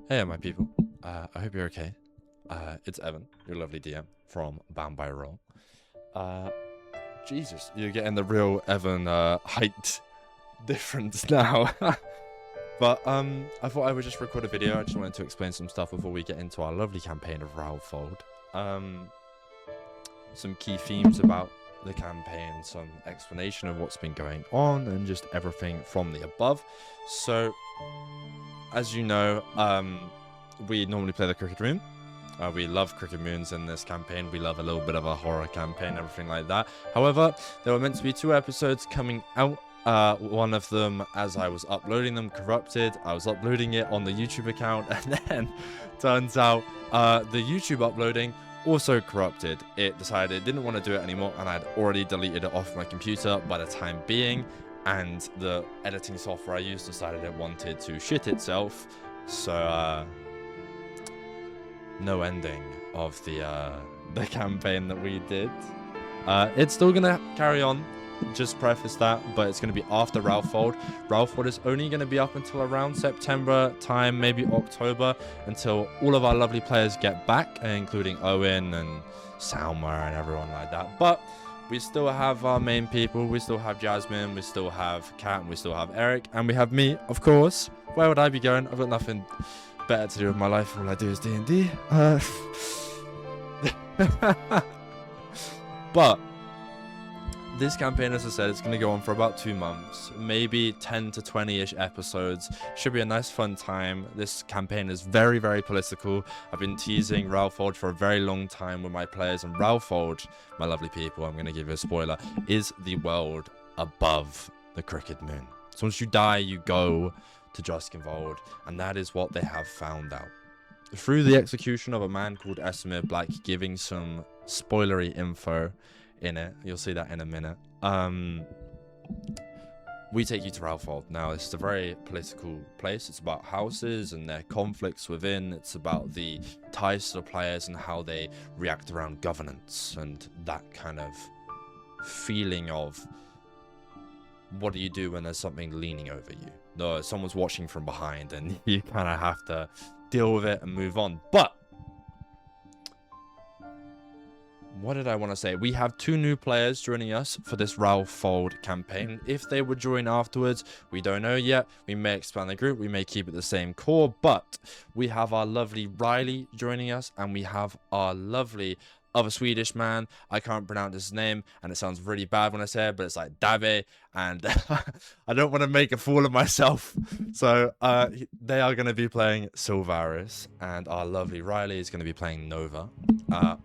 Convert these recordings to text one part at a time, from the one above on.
Hey, my people. I hope you're okay. It's Evan, your lovely DM from Bound by Roll. Jesus, you're getting the real Evan height difference now. But I thought I would just record a video. I just wanted to explain some stuff before we get into our lovely campaign of Raofold. Some key themes about the campaign, some explanation of what's been going on, and just everything from the above. So, as you know, we normally play the Crooked Moon. We love Crooked Moons in this campaign. We love a little bit of a horror campaign, everything like that. However, there were meant to be 2 episodes coming out. One of them, as I was uploading them, corrupted. I was uploading it on the YouTube account, and then turns out the YouTube uploading also corrupted. It decided it didn't want to do it anymore, and I'd already deleted it off my computer by the time being. And the editing software I used decided it wanted to shit itself. So, no ending of the campaign that we did. It's still gonna carry on, just preface that, but it's gonna be after Raofold. Raofold is only gonna be up until around September time, maybe October, until all of our lovely players get back, including Owen and Salma and everyone like that. But we still have our main people. We still have Jazmin, we still have Kat, and we still have Erik, and we have me, of course. Where would I be going? I've got nothing better to do with my life. All I do is D&D. But this campaign, as I said, it's going to go on for about 2 months, maybe 10 to 20-ish episodes. Should be a nice fun time. This campaign is very, very political. I've been teasing Raofold for a very long time with my players, and Raofold, my lovely people, I'm going to give you a spoiler, is the world above the Crooked Moon. So once you die, you go to Jazmin, and that is what they have found out. Through the execution of a man called Esmir Black, giving some spoilery info in it, you'll see that in a minute. We take you to Raofold. Now, this is a very political place. It's about houses and their conflicts within. It's about the ties to the players and how they react around governance and that kind of feeling of what do you do when there's something leaning over you? No, someone's watching from behind and you kind of have to deal with it and move on. But what did I want to say? We have 2 new players joining us for this Raofold campaign. If they would join afterwards, we don't know yet. We may expand the group. We may keep it the same core. But we have our lovely Riley joining us. And we have our lovely other Swedish man. I can't pronounce his name. And it sounds really bad when I say it. But it's like Dabe. And I don't want to make a fool of myself. So they are going to be playing Sylvaris. And our lovely Riley is going to be playing Nova.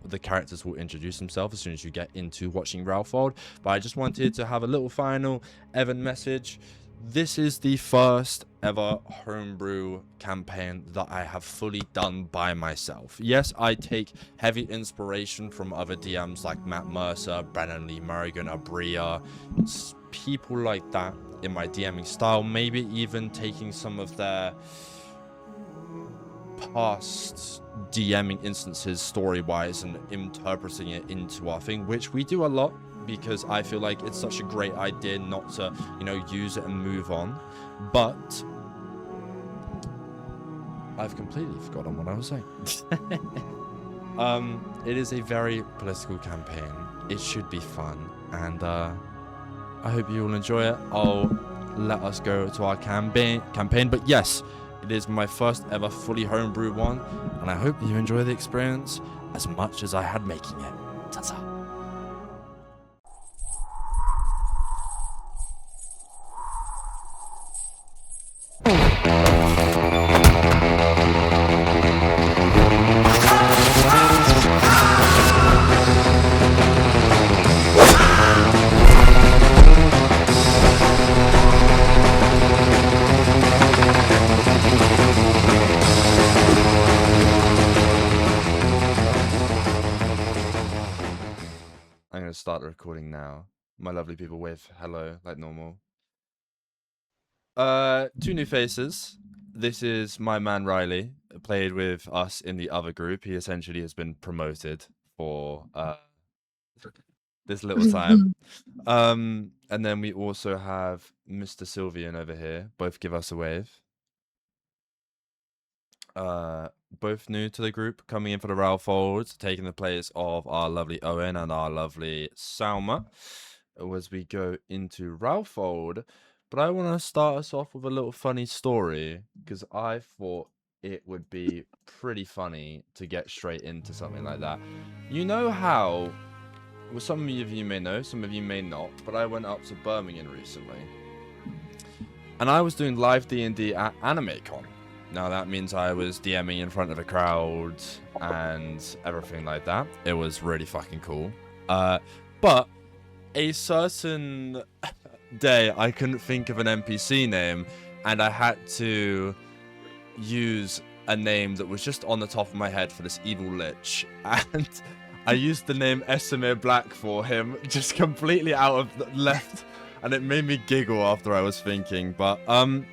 The characters will introduce themselves as soon as you get into watching Raofold. But I just wanted to have a little final Evan message. This is the first ever homebrew campaign that I have fully done by myself. Yes, I take heavy inspiration from other DMs like Matt Mercer, Brennan Lee Morrigan, Abria, people like that in my DMing style. Maybe even taking some of their past DMing instances story-wise and interpreting it into our thing, which we do a lot because I feel like it's such a great idea not to, you know, use it and move on. But I've completely forgotten what I was saying. It is a very political campaign. It should be fun, and I hope you all enjoy it. I'll let us go to our campaign, but yes, it is my first ever fully homebrew one, and I hope you enjoy the experience as much as I had making it. Ta-ta. I'm going to start the recording now. My lovely people wave hello like normal. 2 new faces. This is my man Riley, played with us in the other group. He essentially has been promoted for this little time. And then we also have Mr. Sylvian over here. Both give us a wave. both new to the group, coming in for the Raofold, taking the place of our lovely Owen and our lovely Salma as we go into Raofold. But I want to start us off with a little funny story because I thought it would be pretty funny to get straight into something like that. You know how, well, some of you may know, some of you may not, but I went up to Birmingham recently and I was doing live D&D at AnimeCon. Now that means I was DMing in front of a crowd and everything like that. It was really fucking cool. But a certain day I couldn't think of an NPC name and I had to use a name that was just on the top of my head for this evil lich. And I used the name Esamir Black for him, just completely out of the left. And it made me giggle after I was thinking. But I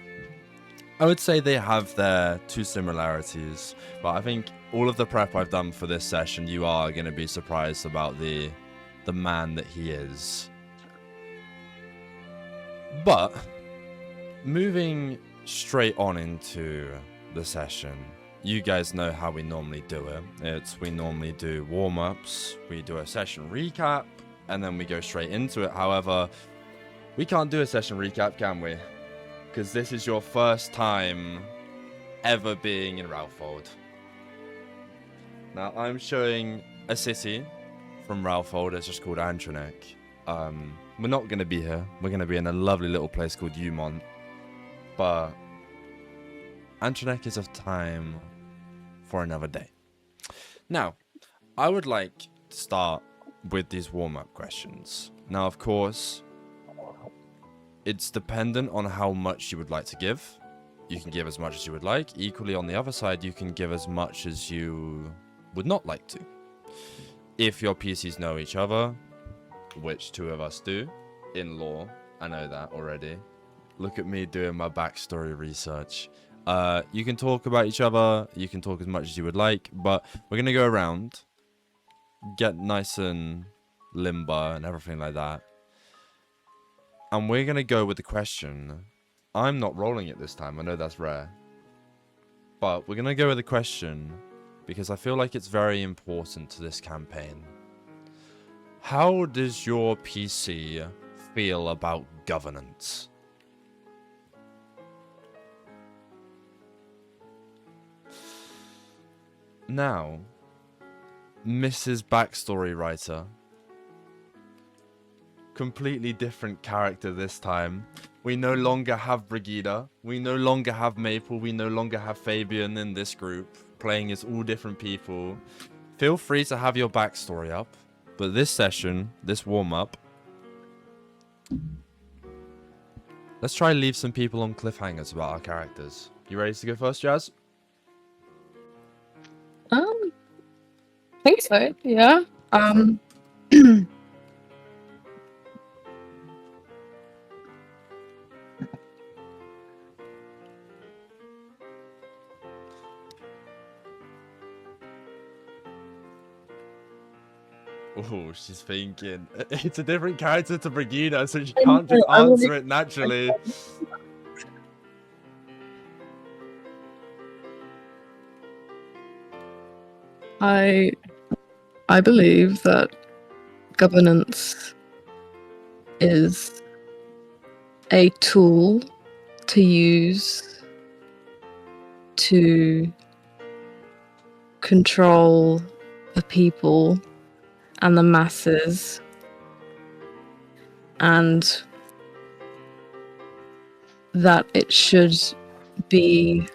would say they have their two similarities, but I think all of the prep I've done for this session, you are going to be surprised about the man that he is. But moving straight on into the session, you guys know how we normally do it. We normally do warm-ups, we do a session recap, and then we go straight into it. However, we can't do a session recap, can we? Because this is your first time ever being in Raofold. Now, I'm showing a city from Raofold. It's just called Antranek. We're not going to be here. We're going to be in a lovely little place called Umont. But Antranek is of time for another day. Now, I would like to start with these warm-up questions. Now, of course, it's dependent on how much you would like to give. You can give as much as you would like. Equally, on the other side, you can give as much as you would not like to. If your PCs know each other, which two of us do, in lore, I know that already. Look at me doing my backstory research. You can talk about each other, you can talk as much as you would like, but we're going to go around, get nice and limber and everything like that. And we're going to go with the question. I'm not rolling it this time. I know that's rare. But we're going to go with the question because I feel like it's very important to this campaign. How does your PC feel about governance? Now, Mrs. Backstory Writer. Completely different character this time. We no longer have Brigida. We no longer have Maple. We no longer have Fabian in this group. Playing as all different people. Feel free to have your backstory up. But this session, this warm-up, let's try and leave some people on cliffhangers about our characters. You ready to go first, Jazz? I think so, yeah. Oh, she's thinking. It's a different character to Brigida, so she can't just answer it naturally. I believe that governance is a tool to use to control the people and the masses, and that it should be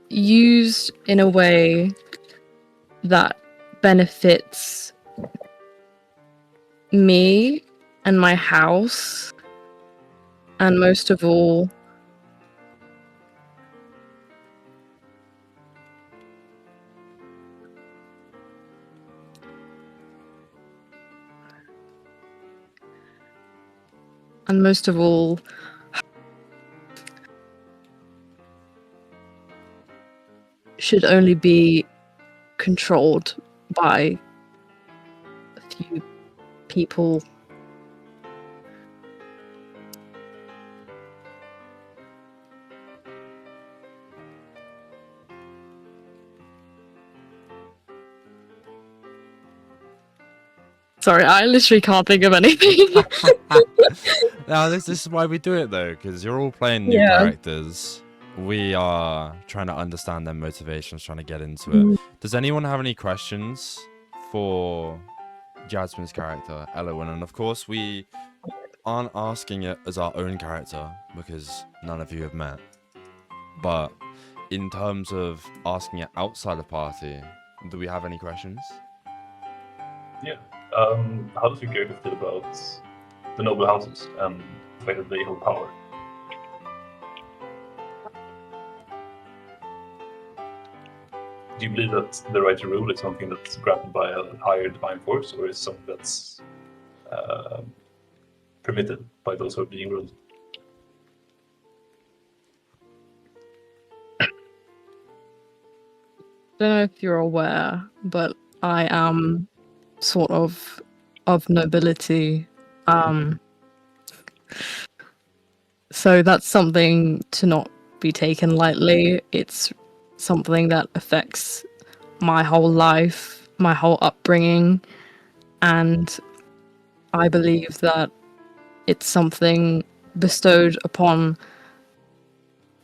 used in a way that benefits me and my house, and most of all, should only be controlled by a few people. Sorry, I literally can't think of anything. Now, this is why we do it, though, because you're all playing new Yeah. characters. We are trying to understand their motivations, trying to get into it. Does anyone have any questions for Jazmin's character, Elowen? And of course, we aren't asking it as our own character, because none of you have met. But in terms of asking it outside the party, do we have any questions? Yeah. How does your character feel about the noble houses and the fact that they hold power? Do you believe that the right to rule is something that's granted by a higher divine force, or is something that's permitted by those who are being ruled? Don't know if you're aware, but I am sort of nobility. So that's something to not be taken lightly. It's something that affects my whole life, my whole upbringing, and I believe that it's something bestowed upon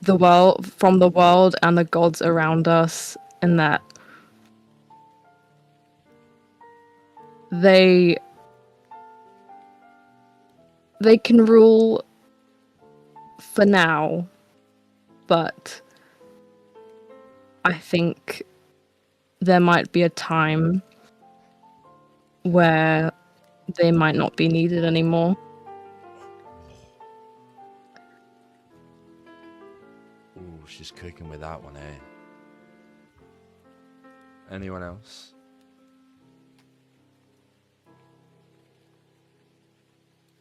the world, from the world and the gods around us, and that they can rule for now, but I think there might be a time where they might not be needed anymore. Ooh, she's cooking with that one, eh? Anyone else?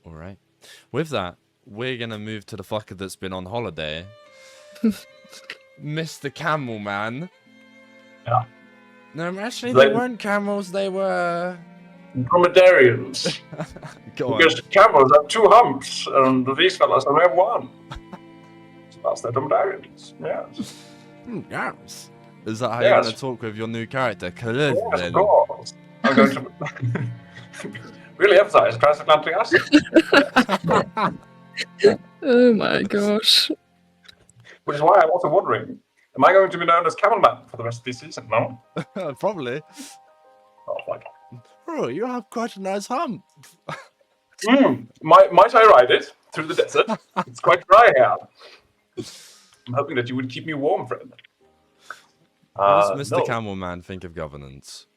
All right. With that, we're gonna move to the fucker that's been on holiday, Mr. Camel Man. Yeah. No, actually, they weren't camels. They were Dromedarians. Go on. Because camels have 2 humps, and these fellas only have 1. So that's the dromedarians. Yes. Yes. Is that how you're gonna talk with your new character, Kdsln? Yes, of course. I'm going to really emphasize transatlantic accent. Oh my gosh. Which is why I'm also wondering, am I going to be known as Camelman for the rest of this season? No? Probably. Oh, fuck. Oh, you have quite a nice hump. Might I ride it through the desert? It's quite dry here. I'm hoping that you would keep me warm, friend. What does Mr. No. Camel Man think of governance?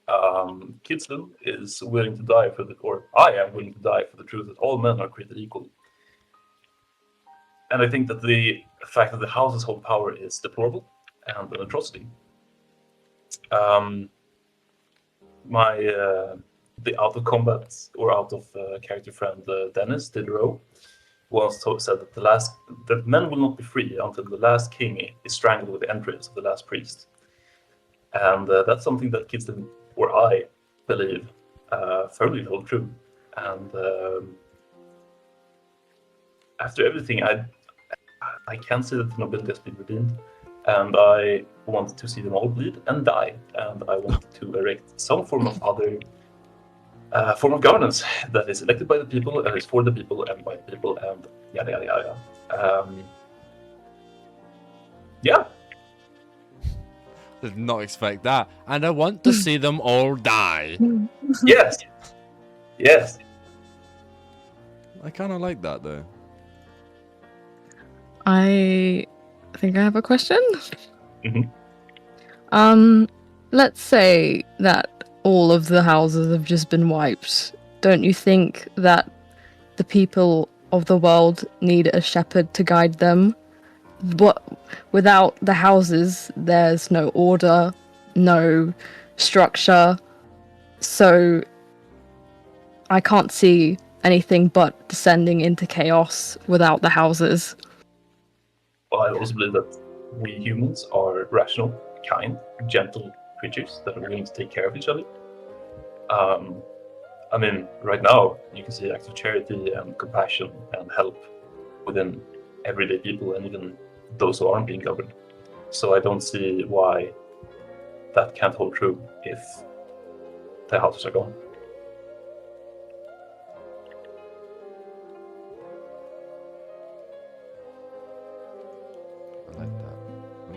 Kdsln is willing to die for the, or I am willing to die for the truth that all men are created equal. And I think that the fact that the houses hold power is deplorable and an atrocity. The out of combat or out of character friend Dennis Diderot once said that men will not be free until the last king is strangled with the entrails of the last priest. And that's something that Kdsln or I believe firmly hold true. And after everything, I can't say that the nobility has been redeemed, and I want to see them all bleed and die, and I want to erect some form of other form of governance that is elected by the people, and is for the people, and by the people, and yada yada yada. Yeah. Did not expect that, and I want to see them all die. Yes. Yes. I kind of like that though. I think I have a question. Mm-hmm. Let's say that all of the houses have just been wiped. Don't you think that the people of the world need a shepherd to guide them? But without the houses, there's no order, no structure. So I can't see anything but descending into chaos without the houses. Well, I also believe that we humans are rational, kind, gentle creatures that are willing to take care of each other. I mean, right now, you can see acts of charity and compassion and help within everyday people and even those who aren't being governed. So I don't see why that can't hold true if the houses are gone.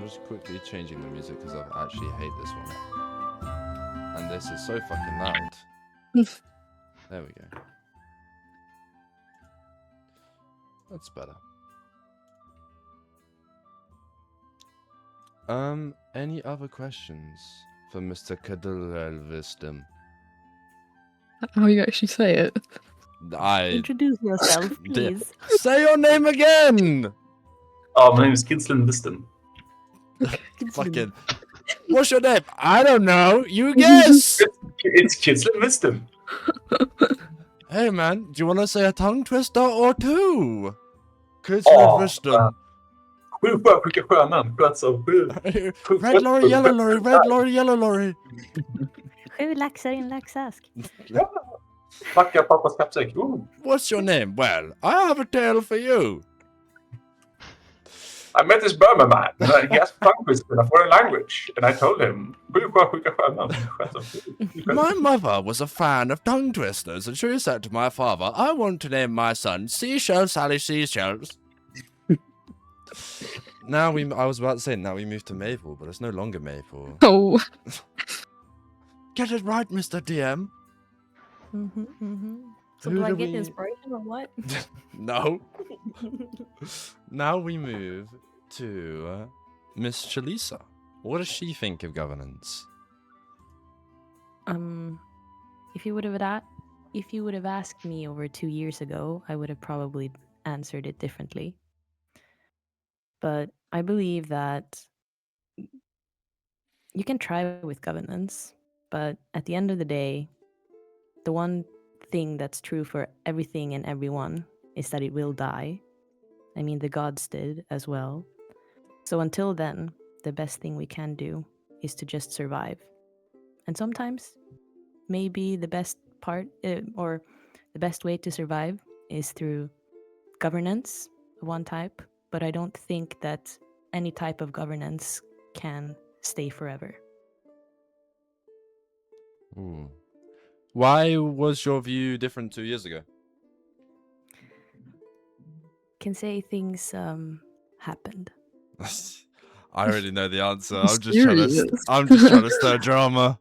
I'm just quickly changing the music because I actually hate this one. And this is so fucking loud. There we go. That's better. Any other questions for Mr. Kdsln? How you actually say it? Introduce yourself, please. Say your name again! Oh, my name is Kdsln Wisdom. Fucking. What's your name? I don't know. You guess! It's Kdsln Wisdom. Hey man, do you want to say a tongue twister or two? Kdsln Oh, Wisdom. 7 sjösjuka sjömän sköts av 7. Red lorry, yellow lorry, red lorry, yellow lorry. 7 laxar i en laxask. Packa pappas kappsäck. Ooh. What's your name? Well, I have a tale for you. I met this Burma man, and he asked tongue twister in a foreign language, and I told him 7 sjösjuka sjömän sköts av 7. My mother was a fan of tongue twisters, and she said to my father, I want to name my son Seashell Sally Seashells. Now I was about to say, now we move to Maple, but it's no longer Maple. Oh. Get it right, Mr. DM. So Who do I do get we- inspiration or what? No. Now we move to Miss Chalisa. What does she think of governance? If you would have asked me over 2 years ago, I would have probably answered it differently. But I believe that you can try with governance, but at the end of the day, the one thing that's true for everything and everyone is that it will die. I mean, the gods did as well. So until then, the best thing we can do is to just survive. And sometimes, maybe the best part or the best way to survive is through governance of one type, but I don't think that any type of governance can stay forever. Ooh. Why was your view different 2 years ago? Can say things happened. I already know the answer. I'm I'm just trying serious. to stir drama.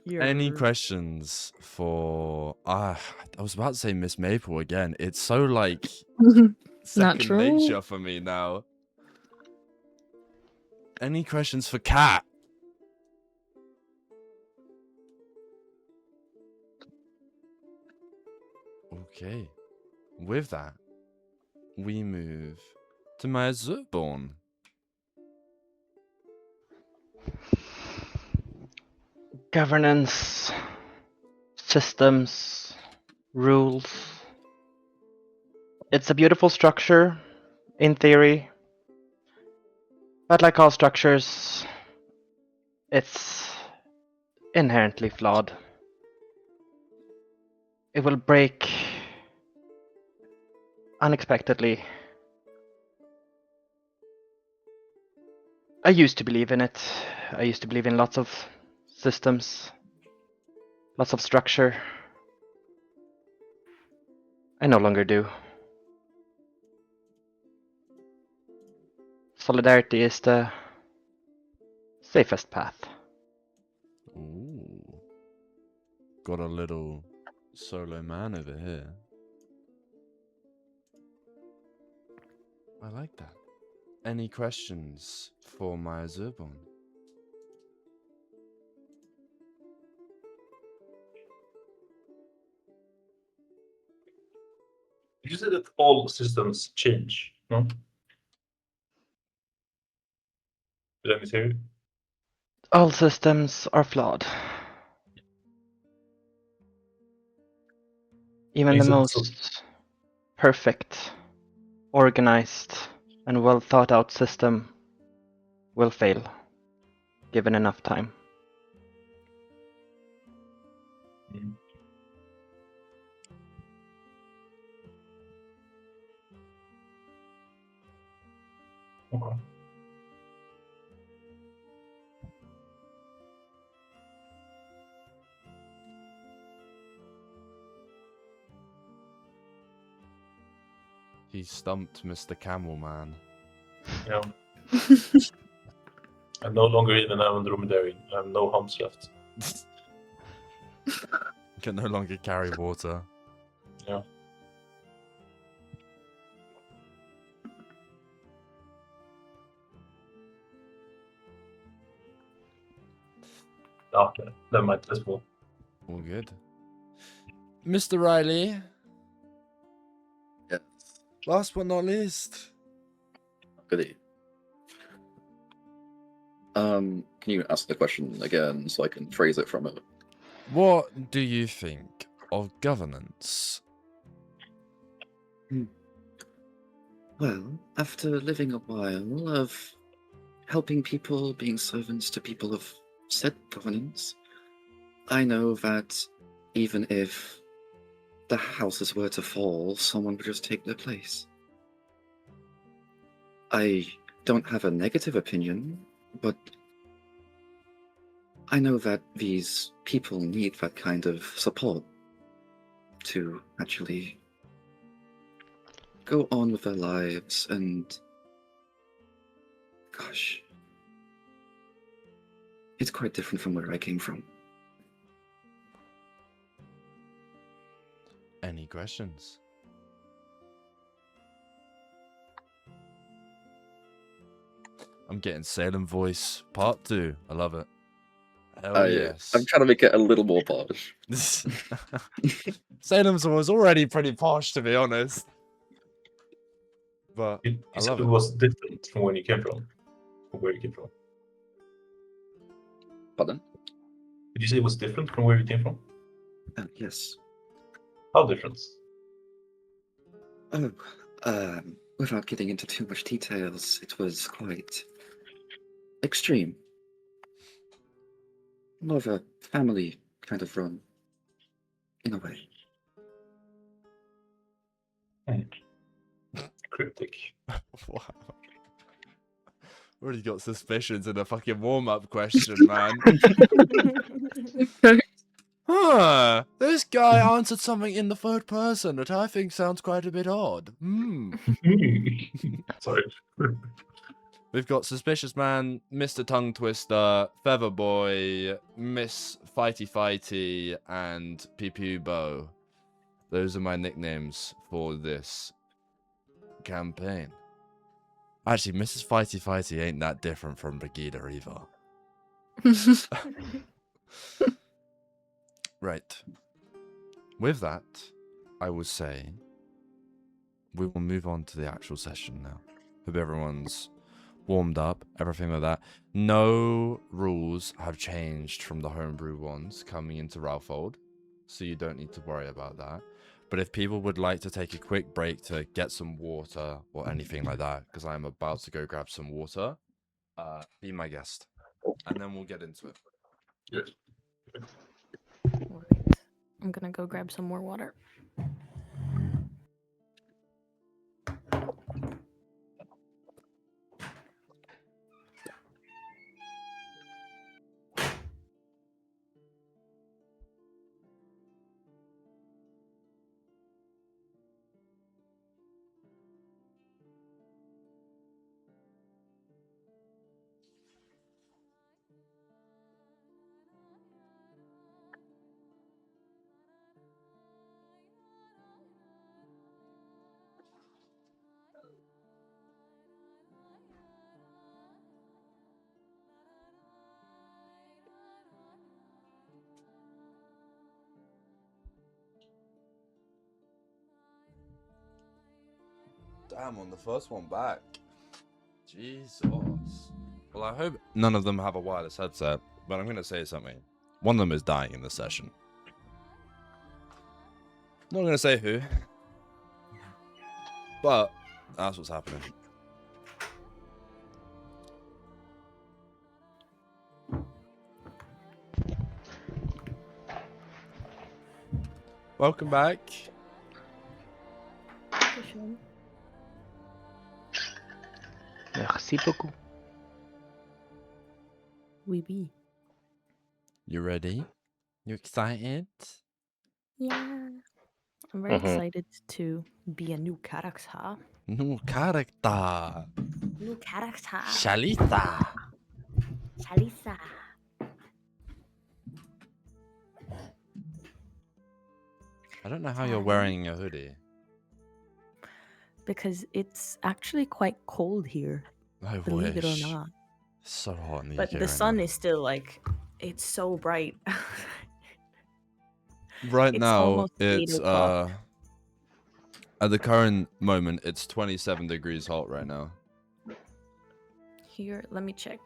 Any questions for I was about to say Miss Maple again. It's so like second Natural. nature for me now. Any questions for Kat? Okay. With that, we move to my Zurborn. Governance, systems, rules. It's a beautiful structure, in theory. But like all structures, it's inherently flawed. It will break unexpectedly. I used to believe in it. I used to believe in lots of systems, lots of structure. I no longer do. Solidarity is the safest path. Ooh. Got a little solo man over here. I like that. Any questions for my Zurborn? Did you say that all systems change? No? Did I mishear you? All systems are flawed. Even the most perfect, organized, and well thought out system will fail, given enough time. Mm. Okay. He stumped Mr. Camel Man. You know, I'm no longer even an dromedary. I have no humps left. Can no longer carry water. Yeah. Okay, never mind. Let's move. All good. Mr. Riley, Yes. last but not least. Goody. Can you ask the question again so I can phrase it from it? What do you think of governance? Well, after living a while of helping people, being servants to people of said governance, I know that even if the houses were to fall, someone would just take their place. I don't have a negative opinion, but I know that these people need that kind of support to actually go on with their lives and gosh, it's quite different from where I came from. Any questions? I'm getting Salem voice part 2. I love it. Hell yes. I'm trying to make it a little more posh. Salem's was already pretty posh, to be honest. But You I said love it it. was different from when you came from. From where you came from. Pardon? Did you say it was different from where you came from? Yes. How different? Oh, without getting into too much details, it was quite extreme. More of a family kind of run, in a way. Cryptic. Wow. Already got suspicions in a fucking warm-up question, man. Huh. This guy answered something in the third person that I think sounds quite a bit odd. Sorry. We've got Suspicious Man, Mr. Tongue Twister, Feather Boy, Miss Fighty Fighty, and Pee Pee Bo. Those are my nicknames for this campaign. Actually, Mrs. Fighty Fighty ain't that different from Brigida either. Right. With that, I would say we will move on to the actual session now. Hope everyone's warmed up, everything like that. No rules have changed from the homebrew ones coming into Raofold, so you don't need to worry about that. But if people would like to take a quick break to get some water or anything like that, because I'm about to go grab some water, be my guest. And then we'll get into it. Yes. All right. I'm gonna go grab some more water. Damn, on the first one back. Jesus. Well, I hope none of them have a wireless headset, but I'm going to say something. One of them is dying in this session. Not going to say who, but that's what's happening. Welcome back. Merci beaucoup. Oui, oui. You ready? You excited? Yeah. I'm very excited to be a new character. New character. New character. Chalisa. Chalisa. I don't know how you're wearing a hoodie. Because it's actually quite cold here, I believe it or wish. not. It's so hot in the But UK the right sun now. is still like, it's so bright. Right it's now, almost 8 it's o'clock. at the current moment, it's 27 degrees hot right now. Here, let me check.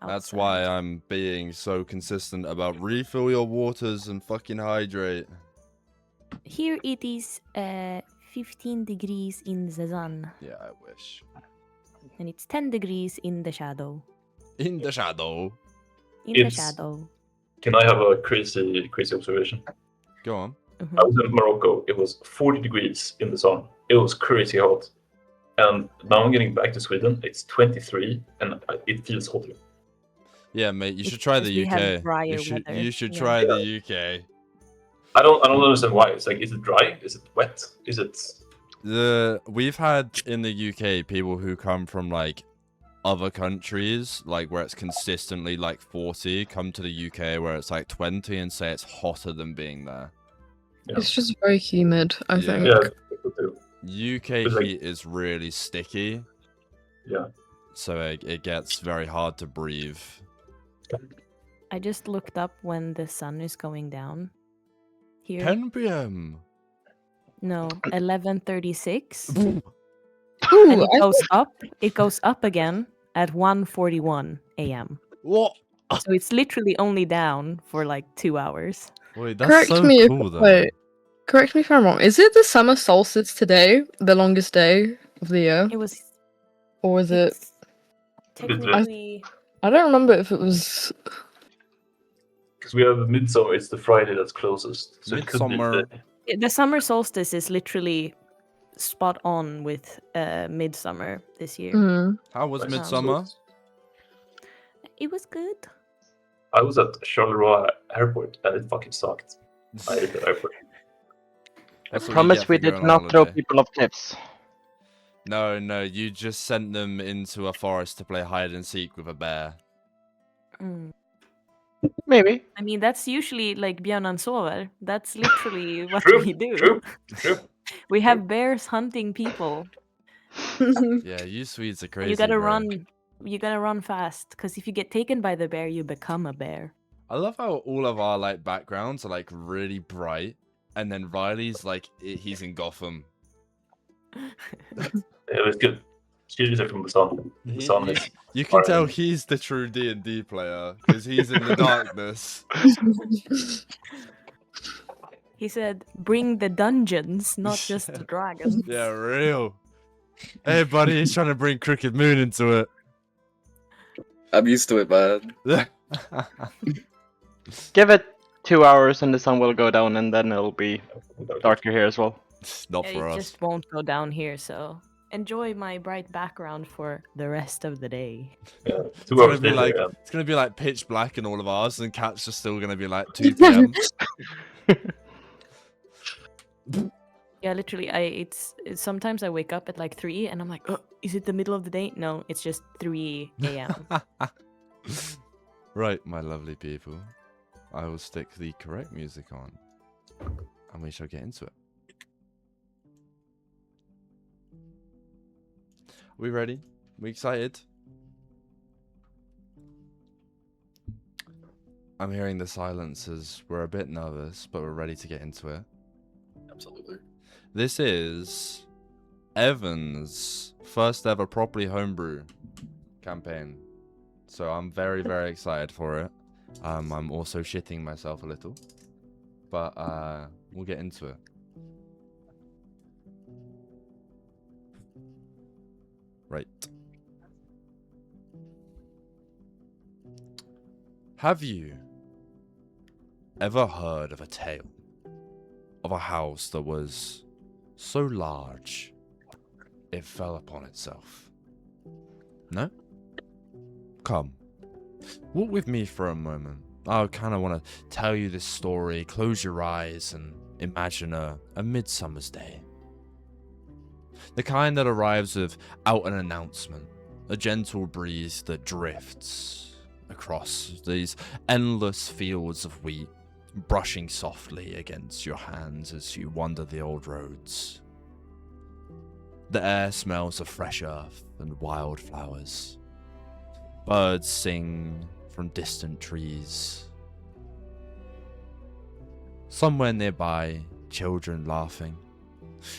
That's Outside. why I'm being so consistent about refill your waters and fucking hydrate. Here it is 15 degrees in the sun, Yeah, I wish. and it's 10 degrees in the shadow. In the shadow. In the It's- shadow. Can I have a crazy observation? Go on. Mhm. I was in Morocco. It was 40 degrees in the sun. It was crazy hot. And now I'm getting back to Sweden. It's 23, and it feels hotter. Yeah, mate, you It's should try because the we have UK. drier You weather, should yeah. try the UK. I don't understand why. It's like, is it dry? Is it wet? Is it? We've had in the UK people who come from like other countries, like where it's consistently like 40, come to the UK where it's like 20 and say it's hotter than being there. Yeah. It's just very humid, I Yeah. think. Yeah, people do. UK It's like- heat is really sticky, Yeah. so it gets very hard to breathe. I just looked up when the sun is going down. Here, 10 p.m. no, 11:36, Ooh, and it I goes up. It goes up again at 1:41 a.m. What? So it's literally only down for like 2 hours. Wait, that's correct so me cool if though. wait, correct me if I'm wrong. Is it the summer solstice today, the longest day of the year, It was. or is it? It's technically. I don't remember if it was. Because we have Midsummer. It's the Friday that's closest. So it could be Midsummer. The summer solstice is literally spot on with midsummer this year. Mm. How was Nice. Midsummer? It was good. I was at Charleroi Airport, and it fucking sucked. I hate the airport. That's what you Promise get we for did going on not throw holiday. people off cliffs. No, you just sent them into a forest to play hide and seek with a bear. Mm. Maybe. I mean, that's usually like Björnan sover. That's literally what True, we do. True. We have bears hunting people. Yeah, you Swedes are crazy. You gotta bro. run. You gotta run fast, because if you get taken by the bear, you become a bear. I love how all of our like backgrounds are like really bright, and then Riley's like he's in Gotham. It was good. Excuse me from the sun. The sun is. You can tell Alright. he's the true D&D player because he's in the darkness. He said, "Bring the dungeons, not just the dragons." Yeah, real. Hey, buddy, he's trying to bring Crooked Moon into it. I'm used to it, man. Give it 2 hours and the sun will go down, and then it'll be darker here as well. Not Yeah, for it us. just won't go down here, so enjoy my bright background for the rest of the day. Yeah, It's 2 gonna hours be later. like yeah. it's gonna be like pitch black in all of ours, and Cat's just still gonna be like 2 p.m. Yeah, literally, it's sometimes I wake up at like 3 and I'm like, oh, is it the middle of the day? No, it's just 3 a.m. Right, my lovely people. I will stick the correct music on, and we shall get into it. We ready? We excited? I'm hearing the silences. We're a bit nervous, but we're ready to get into it. Absolutely. This is Evan's first ever properly homebrew campaign. So I'm very, very excited for it. I'm also shitting myself a little. But we'll get into it. Right. Have you ever heard of a tale of a house that was so large it fell upon itself? No? Come. Walk with me for a moment. I kind of want to tell you this story. Close your eyes and imagine a midsummer's day. The kind that arrives without an announcement. A gentle breeze that drifts across these endless fields of wheat, brushing softly against your hands as you wander the old roads. The air smells of fresh earth and wildflowers. Birds sing from distant trees. Somewhere nearby, children laughing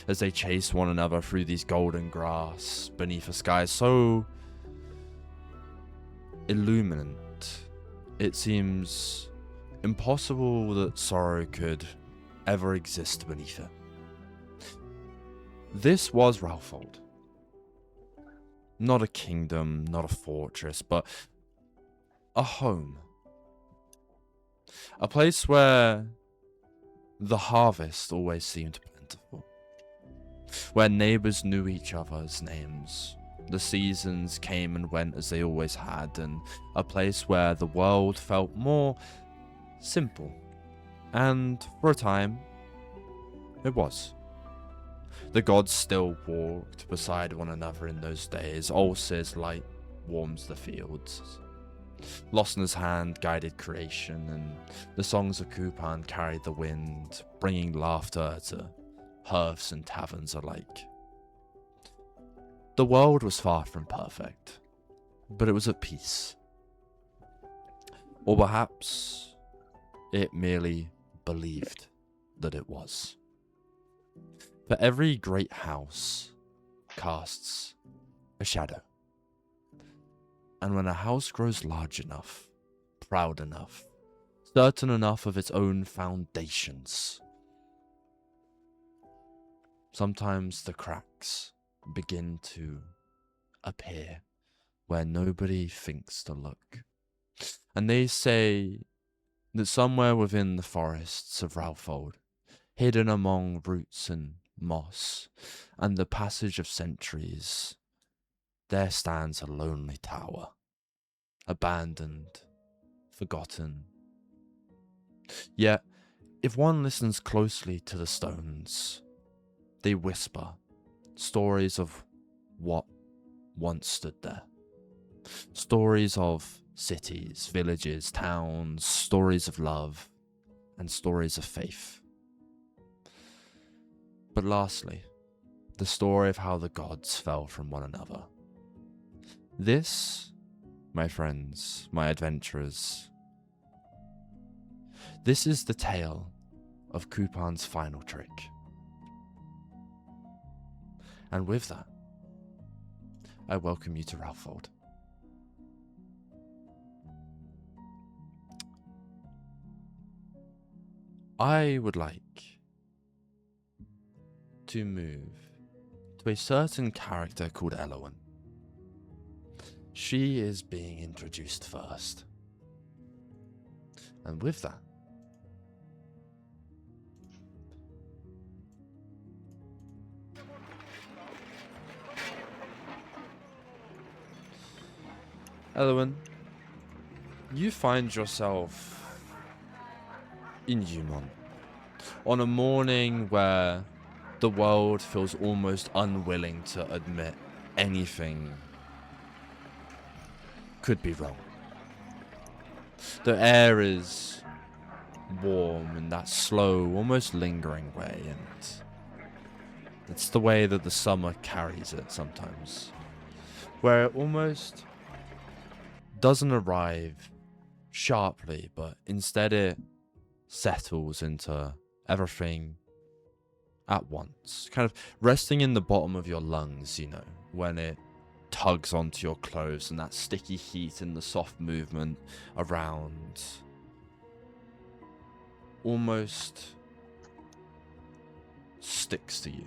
as they chase one another through these golden grass beneath a sky so illuminant. It seems impossible that sorrow could ever exist beneath it. This was Raofold. Not a kingdom, not a fortress, but a home. A place where the harvest always seemed plentiful. Where neighbors knew each other's names. The seasons came and went as they always had, and a place where the world felt more simple. And for a time, it was. The gods still walked beside one another in those days. Ulcer's light warms the fields. Losna's hand guided creation, and the songs of Kupan carried the wind, bringing laughter to hearths and taverns alike. The world was far from perfect, but it was at peace. Or perhaps it merely believed that it was. For every great house casts a shadow. And when a house grows large enough, proud enough, certain enough of its own foundations, sometimes the cracks begin to appear where nobody thinks to look. And they say that somewhere within the forests of Raofold, hidden among roots and moss and the passage of centuries, there stands a lonely tower, abandoned, forgotten. Yet, if one listens closely to the stones, they whisper stories of what once stood there. Stories of cities, villages, towns, stories of love, and stories of faith. But lastly, the story of how the gods fell from one another. This, my friends, my adventurers, this is the tale of Kupan's final trick. And with that, I welcome you to Raofold. I would like to move to a certain character called Elowen. She is being introduced first. And with that, Elowen, you find yourself in Umon on a morning where the world feels almost unwilling to admit anything could be wrong. The air is warm in that slow, almost lingering way, and it's the way that the summer carries it sometimes, where it almost doesn't arrive sharply, but instead it settles into everything at once, kind of resting in the bottom of your lungs, you know, when it tugs onto your clothes and that sticky heat and the soft movement around almost sticks to you.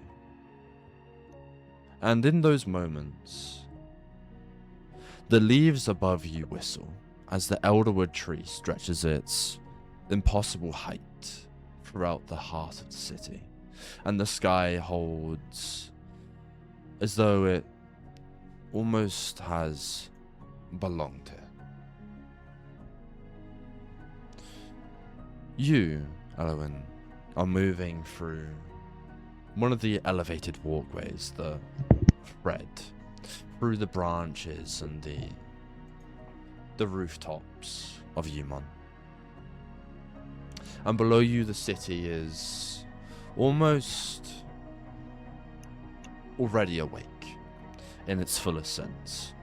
And in those moments, the leaves above you whistle as the elderwood tree stretches its impossible height throughout the heart of the city, and the sky holds as though it almost has belonged here. You, Elowen, are moving through one of the elevated walkways that thread through the branches and the rooftops of Umon. And below you, the city is almost already awake in its fullest sense.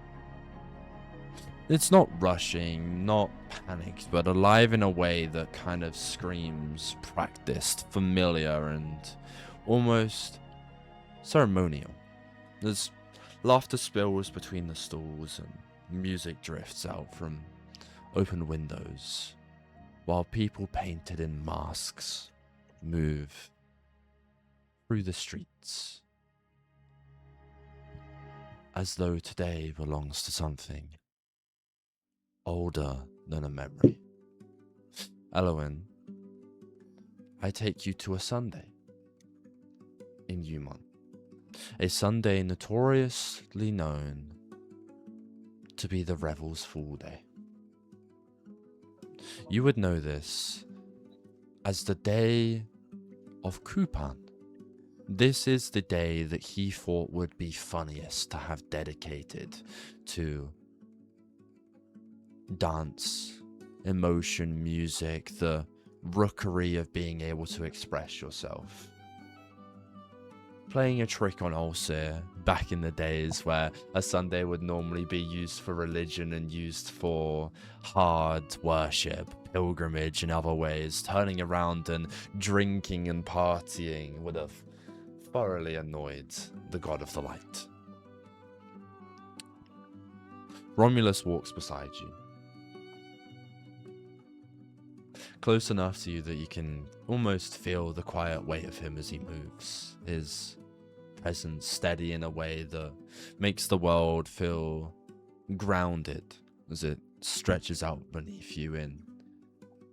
It's not rushing, not panicked, but alive in a way that kind of screams practiced, familiar, and almost ceremonial. There's laughter spills between the stalls and music drifts out from open windows, while people painted in masks move through the streets, as though today belongs to something older than a memory. Elowen, I take you to a Sunday in Umon. A Sunday notoriously known to be the Revel's Fool Day. You would know this as the day of Kupan. This is the day that he thought would be funniest to have dedicated to dance, emotion, music, the rookery of being able to express yourself. Playing a trick on Ulcer back in the days where a Sunday would normally be used for religion and used for hard worship, pilgrimage and other ways, turning around and drinking and partying would have thoroughly annoyed the god of the light. Romulus walks beside you, close enough to you that you can almost feel the quiet weight of him as he moves, his presence steady in a way that makes the world feel grounded as it stretches out beneath you in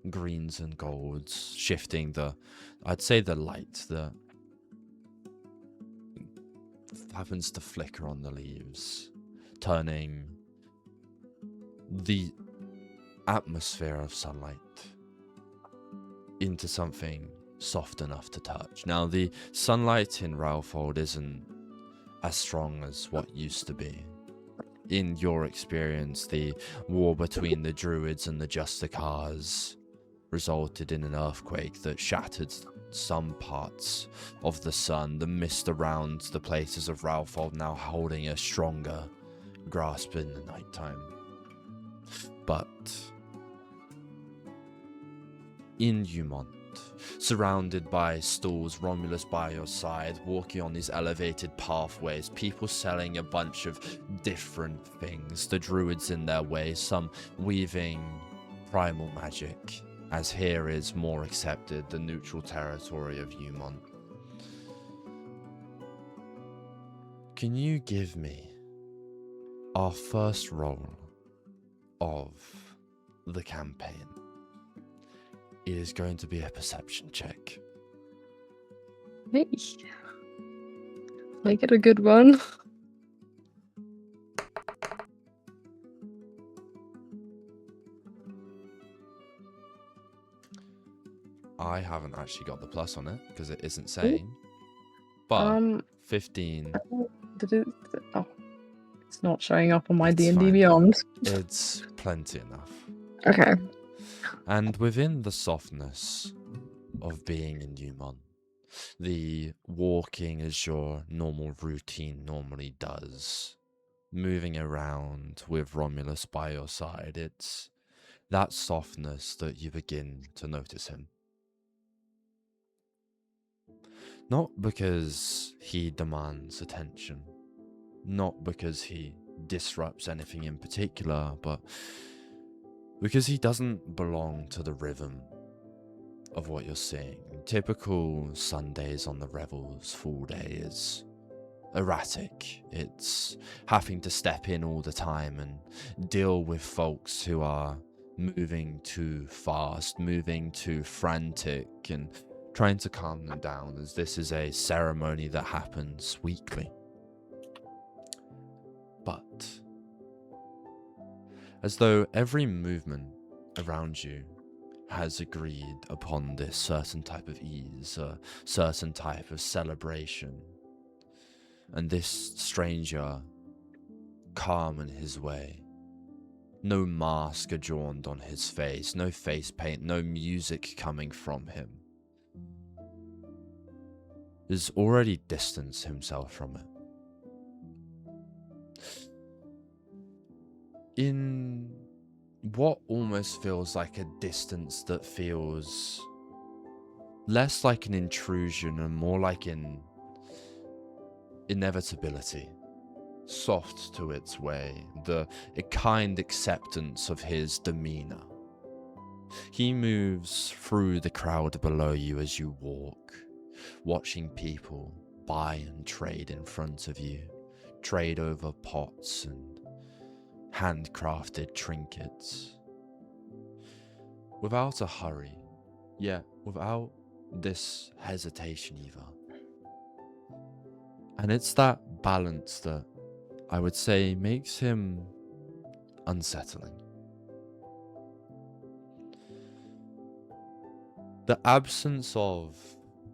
greens and golds, shifting I'd say the light that happens to flicker on the leaves, turning the atmosphere of sunlight into something soft enough to touch. Now, the sunlight in Raofold isn't as strong as what used to be. In your experience, the war between the druids and the Justicars resulted in an earthquake that shattered some parts of the sun. The mist around the places of Raofold now holding a stronger grasp in the nighttime. But in Umont, surrounded by stalls, Romulus by your side, walking on these elevated pathways, people selling a bunch of different things, the druids in their way, some weaving primal magic, as here is more accepted, the neutral territory of Umont. Can you give me our first roll of the campaign? It is going to be a perception check. Hey. Make it a good one. I haven't actually got the plus on it because it isn't saying. But 15. Did it? Oh, it's not showing up on my It's D&D fine. Beyond. It's plenty enough. Okay. And within the softness of being in Umon, the walking as your normal routine normally does, moving around with Romulus by your side, it's that softness that you begin to notice him. Not because he demands attention, not because he disrupts anything in particular, but because he doesn't belong to the rhythm of what you're seeing. Typical Sundays on the Revel's Fool Day is erratic. It's having to step in all the time and deal with folks who are moving too fast, moving too frantic, and trying to calm them down, as this is a ceremony that happens weekly. But as though every movement around you has agreed upon this certain type of ease, a certain type of celebration. And this stranger, calm in his way, no mask adorned on his face, no face paint, no music coming from him, has already distanced himself from it. In what almost feels like a distance that feels less like an intrusion and more like an inevitability, soft to its way, a kind acceptance of his demeanor. He moves through the crowd below you as you walk, watching people buy and trade in front of you, trade over pots and handcrafted trinkets. Without a hurry, yet without this hesitation either. And it's that balance that I would say makes him unsettling. The absence of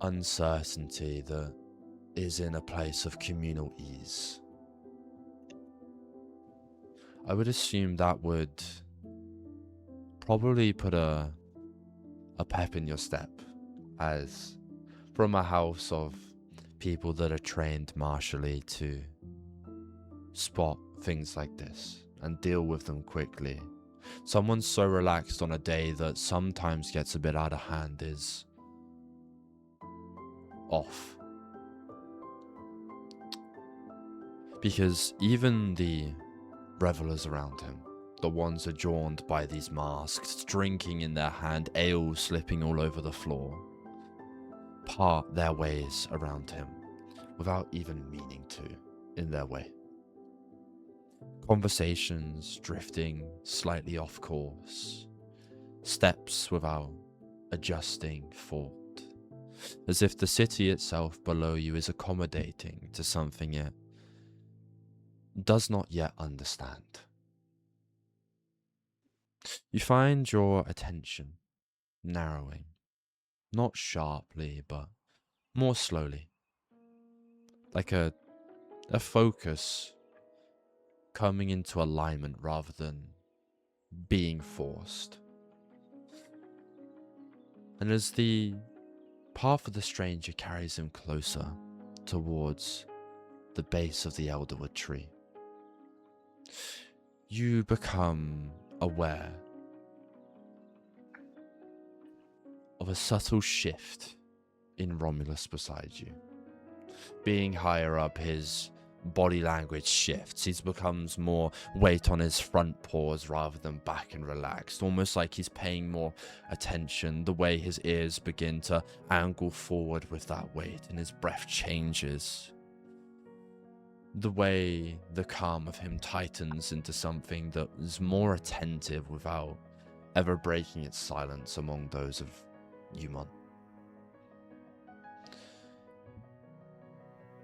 uncertainty that is in a place of communal ease. I would assume that would probably put a pep in your step, as from a house of people that are trained martially to spot things like this and deal with them quickly. Someone so relaxed on a day that sometimes gets a bit out of hand is off. Because even the revelers around him, the ones adorned by these masks, drinking in their hand, ale slipping all over the floor, part their ways around him without even meaning to in their way. Conversations drifting slightly off course, steps without adjusting thought, as if the city itself below you is accommodating to something it does not yet understand. You find your attention narrowing, not sharply, but more slowly, like a focus coming into alignment rather than being forced. And as the path of the stranger carries him closer towards the base of the elderwood tree, you become aware of a subtle shift in Romulus beside you. Being higher up, his body language shifts. He becomes more weight on his front paws rather than back and relaxed, almost like he's paying more attention. The way his ears begin to angle forward with that weight, and his breath changes. The way the calm of him tightens into something that is more attentive without ever breaking its silence among those of Umon.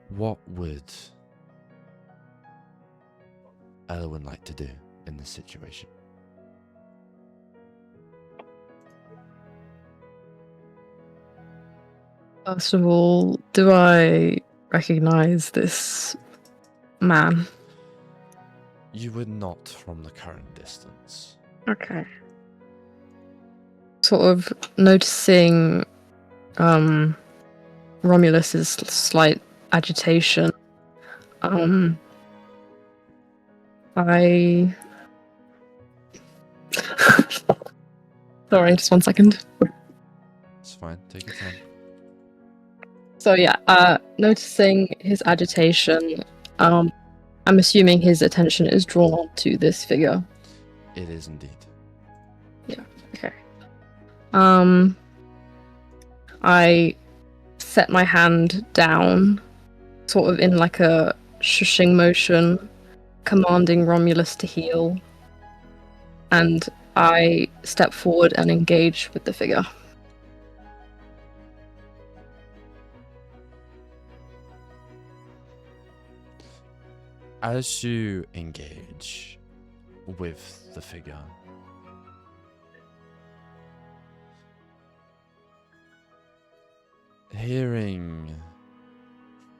What would Elowen like to do in this situation? First of all, do I recognize this man? You would not from the current distance. Okay. Sort of noticing Romulus's slight agitation. I sorry, just 1 second. It's fine, take your time. So yeah, noticing his agitation, I'm assuming his attention is drawn to this figure. It is indeed. Okay. I set my hand down, sort of in like a shushing motion, commanding Romulus to heal, and I step forward and engage with the figure. As you engage with the figure, Hearing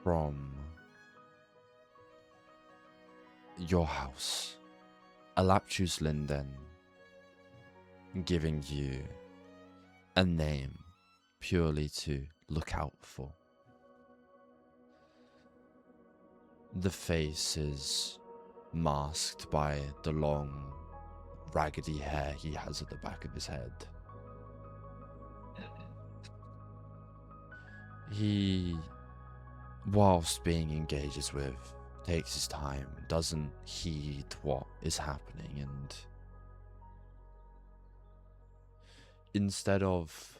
from your house, Kdsln then giving you a name purely to look out for. The face is masked by the long, raggedy hair he has at the back of his head. He, whilst being engaged with, takes his time, doesn't heed what is happening, and instead of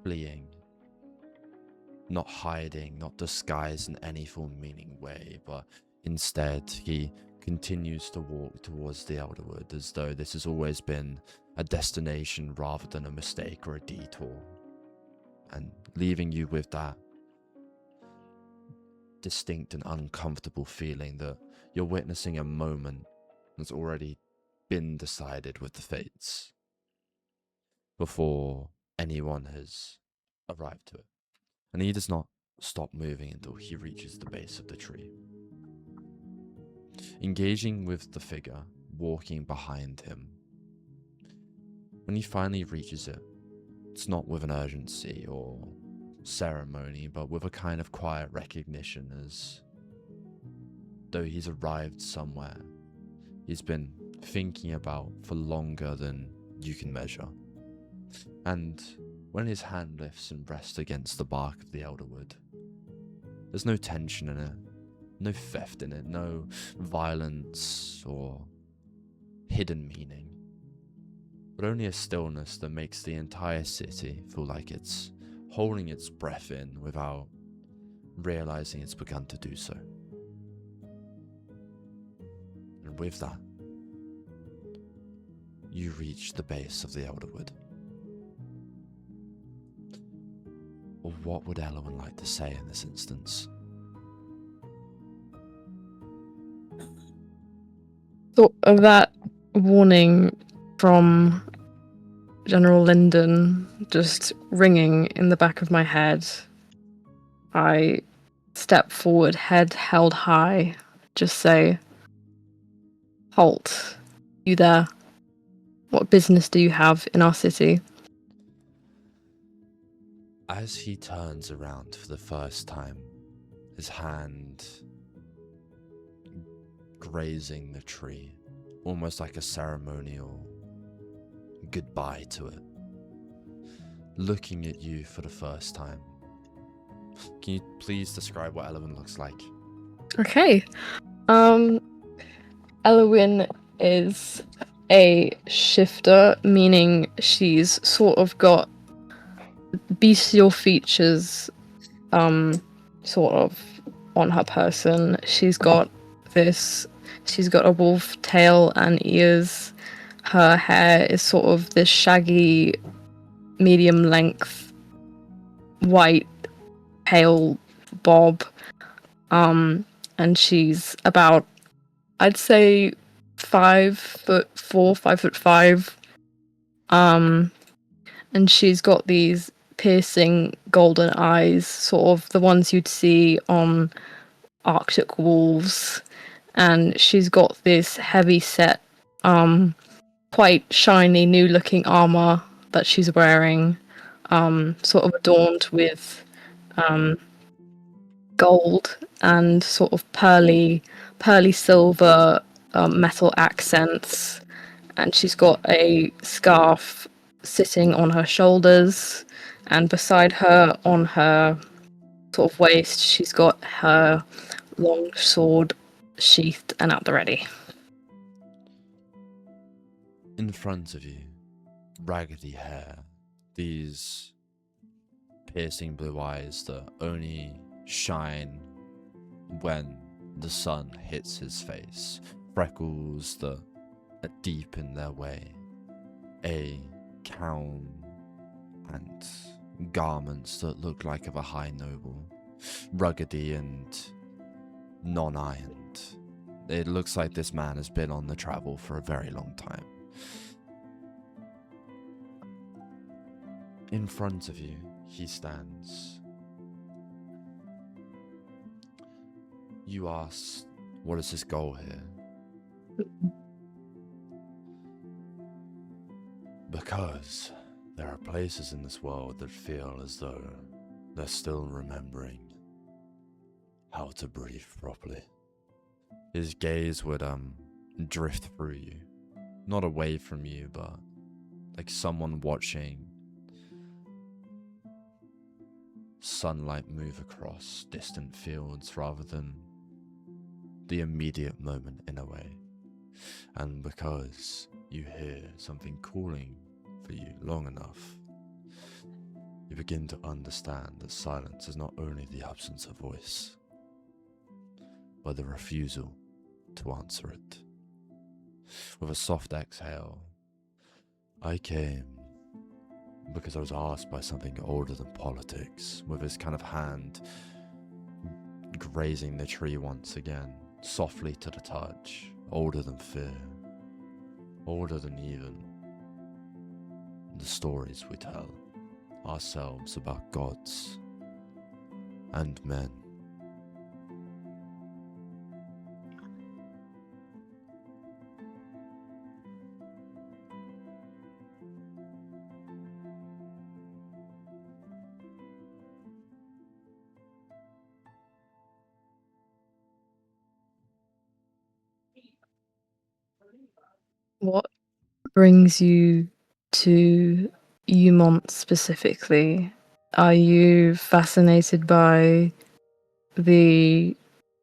fleeing, not hiding, not disguised in any full-meaning way, but instead he continues to walk towards the Elderwood as though this has always been a destination rather than a mistake or a detour, and leaving you with that distinct and uncomfortable feeling that you're witnessing a moment that's already been decided with the fates before anyone has arrived to it. And he does not stop moving until he reaches the base of the tree. Engaging with the figure walking behind him, when he finally reaches it, it's not with an urgency or ceremony, but with a kind of quiet recognition, as though he's arrived somewhere he's been thinking about for longer than you can measure. And when his hand lifts and rests against the bark of the Elderwood, there's no tension in it, no theft in it, no violence or hidden meaning, but only a stillness that makes the entire city feel like it's holding its breath in without realizing it's begun to do so. And with that, you reach the base of the Elderwood. Or what would Elowen like to say in this instance? Thought of that warning from General Linden just ringing in the back of my head. I step forward, head held high, just say, "Halt, you there? What business do you have in our city?" As he turns around for the first time, his hand grazing the tree, almost like a ceremonial goodbye to it, looking at you for the first time. Can you please describe what Elowen looks like? Okay. Elowen is a shifter, meaning she's sort of got bestial features sort of on her person. She's got a wolf tail and ears. Her hair is sort of this shaggy, medium length, white, pale bob. And she's about, I'd say, 5'4", 5'5". And she's got these piercing golden eyes, sort of the ones you'd see on Arctic wolves. And she's got this heavy set, quite shiny, new-looking armor that she's wearing, sort of adorned with gold and sort of pearly silver metal accents. And she's got a scarf sitting on her shoulders, and beside her on her sort of waist, she's got her long sword sheathed and at the ready. In front of you, raggedy hair, these piercing blue eyes that only shine when the sun hits his face, freckles that are deep in their way, a cowl and garments that look like of a high noble, ruggedy and non-ironed. It looks like this man has been on the travel for a very long time. In front of you, he stands, You asked, what is his goal here? Because there are places in this world that feel as though they're still remembering how to breathe properly. His gaze would drift through you, not away from you, but like someone watching sunlight move across distant fields rather than the immediate moment in a way. And because you hear something calling for you long enough, you begin to understand that silence is not only the absence of voice, but the refusal to answer it. With a soft exhale, I came because I was asked by something older than politics, with his kind of hand grazing the tree once again, softly to the touch, older than fear, older than even the stories we tell ourselves about gods and men. What brings you to Umont specifically? Are you fascinated by the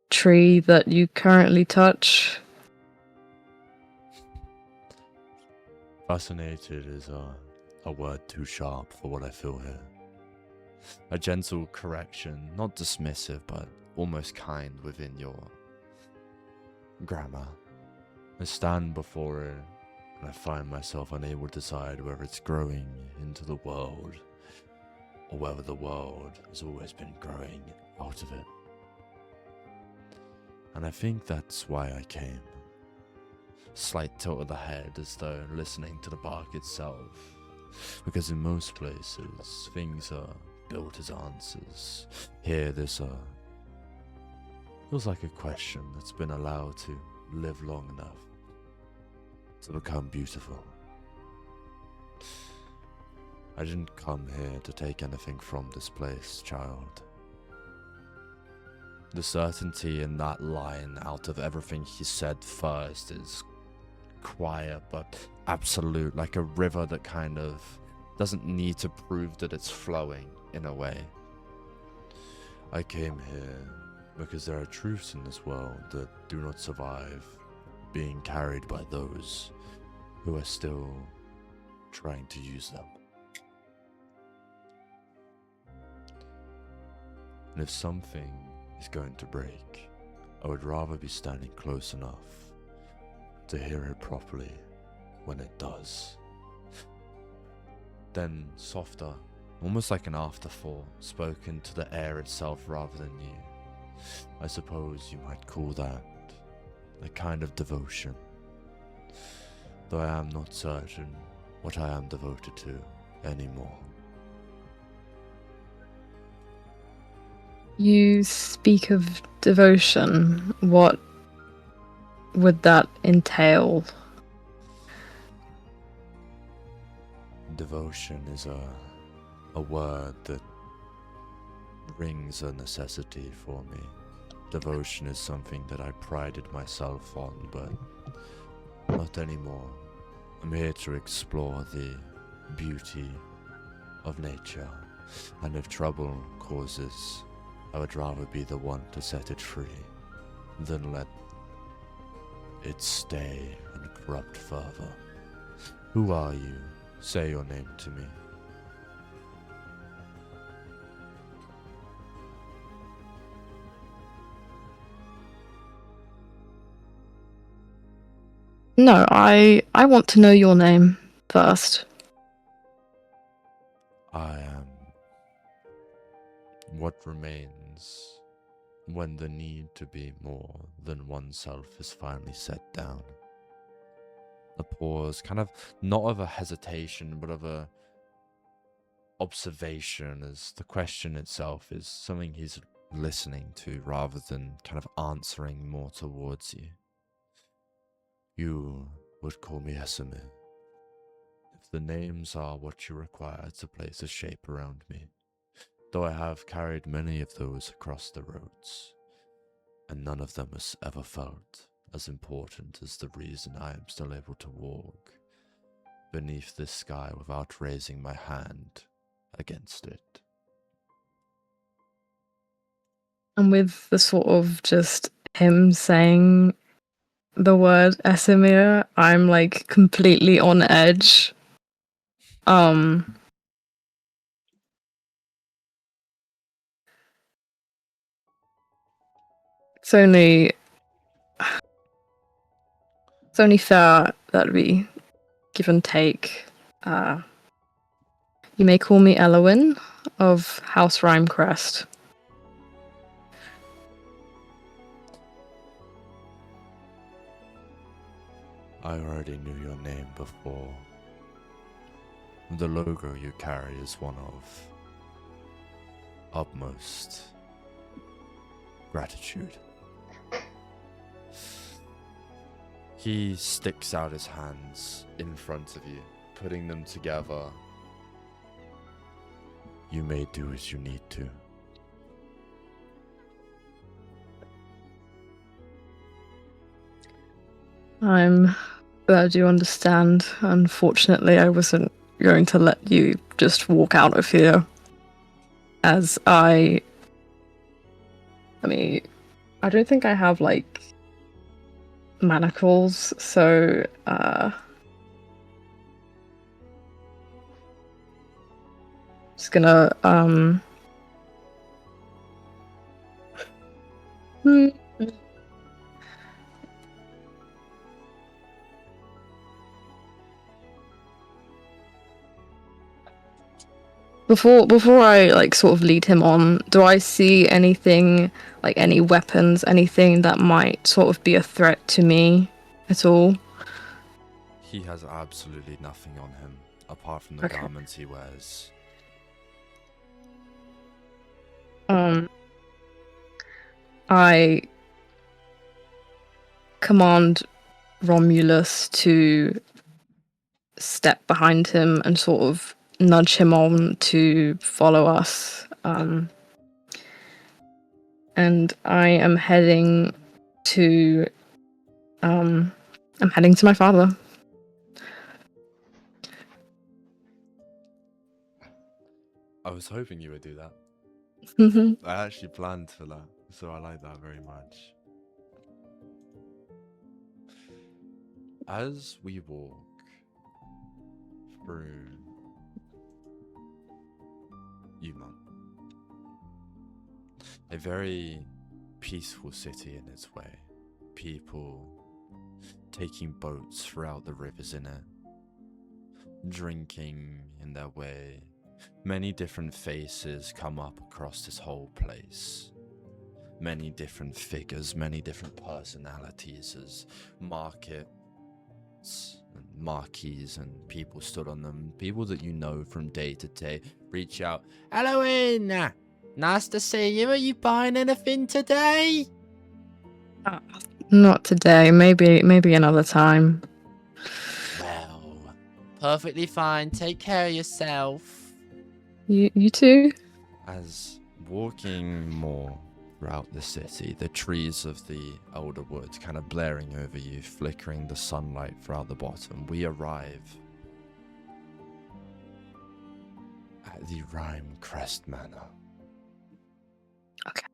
tree that you currently touch? Fascinated is a word too sharp for what I feel here. A gentle correction, not dismissive, but almost kind within your grammar. I stand before it, and I find myself unable to decide whether it's growing into the world, or whether the world has always been growing out of it. And I think that's why I came. Slight tilt of the head as though listening to the bark itself. Because in most places, things are built as answers. Here, this feels like a question that's been allowed to live long enough to become beautiful. I didn't come here to take anything from this place, child. The certainty in that line out of everything he said first is quiet but absolute, like a river that kind of doesn't need to prove that it's flowing in a way. I came here because there are truths in this world that do not survive being carried by those who are still trying to use them. And if something is going to break, I would rather be standing close enough to hear it properly when it does. Then softer, almost like an afterthought, spoken to the air itself rather than you. I suppose you might call that a kind of devotion, though I am not certain what I am devoted to anymore. You speak of devotion. What would that entail? Devotion is a word that rings a necessity for me. Devotion is something that I prided myself on, but not anymore. I'm here to explore the beauty of nature, and if trouble causes, I would rather be the one to set it free than let it stay and corrupt further. Who are you? Say your name to me. No, I want to know your name first. I am what remains when the need to be more than oneself is finally set down. A pause, kind of not of a hesitation, but of a observation, as the question itself is something he's listening to rather than kind of answering more towards you. You would call me Esamir, if the names are what you require to place a shape around me, though I have carried many of those across the roads, and none of them has ever felt as important as the reason I am still able to walk beneath this sky without raising my hand against it. And with the sort of just him saying the word Esamir, I'm like completely on edge. It's only fair that we give and take. You may call me Elowen of House Rhymecrest. I already knew your name before. The logo you carry is one of utmost gratitude. He sticks out his hands in front of you, putting them together. You may do as you need to. I'm glad you understand. Unfortunately, I wasn't going to let you just walk out of here. As I mean, I don't think I have, like, manacles, so, just gonna, Before I like sort of lead him on, do I see anything, like any weapons, anything that might sort of be a threat to me at all? He has absolutely nothing on him, apart from the garments he wears. I command Romulus to step behind him and sort of nudge him on to follow us. And I am heading to my father. I was hoping you would do that. I actually planned for that, so I like that very much. As we walk through Yumon, a very peaceful city in its way, people taking boats throughout the rivers in it, drinking in their way. Many different faces come up across this whole place. Many different figures, many different personalities as markets and marquees and people stood on them. People that you know from day to day reach out. Elowen! Nice to see you. Are you buying anything today? Not today. Maybe another time. Well, perfectly fine. Take care of yourself. You too? As walking more throughout the city, the trees of the elder woods kind of blaring over you, flickering the sunlight throughout the bottom, we arrive at the Rhymecrest Manor. Okay.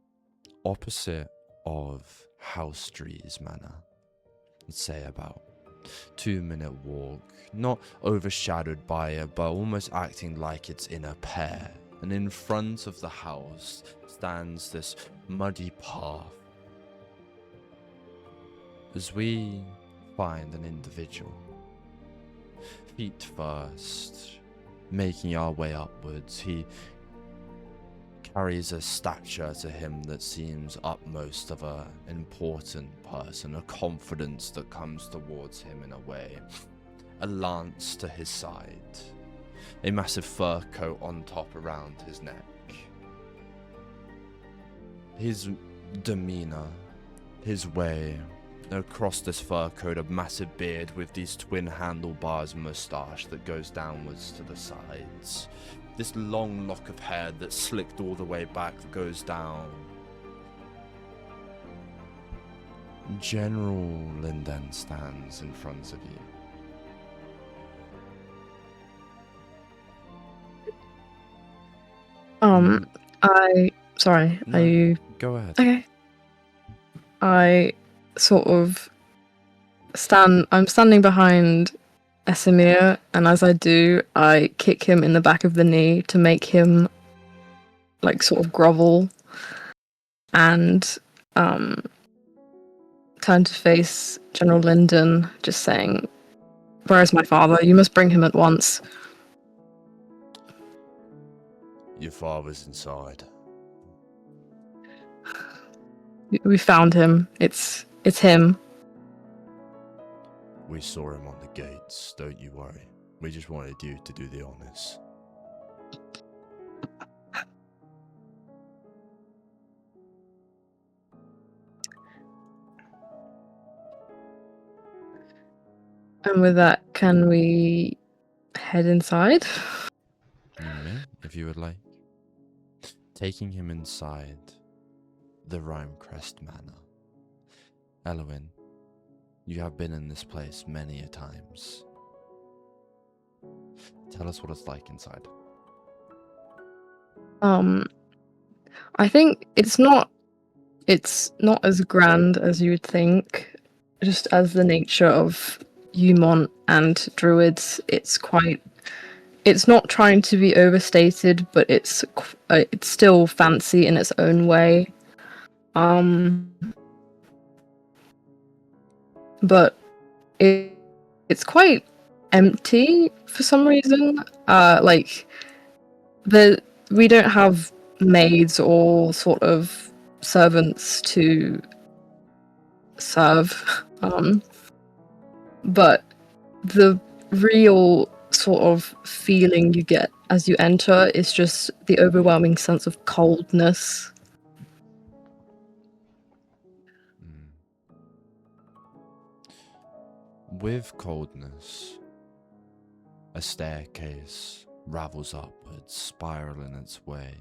Opposite of House Trees Manor. I'd say about 2-minute walk, not overshadowed by it, but almost acting like it's in a pair. And in front of the house stands this muddy path. As we find an individual, feet first, making our way upwards, he carries a stature to him that seems utmost of an important person, a confidence that comes towards him in a way, a lance to his side, a massive fur coat on top around his neck, his demeanor, his way, across this fur coat, a massive beard with these twin handlebars mustache that goes downwards to the sides. This long lock of hair that's slicked all the way back that goes down. General Linden stands in front of you. Sorry, No, are you... Go ahead. Okay. I sort of I'm standing behind Esamir, and as I do, I kick him in the back of the knee to make him, like, sort of grovel, and, turn to face General Linden, just saying, "Where is my father? You must bring him at once." Your father's inside. We found him. It's him. We saw him on the gates, don't you worry. We just wanted you to do the honors. And with that, can we head inside? You may, if you would like. Taking him inside the Rhymecrest Manor. Elowen, you have been in this place many a times. Tell us what it's like inside. I think it's not as grand as you would think. Just as the nature of Umont and druids, it's not trying to be overstated, but it's still fancy in its own way. But it's quite empty for some reason. We don't have maids or sort of servants to serve. But the real sort of feeling you get as you enter is just the overwhelming sense of coldness. With coldness, a staircase ravels upwards, spiraling its way.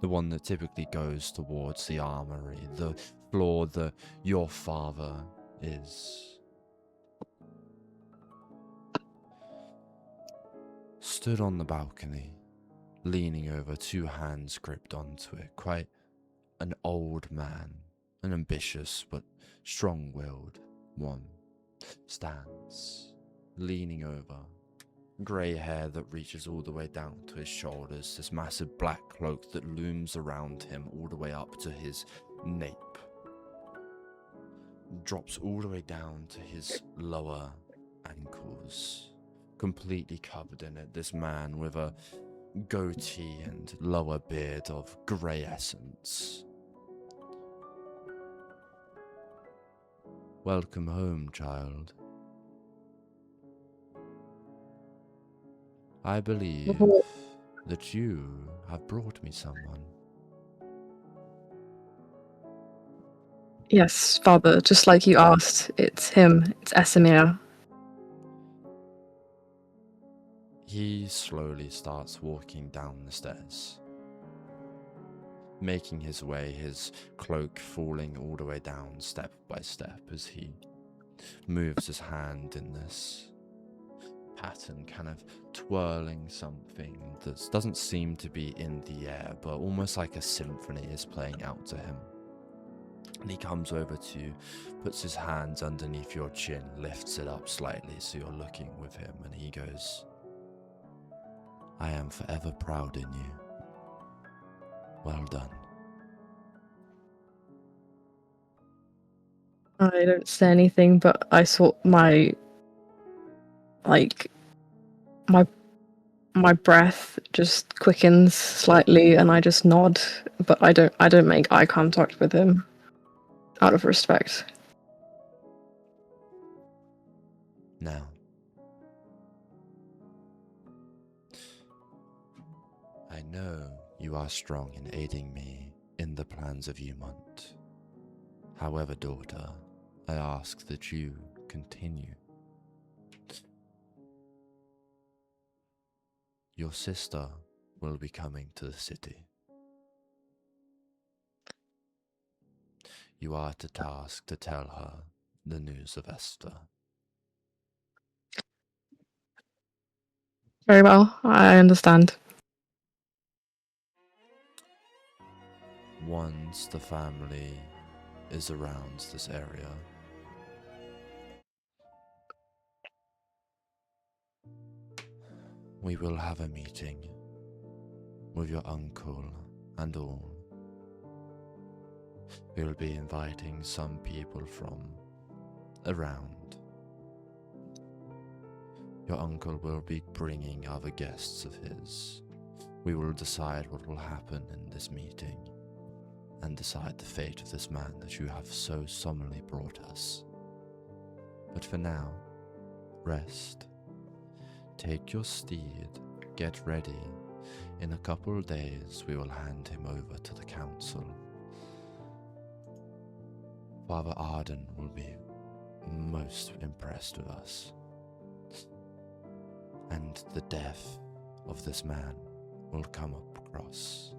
The one that typically goes towards the armory, the floor that your father is. Stood on the balcony, leaning over, two hands gripped onto it, quite an old man, an ambitious but strong-willed one, stands, leaning over, grey hair that reaches all the way down to his shoulders, this massive black cloak that looms around him all the way up to his nape, drops all the way down to his lower ankles, completely covered in it, this man with a goatee and lower beard of grey essence. Welcome home, child. I believe that you have brought me someone. Yes, father, just like you asked, it's him, it's Esamir. He slowly starts walking down the stairs, making his way, his cloak falling all the way down step by step as he moves his hand in this pattern, kind of twirling something that doesn't seem to be in the air, but almost like a symphony is playing out to him. And he comes over to you, puts his hands underneath your chin, lifts it up slightly so you're looking with him, and he goes, "I am forever proud in you. Well done." I don't say anything, but I sort my breath just quickens slightly, and I just nod, but I don't make eye contact with him, out of respect. Now, I know you are strong in aiding me in the plans of Umont. However, daughter, I ask that you continue. Your sister will be coming to the city. You are to task to tell her the news of Esther. Very well, I understand. Once the family is around this area, we will have a meeting with your uncle and all. We will be inviting some people from around. Your uncle will be bringing other guests of his. We will decide what will happen in this meeting and decide the fate of this man that you have so solemnly brought us. But for now, rest. Take your steed, get ready. In a couple of days, we will hand him over to the council. Father Arden will be most impressed with us. And the death of this man will come up across.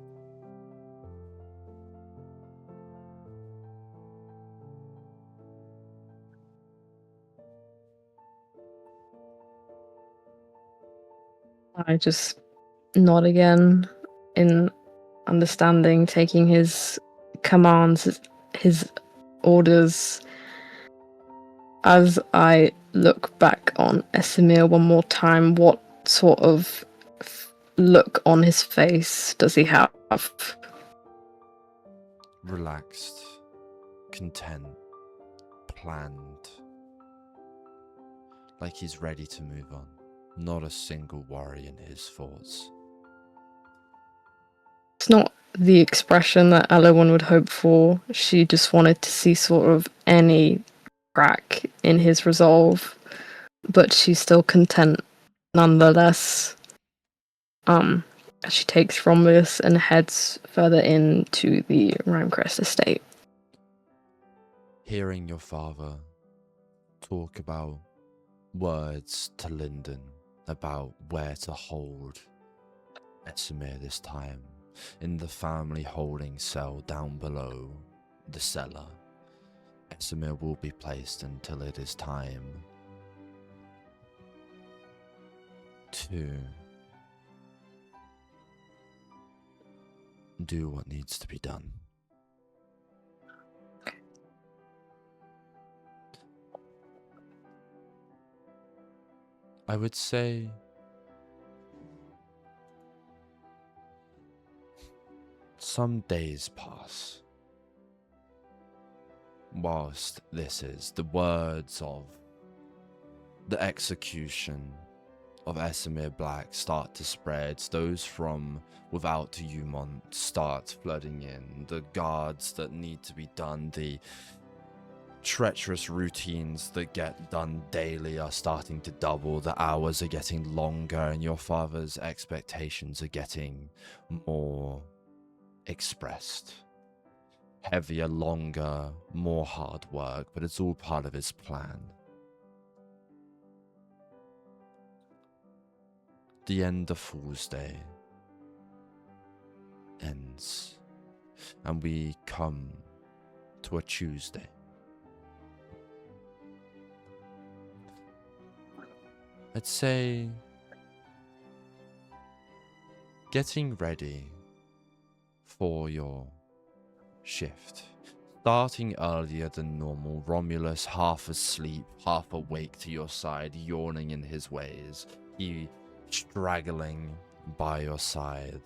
I just nod again in understanding, taking his commands, his orders. As I look back on Esimir one more time, what sort of look on his face does he have? Relaxed, content, planned. Like he's ready to move on. Not a single worry in his thoughts. It's not the expression that Elowen would hope for. She just wanted to see sort of any crack in his resolve, but she's still content nonetheless. She takes Romulus and heads further into the Rhymecrest estate. Hearing your father talk about words to Lyndon about where to hold Esimir this time, in the family holding cell down below the cellar, Esimir will be placed until it is time to do what needs to be done. I would say some days pass whilst this is the words of the execution of Esimir Black start to spread. Those from without Umont start flooding in. The guards that need to be done, the treacherous routines that get done daily are starting to double. The hours are getting longer, and your father's expectations are getting more expressed. Heavier, longer, more hard work, but it's all part of his plan. The end of Fool's Day ends, and we come to a Tuesday. I'd say getting ready for your shift. Starting earlier than normal, Romulus half asleep, half awake to your side, yawning in his ways. He straggling by your side.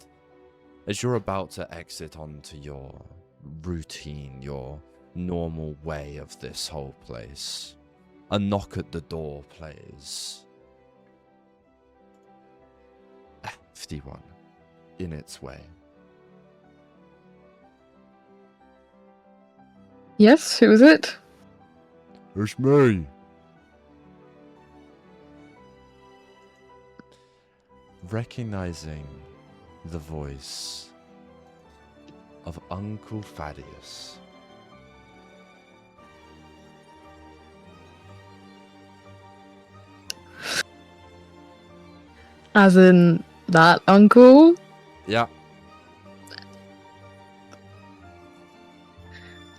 As you're about to exit onto your routine, your normal way of this whole place, a knock at the door plays. A hefty one in its way. Yes, who is it? It's me. Recognizing the voice of Uncle Thaddeus. As in that uncle? Yeah.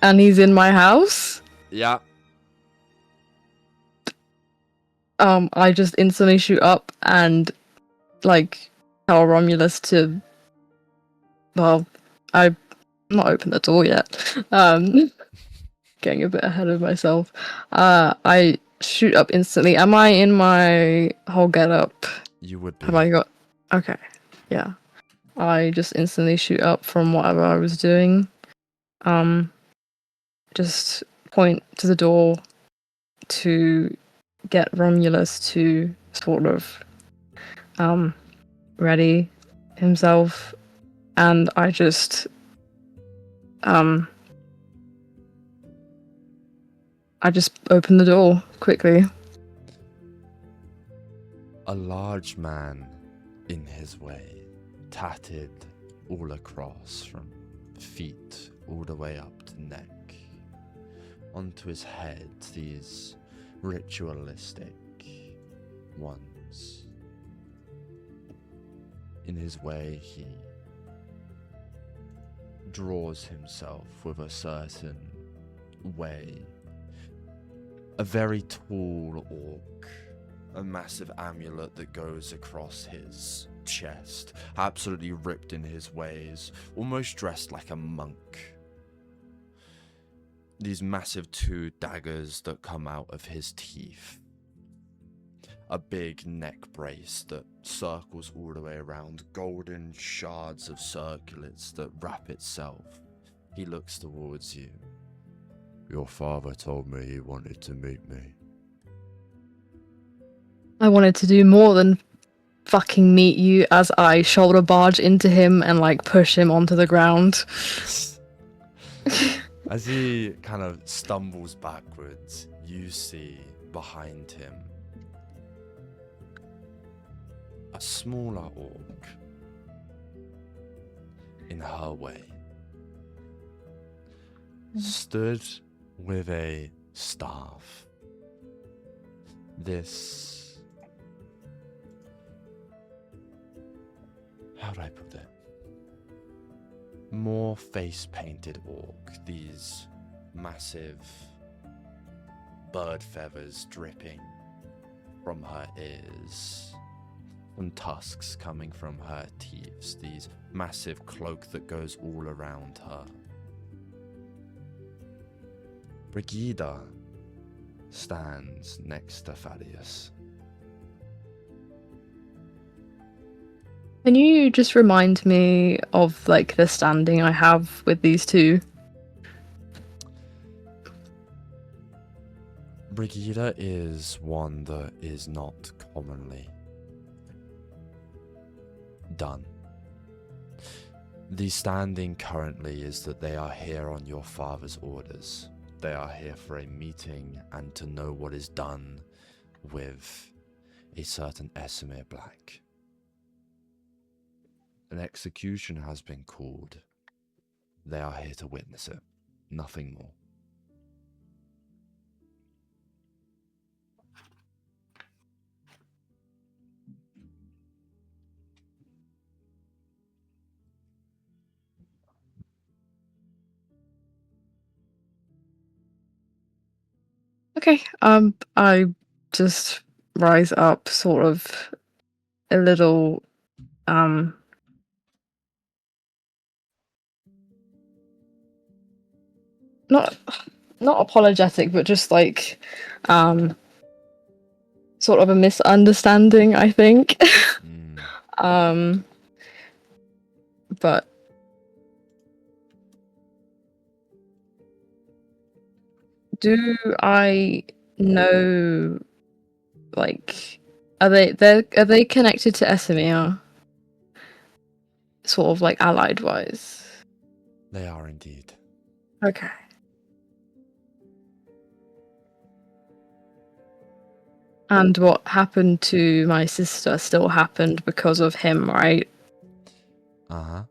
And he's in my house? Yeah. I just instantly shoot up and, like, tell Romulus to... Well, I'm not opened the door yet. Getting a bit ahead of myself. I shoot up instantly. Am I in my whole getup? You would be. Have I got... Okay, yeah. I just instantly shoot up from whatever I was doing. Just point to the door to get Romulus to sort of ready himself, and I just open the door quickly. A large man in his way, tatted all across from feet all the way up to neck. Onto his head, these ritualistic ones. In his way, he draws himself with a certain way. A very tall orc, a massive amulet that goes across his chest, absolutely ripped in his ways, almost dressed like a monk. These massive 2 daggers that come out of his teeth. A big neck brace that circles all the way around, golden shards of circlets that wrap itself. He looks towards you. Your father told me he wanted to meet me. I wanted to do more than fucking meet you as I shoulder barge into him and like push him onto the ground. As he kind of stumbles backwards, you see behind him a smaller orc in her way, stood with a staff. This... how do I put it? More face-painted orc, these massive bird feathers dripping from her ears, some tusks coming from her teeth, these massive cloak that goes all around her. Brigida stands next to Thaddeus. Can you just remind me of like the standing I have with these two? Brigida is one that is not commonly done. The standing currently is that they are here on your father's orders. They are here for a meeting and to know what is done with a certain Esamir Black. An execution has been called. They are here to witness it, nothing more. Okay, I just rise up sort of a little, not apologetic, but just like, sort of a misunderstanding, I think. But do I know, like, are they connected to Esamir? Sort of like allied wise. They are indeed. Okay. And what happened to my sister still happened because of him, right? Uh-huh.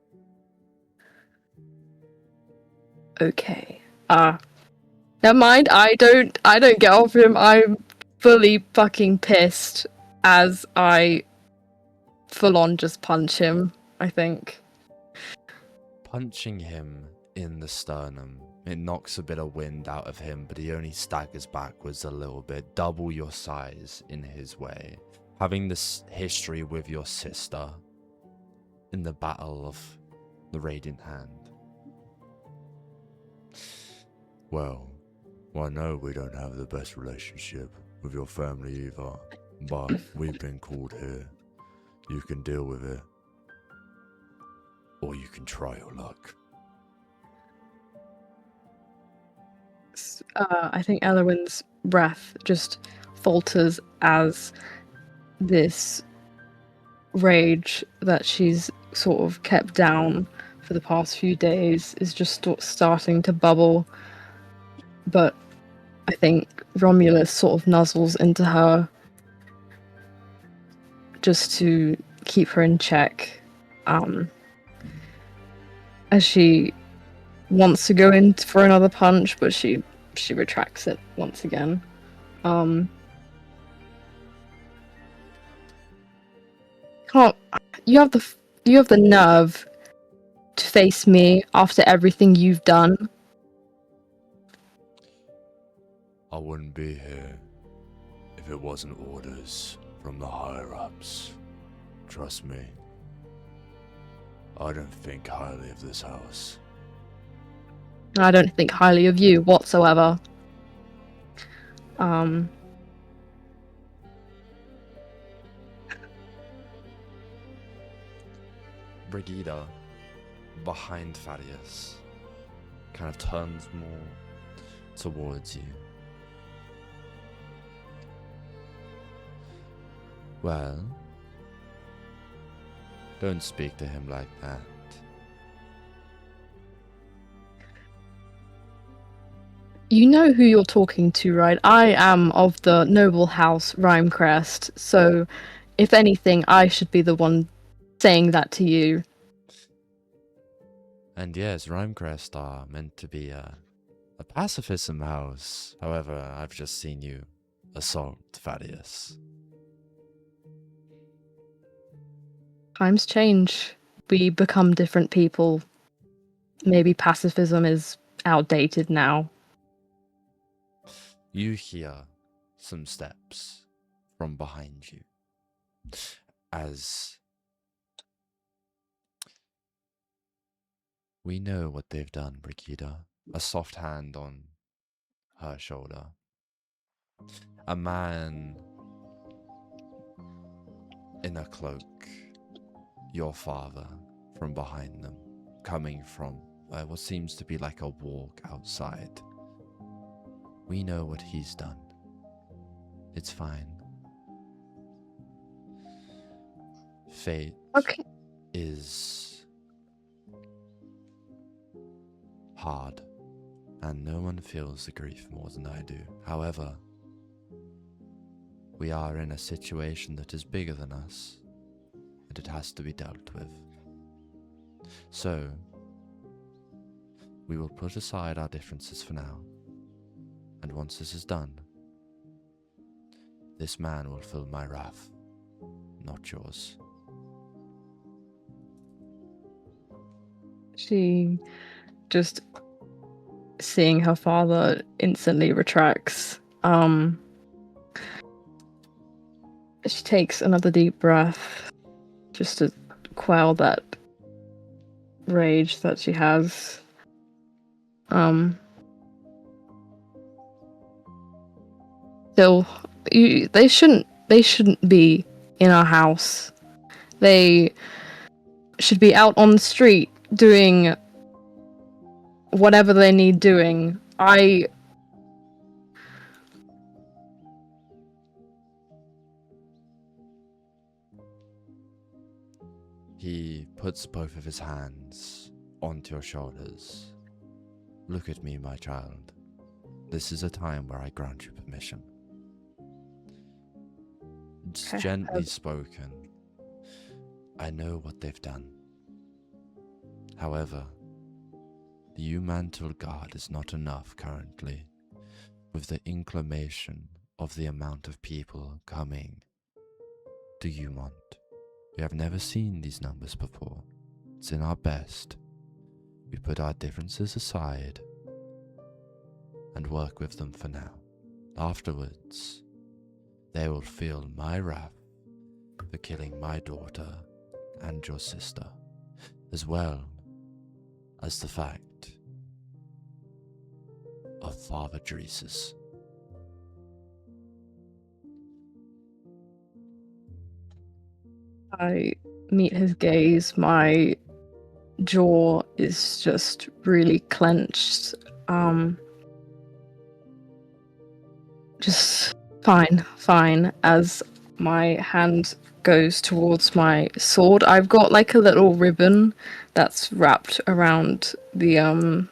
Okay. Never mind. I don't get off him. I'm fully fucking pissed as I full on just punch him, I think. Punching him in the sternum, it knocks a bit of wind out of him, but he only staggers backwards a little bit, double your size in his way. Having this history with your sister in the Battle of the Radiant Hand. Well, I know we don't have the best relationship with your family either, but we've been called here. You can deal with it. Or you can try your luck. I think Elowen's breath just falters as this rage that she's sort of kept down for the past few days is just starting to bubble. But I think Romulus sort of nuzzles into her just to keep her in check. As she wants to go in for another punch, but she retracts it once again. Can't you have the nerve to face me after everything you've done? I wouldn't be here if it wasn't orders from the higher-ups. Trust me. I don't think highly of this house. I don't think highly of you whatsoever. Brigida, behind Thaddeus, kind of turns more towards you. Well, don't speak to him like that. You know who you're talking to, right? I am of the noble house Rhymecrest, so if anything, I should be the one saying that to you. And yes, Rhymecrest are meant to be a pacifism house. However, I've just seen you assault Thaddeus. Times change. We become different people. Maybe pacifism is outdated now. You hear some steps from behind you as we know what they've done, Brigida. A soft hand on her shoulder. A man in a cloak, your father, from behind them, coming from what seems to be like a walk outside. We know what he's done. It's fine. Fate is hard, and no one feels the grief more than I do. However, we are in a situation that is bigger than us, and it has to be dealt with. So, we will put aside our differences for now, and once this is done, this man will feel my wrath, not yours. She just seeing her father instantly retracts. She takes another deep breath just to quell that rage that she has. Still, they shouldn't be in our house. They should be out on the street doing whatever they need doing. He puts both of his hands onto your shoulders. Look at me, my child. This is a time where I grant you permission. It's gently spoken. I know what they've done. However, the Mantle Guard is not enough currently, with the inclination of the amount of people coming to Umont. We have never seen these numbers before. It's in our best. We put our differences aside and work with them for now. Afterwards, they will feel my wrath for killing my daughter and your sister, as well as the fact of Father Dreesus. I meet his gaze. My jaw is just really clenched. Just fine. As my hand goes towards my sword, I've got like a little ribbon that's wrapped around the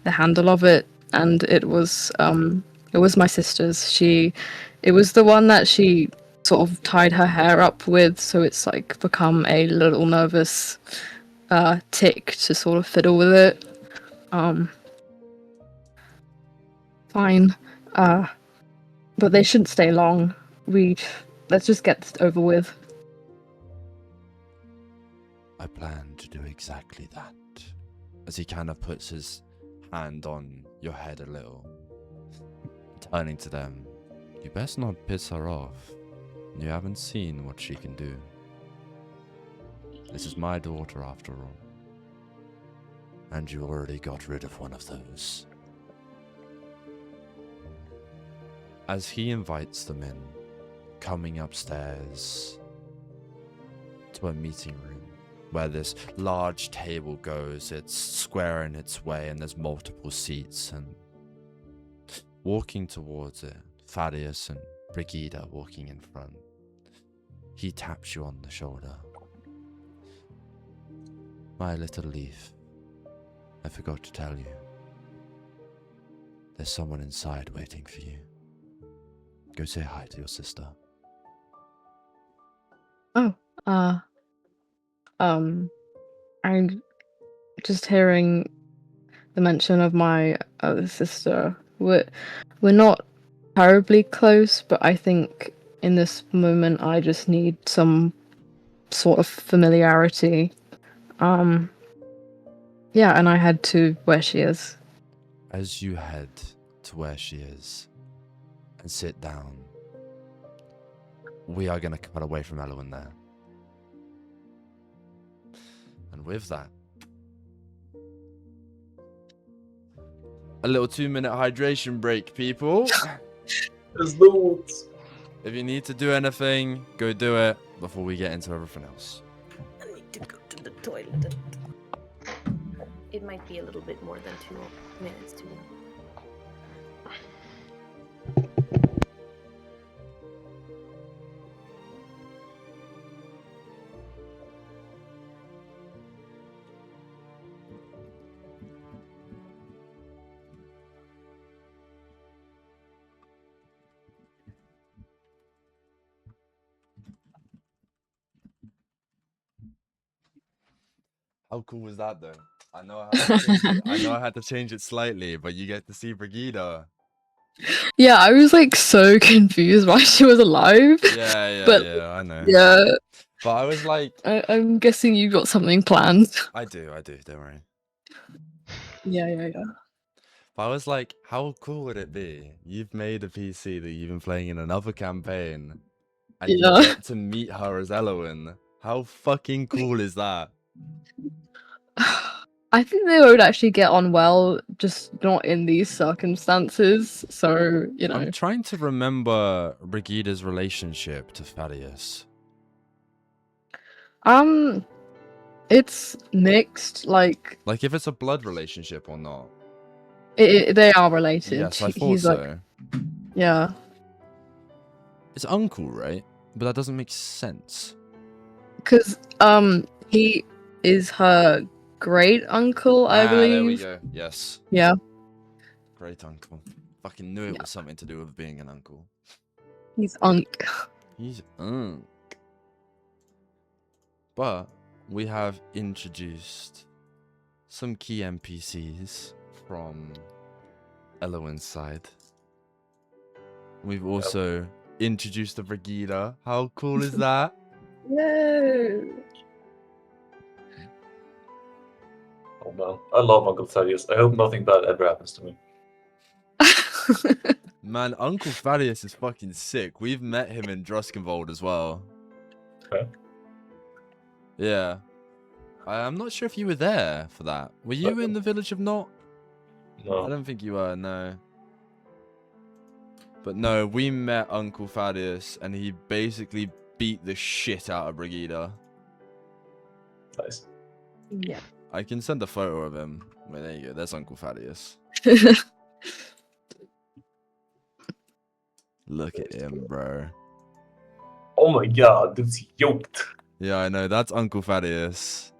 handle of it, and it was my sister's. It was the one that she sort of tied her hair up with, so it's like become a little nervous tick to sort of fiddle with it. Fine. But they shouldn't stay long. Let's just get this over with. I plan to do exactly that. As he kind of puts his hand on your head a little, turning to them. You best not piss her off. You haven't seen what she can do. This is my daughter after all. And you already got rid of one of those. As he invites them in, coming upstairs to a meeting room where this large table goes, it's square in its way and there's multiple seats, and walking towards it, Thaddeus and Brigida walking in front. He taps you on the shoulder. My little leaf, I forgot to tell you. There's someone inside waiting for you. Go say hi to your sister. Oh, I'm just hearing the mention of my other sister. We're not terribly close, but I think in this moment I just need some sort of familiarity. Yeah, and I head to where she is. As you head to where she is and sit down, we are going to cut away from Elowen there. And with that, a little 2-minute hydration break, people. Let's do it. If you need to do anything, go do it before we get into everything else. I need to go to the toilet. It might be a little bit more than 2 minutes too. How cool was that, though? I know I had to change it. I know I had to change it slightly, but you get to see Brigida. Yeah, I was like so confused why she was alive. Yeah, I know. Yeah, But I was like, I'm guessing you got something planned. I do, don't worry. Yeah. But I was like, how cool would it be? You've made a PC that you've been playing in another campaign, and you Yeah. get to meet her as Elowen. How fucking cool is that? I think they would actually get on well, just not in these circumstances. So, you know. I'm trying to remember Brigida's relationship to Thaddeus. It's mixed. Like Like, if it's a blood relationship or not. they are related. Yes, I thought He's so. like, yeah. It's uncle, right? But that doesn't make sense. Because he is her great uncle, I believe. There we go. Yes. Yeah. Great uncle. Fucking knew it was something to do with being an uncle. He's unk. He's unk. But we have introduced some key NPCs from Elowen's side. We've also introduced the Brigida. How cool is that? No. Oh man, I love Uncle Thaddeus. I hope nothing bad ever happens to me. Man, Uncle Thaddeus is fucking sick. We've met him in Druskenvold as well. Okay. Yeah. I'm not sure if you were there for that. Were you in the village of Not? I No. don't think you were, no. But no, we met Uncle Thaddeus and he basically beat the shit out of Brigida. Nice. Yeah. I can send a photo of him. Well, there you go. There's Uncle Thaddeus. Look at him, bro. Oh my god, dude's yoked. Yeah, I know. That's Uncle Thaddeus.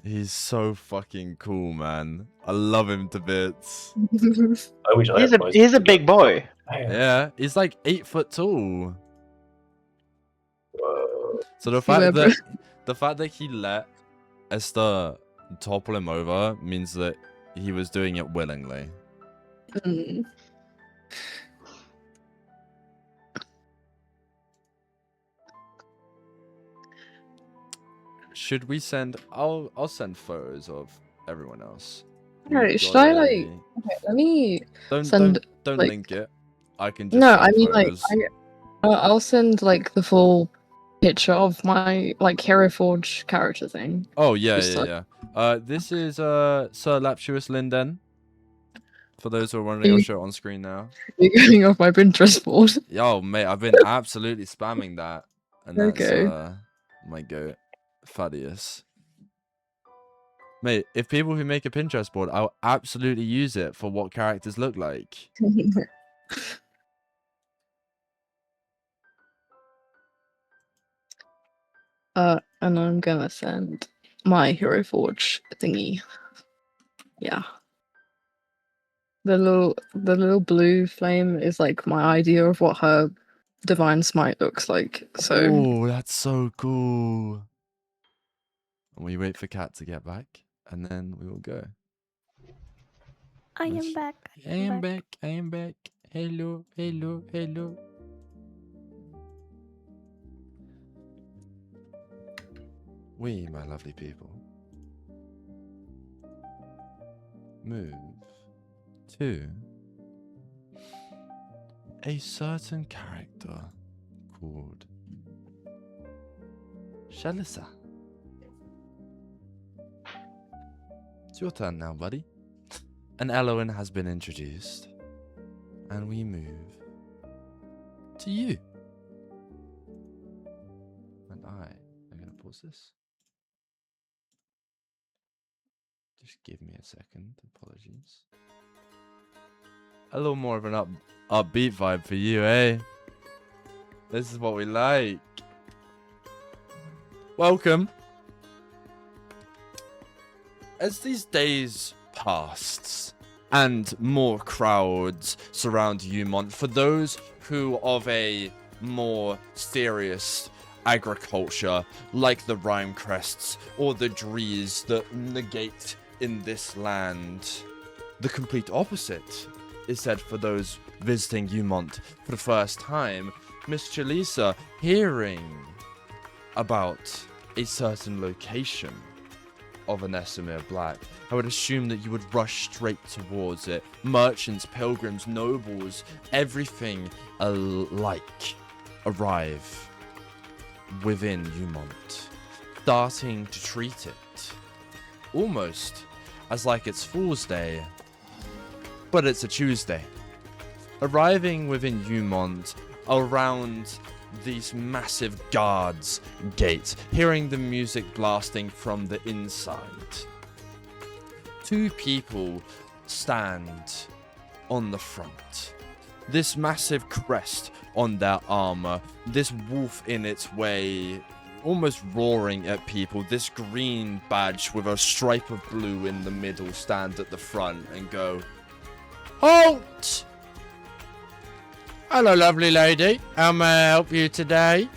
He's so fucking cool, man. I love him to bits. I wish I had my He's a big boy. Yeah, he's like 8 foot tall. Whoa. So the fact that he let Esther topple him over means that he was doing it willingly. Mm. Should we send? I'll send photos of everyone else. Alright, should I like? Okay, let me Don't send. don't like- link it. I can just. No, send I mean like photos. I'll send like the full picture of my like Hero Forge character thing. Oh yeah, just yeah, like- yeah. This is Sir Laptuous Linden. For those who are wondering, I'll show it on screen now. You're going off my Pinterest board. Yo, mate, I've been absolutely spamming that, and that's Okay. my goat, Thaddeus. Mate, if people who make a Pinterest board, I'll absolutely use it for what characters look like. And I'm gonna send my Hero Forge thingy. Yeah. The little blue flame is like my idea of what her divine smite looks like. So Oh, that's so cool. And we wait for Kat to get back, and then we will go. I Nice. am back. I am back. I am back. Hello, hello, hello. We, my lovely people, move to a certain character called Chalisa. It's your turn now, buddy. An Elowen has been introduced, and we move to you. And I am going to pause this. Just give me a second. Apologies. A little more of an upbeat vibe for you, eh? This is what we like. Welcome. As these days passed and more crowds surround Umont, for those who of a more serious agriculture, like the Rime Crests or the Drees that negate in this land, the complete opposite is said for those visiting Umont for the first time. Miss Chalisa, hearing about a certain location of an Esamir Black, I would assume that you would rush straight towards it. Merchants, pilgrims, nobles, everything alike arrive within Umont, starting to treat it almost as like it's Fool's Day, but it's a Tuesday. Arriving within Umont around these massive guards' gates, hearing the music blasting from the inside. Two people stand on the front. This massive crest on their armor, this wolf in its way, almost roaring at people, this green badge with a stripe of blue in the middle stand at the front and go, "Halt! Hello, lovely lady. How may I help you today?"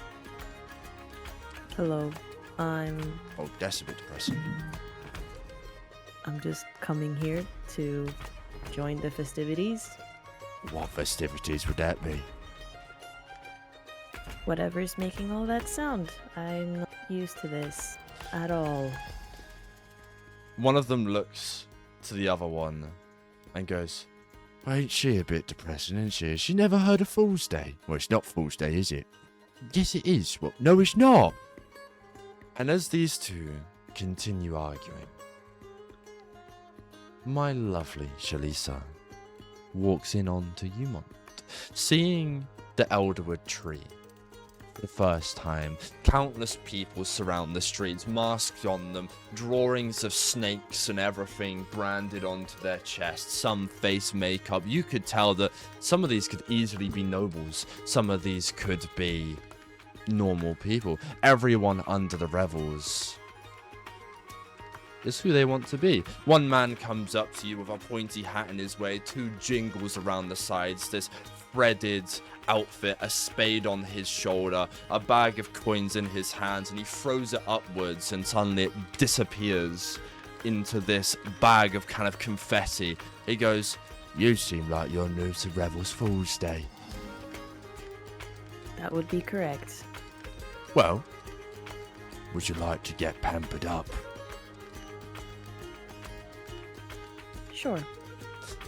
Hello. I'm Oh, that's a bit depressing. I'm just coming here to join the festivities. What festivities would that be? Whatever's making all that sound. I'm not used to this at all. One of them looks to the other one and goes, well, ain't she a bit depressing, isn't she? Has she never heard of Fool's Day? Well, it's not Fool's Day, is it? Yes, it is. Well, no, it's not. And as these two continue arguing, my lovely Chalisa walks in onto Umont, seeing the Elderwood tree for the first time. Countless people surround the streets, masks on them, drawings of snakes and everything branded onto their chests, some face makeup. You could tell that some of these could easily be nobles, some of these could be normal people. Everyone under the revels is who they want to be. One man comes up to you with a pointy hat in his way, 2 jingles around the sides, this threaded outfit, a spade on his shoulder, a bag of coins in his hands, and he throws it upwards and suddenly it disappears into this bag of kind of confetti. He goes, you seem like you're new to Revel's Fool's Day. That would be correct. Well, would you like to get pampered up? Sure.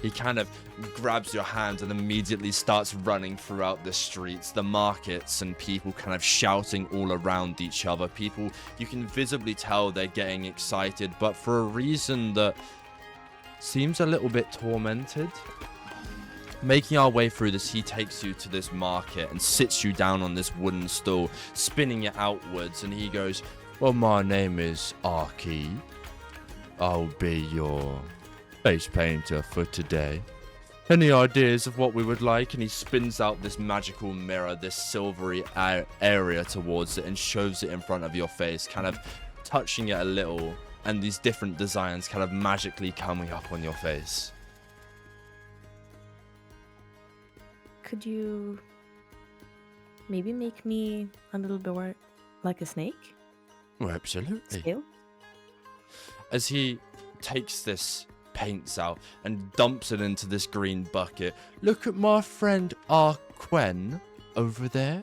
He kind of grabs your hand and immediately starts running throughout the streets, the markets, and people kind of shouting all around each other. People, you can visibly tell they're getting excited, but for a reason that seems a little bit tormented. Making our way through this, he takes you to this market and sits you down on this wooden stool, spinning it outwards, and he goes, well, my name is Arky. I'll be your face painter for today. Any ideas of what we would like? And he spins out this magical mirror, this silvery area towards it, and shoves it in front of your face, kind of touching it a little, and these different designs kind of magically coming up on your face. Could you maybe make me a little bit more like a snake? Oh, absolutely. Scale? As he takes this paints out and dumps it into this green bucket. Look at my friend Arquen over there.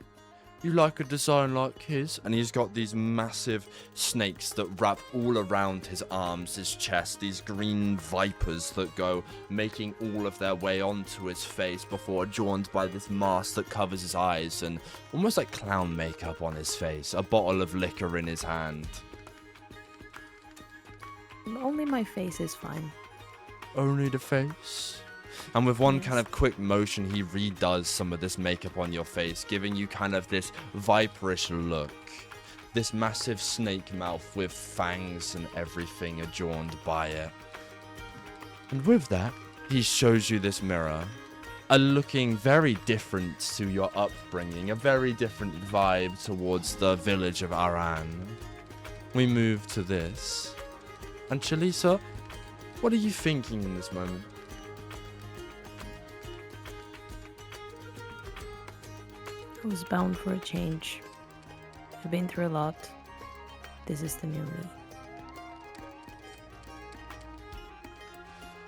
You like a design like his? And he's got these massive snakes that wrap all around his arms, his chest, these green vipers that go, making all of their way onto his face before adorned by this mask that covers his eyes and almost like clown makeup on his face, a bottle of liquor in his hand. Only my face is fine. Only the face? And with one kind of quick motion, he redoes some of this makeup on your face, giving you kind of this viperish look. This massive snake mouth with fangs and everything adorned by it. And with that, he shows you this mirror, looking very different to your upbringing, a very different vibe towards the village of Aran. We move to this. And Chalisa, what are you thinking in this moment? I was bound for a change. I've been through a lot. This is the new me.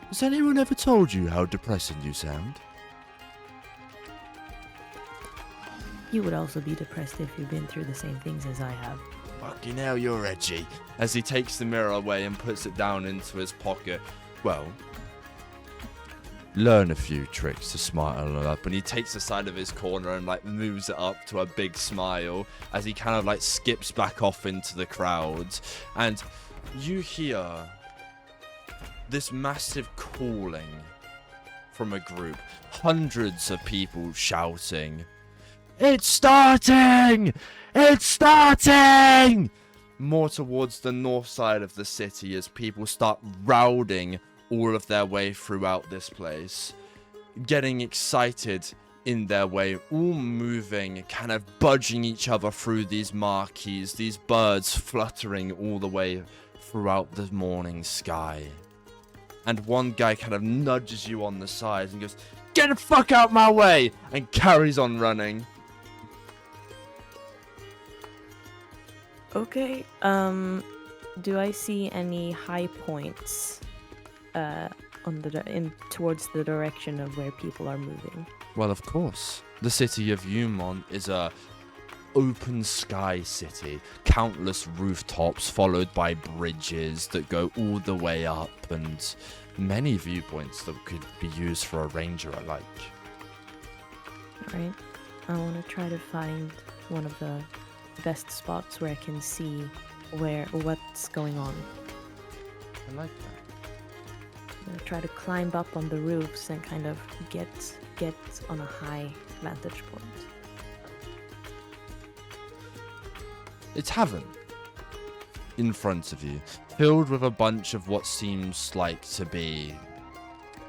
Has anyone ever told you how depressing you sound? You would also be depressed if you've been through the same things as I have. Fucking hell, you're edgy. As he takes the mirror away and puts it down into his pocket. Well, learn a few tricks to smile up. And he takes the side of his corner and like moves it up to a big smile as he kind of like skips back off into the crowd. And you hear this massive calling from a group. Hundreds of people shouting, "It's starting! It's starting!" More towards the north side of the city as people start routing all of their way throughout this place. Getting excited in their way, all moving, kind of budging each other through these marquees, these birds fluttering all the way throughout the morning sky. And one guy kind of nudges you on the side and goes, "Get the fuck out my way!" and carries on running. Okay, do I see any high points towards the direction of where people are moving? Well, of course. The city of Umon is a open sky city, countless rooftops followed by bridges that go all the way up, and many viewpoints that could be used for a ranger alike. Alright. I want to try to find one of the best spots where I can see what's going on. I like that. I'm gonna try to climb up on the roofs and kind of get on a high vantage point. A tavern in front of you, filled with a bunch of what seems like to be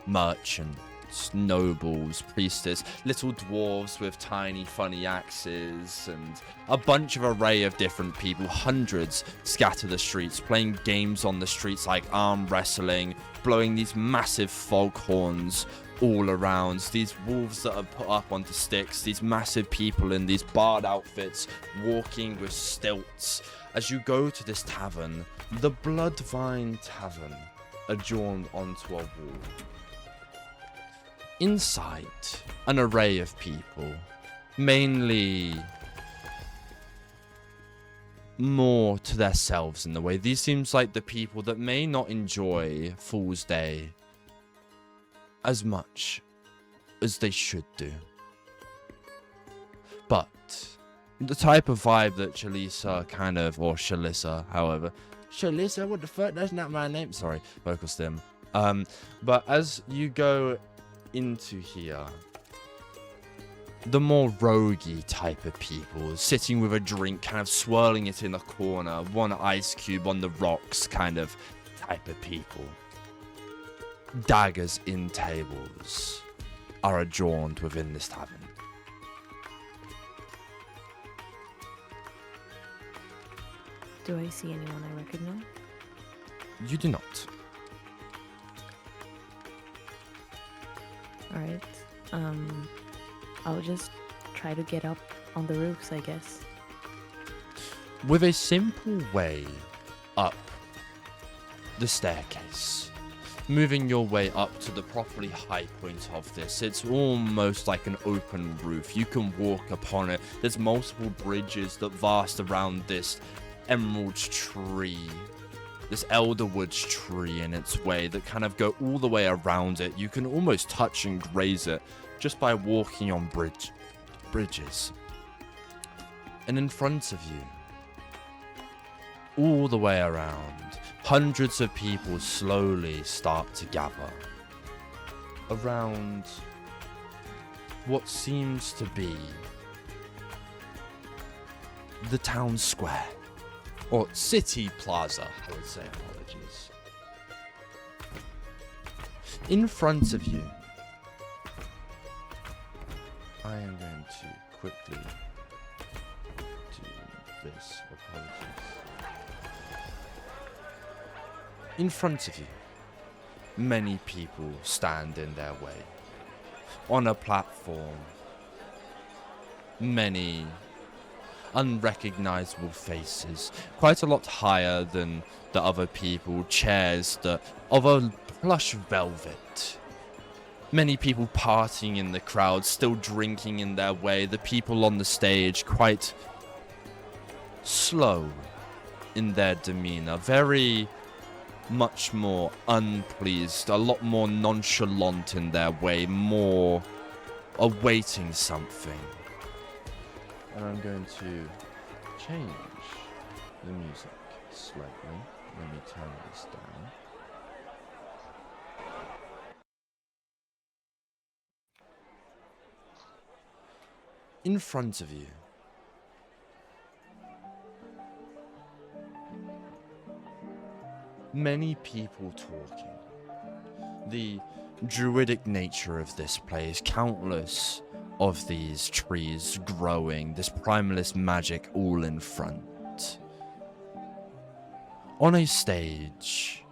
merchants, nobles, priestess, little dwarves with tiny funny axes, and a bunch of array of different people. Hundreds scatter the streets, playing games on the streets like arm wrestling, blowing these massive fog horns all around. These wolves that are put up onto sticks, these massive people in these barred outfits walking with stilts. As you go to this tavern, the Bloodvine Tavern, adjoined onto a wall. Inside, an array of people, mainly more to themselves in the way. These seems like the people that may not enjoy Fool's Day as much as they should do. But the type of vibe that Chalisa or Chalisa, however. Chalisa, what the fuck? That's not my name. Sorry, vocal stim. But as you go into here, the more roguey type of people, sitting with a drink, kind of swirling it in a corner, one ice cube on the rocks kind of type of people. Daggers in tables are adjoined within this tavern. Do I see anyone I recognize? You do not. Alright. I'll just try to get up on the roofs, I guess. With a simple way up the staircase, moving your way up to the properly high point of this, it's almost like an open roof. You can walk upon it. There's multiple bridges that vast around this emerald tree, this elderwood tree in its way, that kind of go all the way around it. You can almost touch and graze it just by walking on bridges. And in front of you, all the way around, hundreds of people slowly start to gather around what seems to be the town square, or city plaza, I would say. Apologies. In front of you, I am going to quickly do this. Apologies. In front of you, many people stand in their way. On a platform, many unrecognizable faces, quite a lot higher than the other people, chairs that of a plush velvet. Many people partying in the crowd, still drinking in their way. The people on the stage quite slow in their demeanor, very much more unpleased, a lot more nonchalant in their way, more awaiting something. And I'm going to change the music slightly. Let me turn this down. In front of you, many people talking. The druidic nature of this place, countless of these trees growing, this primalist magic all in front. On a stage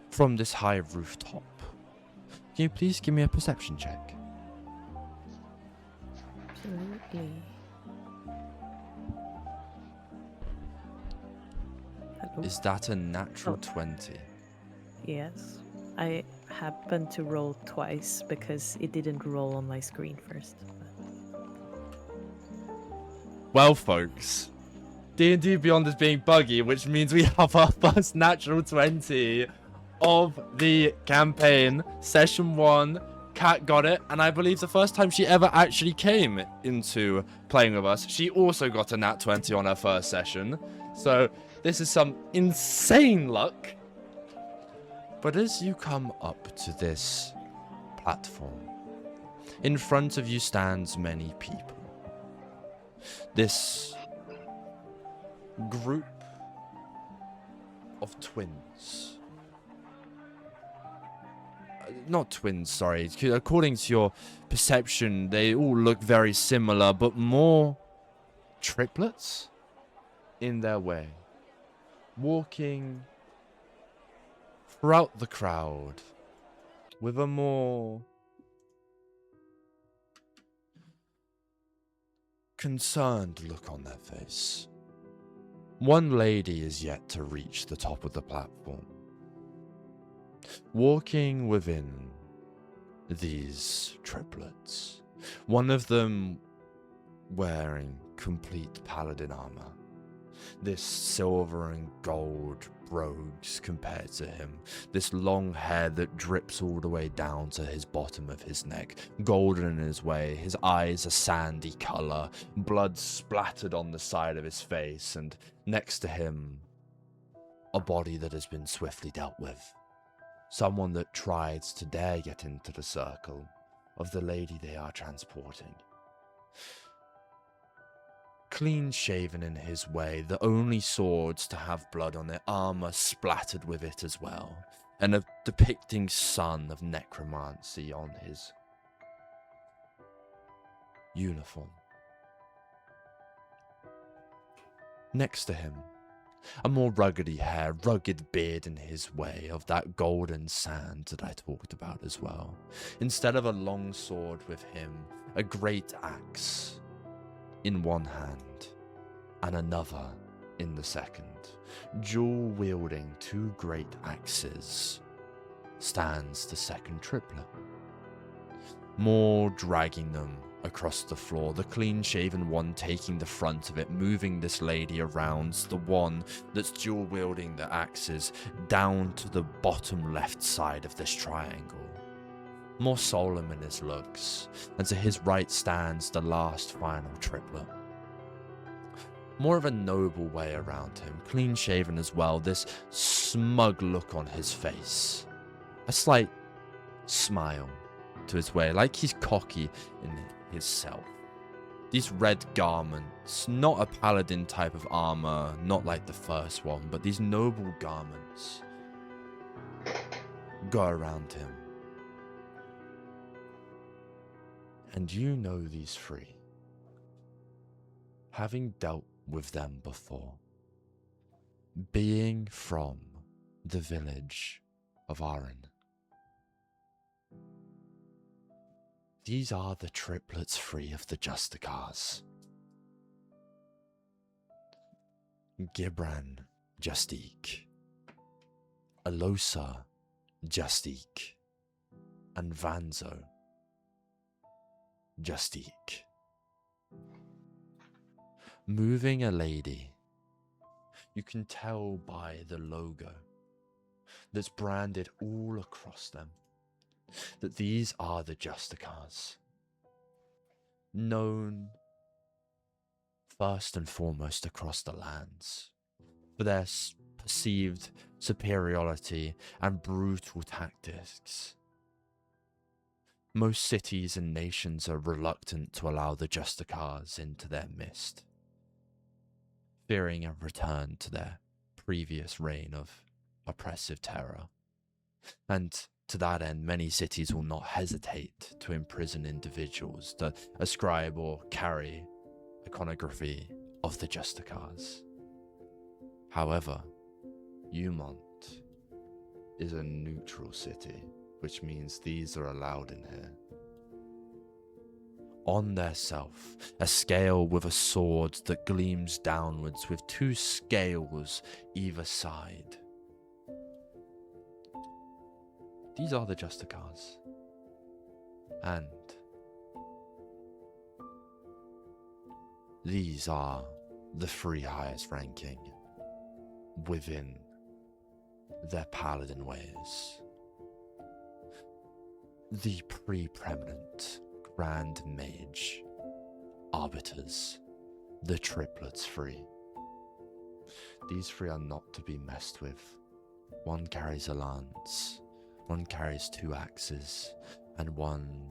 from this high rooftop, can you please give me a perception check? Absolutely. Hello? Is that a natural 20? Yes. I happened to roll twice because it didn't roll on my screen first. Well, folks, D&D Beyond is being buggy, which means we have our first natural 20 of the campaign. Session 1, Kat got it, and I believe the first time she ever actually came into playing with us, she also got a nat 20 on her first session. So this is some insane luck. But as you come up to this platform, in front of you stands many people. This group of twins. Not twins, sorry. According to your perception, they all look very similar, but more triplets in their way. Walking throughout the crowd with a more concerned look on their face. One lady is yet to reach the top of the platform. Walking within these triplets, one of them wearing complete paladin armor. This silver and gold brogues compared to him. This long hair that drips all the way down to his bottom of his neck. Golden in his way. His eyes a sandy color. Blood splattered on the side of his face. And next to him, a body that has been swiftly dealt with. Someone that tried to dare get into the circle of the lady they are transporting. Clean shaven in his way, the only swords to have blood on their armor splattered with it as well, and a depicting sun of necromancy on his uniform. Next to him, a more ruggedy hair, rugged beard in his way of that golden sand that I talked about as well. Instead of a long sword with him, a great axe in one hand and another in the second. Dual wielding two great axes stands the second triplet. More dragging them across the floor, the clean-shaven one taking the front of it, moving this lady around, the one that's dual-wielding the axes down to the bottom left side of this triangle. More solemn in his looks, and to his right stands the last final triplet. More of a noble way around him, clean-shaven as well, this smug look on his face. A slight smile to his way, like he's cocky in his self. These red garments, not a paladin type of armor, not like the first one, but these noble garments go around him. And you know these three, having dealt with them before, being from the village of Aren. These are the triplets three of the Justicars. Gibran Justique, Alosa Justique, and Vanzo Justique. Moving a lady, you can tell by the logo that's branded all across them that these are the Justicars, known first and foremost across the lands for their perceived superiority and brutal tactics. Most cities and nations are reluctant to allow the Justicars into their midst, fearing a return to their previous reign of oppressive terror. And to that end, many cities will not hesitate to imprison individuals that ascribe or carry iconography of the Justicars. However, Umont is a neutral city, which means these are allowed in here. On their self, a scale with a sword that gleams downwards with two scales either side. these are the Justicars. And these are the 3 highest ranking within their paladin ways. The preeminent Grand Mage Arbiters, the triplets 3. These 3 are not to be messed with. One carries a lance, one carries 2 axes, and one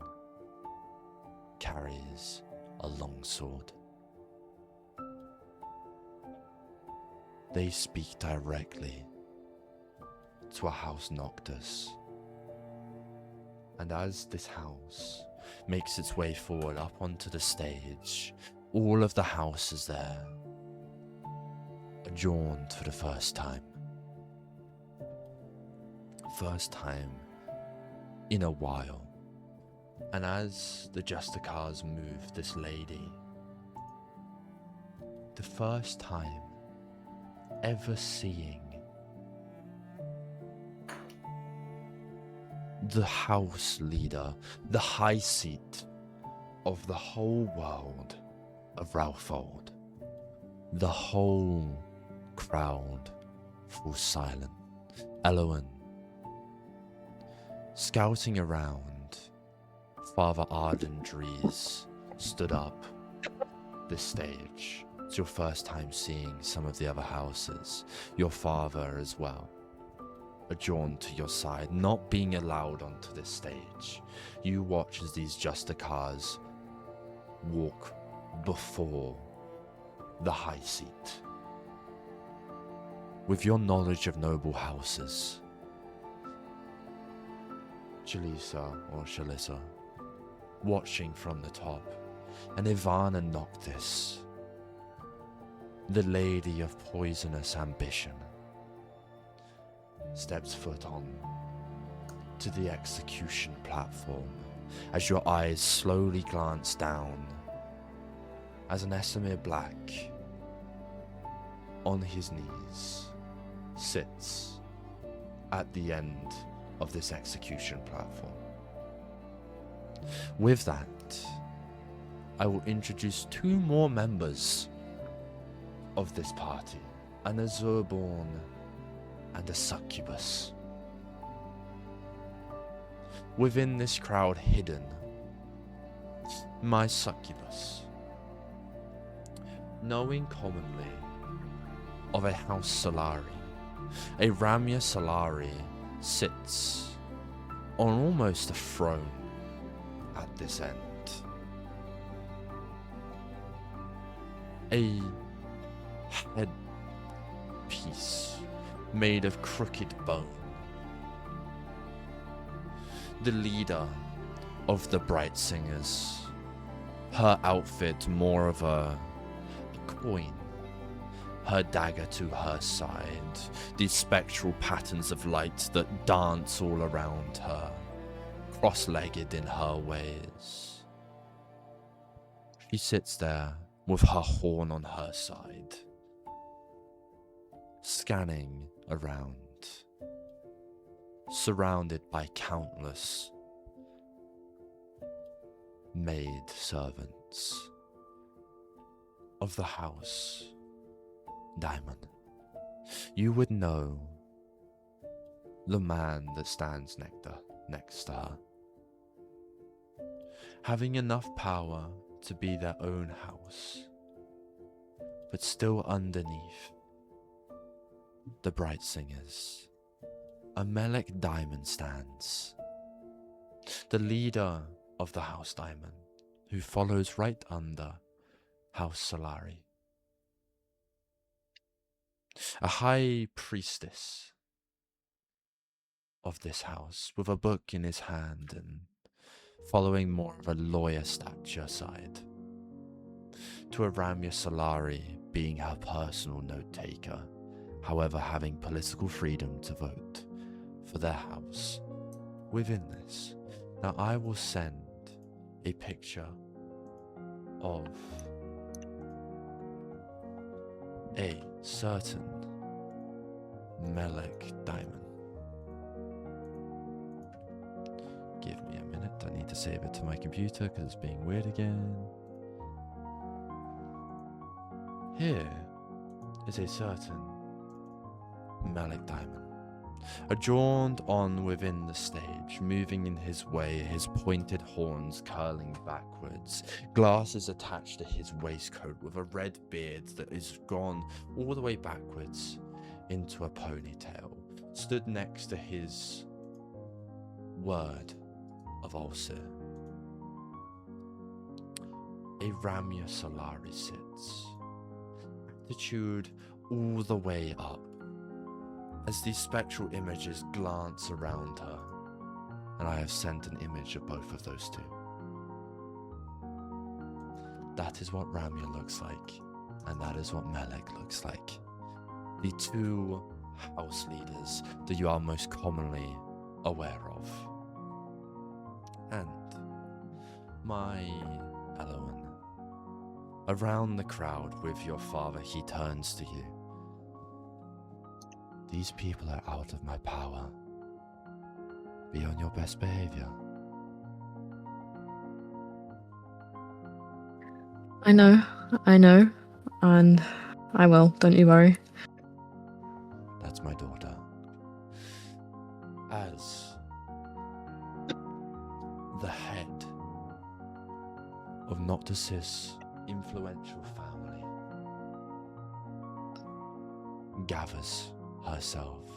carries a longsword. They speak directly to a House Noctis. And as this house makes its way forward up onto the stage, all of the houses there adjourned for the first time. First time in a while. And as the Justicars move this lady, the first time ever seeing the house leader, the high seat of the whole world of Raofold, the whole crowd falls silent. Elowen, scouting around, Father Arden Dries stood up this stage. It's your first time seeing some of the other houses, your father as well, adjourned to your side, not being allowed onto this stage. You watch as these Justicars walk before the high seat. With your knowledge of noble houses, Chalisa or Chalisa, watching from the top, and Ivana Noctis, the lady of poisonous ambition, steps foot on to the execution platform as your eyes slowly glance down as an Esamir Black on his knees sits at the end of this execution platform. With that, I will introduce 2 more members of this party, an Azurborn and a succubus. Within this crowd hidden, my succubus, knowing commonly of a House Solari, a Ramya Solari sits on almost a throne at this end. A headpiece made of crooked bone. The leader of the Bright Singers, her outfit more of a coin, her dagger to her side, these spectral patterns of light that dance all around her, cross-legged in her ways. She sits there with her horn on her side, scanning around, surrounded by countless maid servants of the House Diamond. You would know the man that stands next to her, having enough power to be their own house, but still underneath the Bright Singers, a Melek Diamond stands, the leader of the House Diamond, who follows right under House Solari. A high priestess of this house, with a book in his hand and following more of a lawyer stature side, to a Ramya Solari being her personal note taker, however having political freedom to vote for their house within this. Now I will send a picture of a certain Melek Diamond save it to my computer because it's being weird again. Here is a certain Malik Diamond, adorned on within the stage, moving in his way, his pointed horns curling backwards, glasses attached to his waistcoat with a red beard that is gone all the way backwards into a ponytail, stood next to his word of Ulcer. A Ramya Sylvaris sits, attitude all the way up, as these spectral images glance around her, and I have sent an image of both of those two. That is what Ramya looks like, and that is what Melek looks like. The two house leaders that you are most commonly aware of. And my Elowen, around the crowd with your father, he turns to you. These people are out of my power. Be on your best behavior. I know, and I will, don't you worry. That's my daughter. As the head of Noctis's influential family gathers herself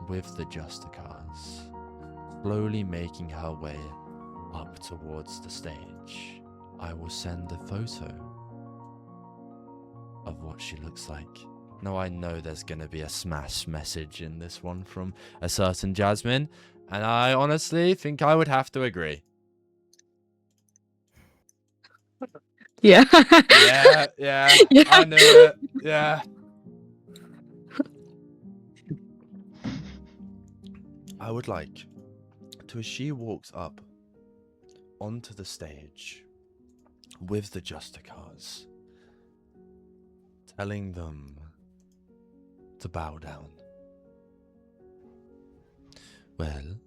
with the Justicars, slowly making her way up towards the stage, I will send a photo of what she looks like. Now I know there's going to be a smash message in this one from a certain Jazmin, and I honestly think I would have to agree. Yeah. Yeah, Yeah. I knew it. Yeah. I would like to, as she walks up onto the stage with the Justicars, telling them to bow down. Well,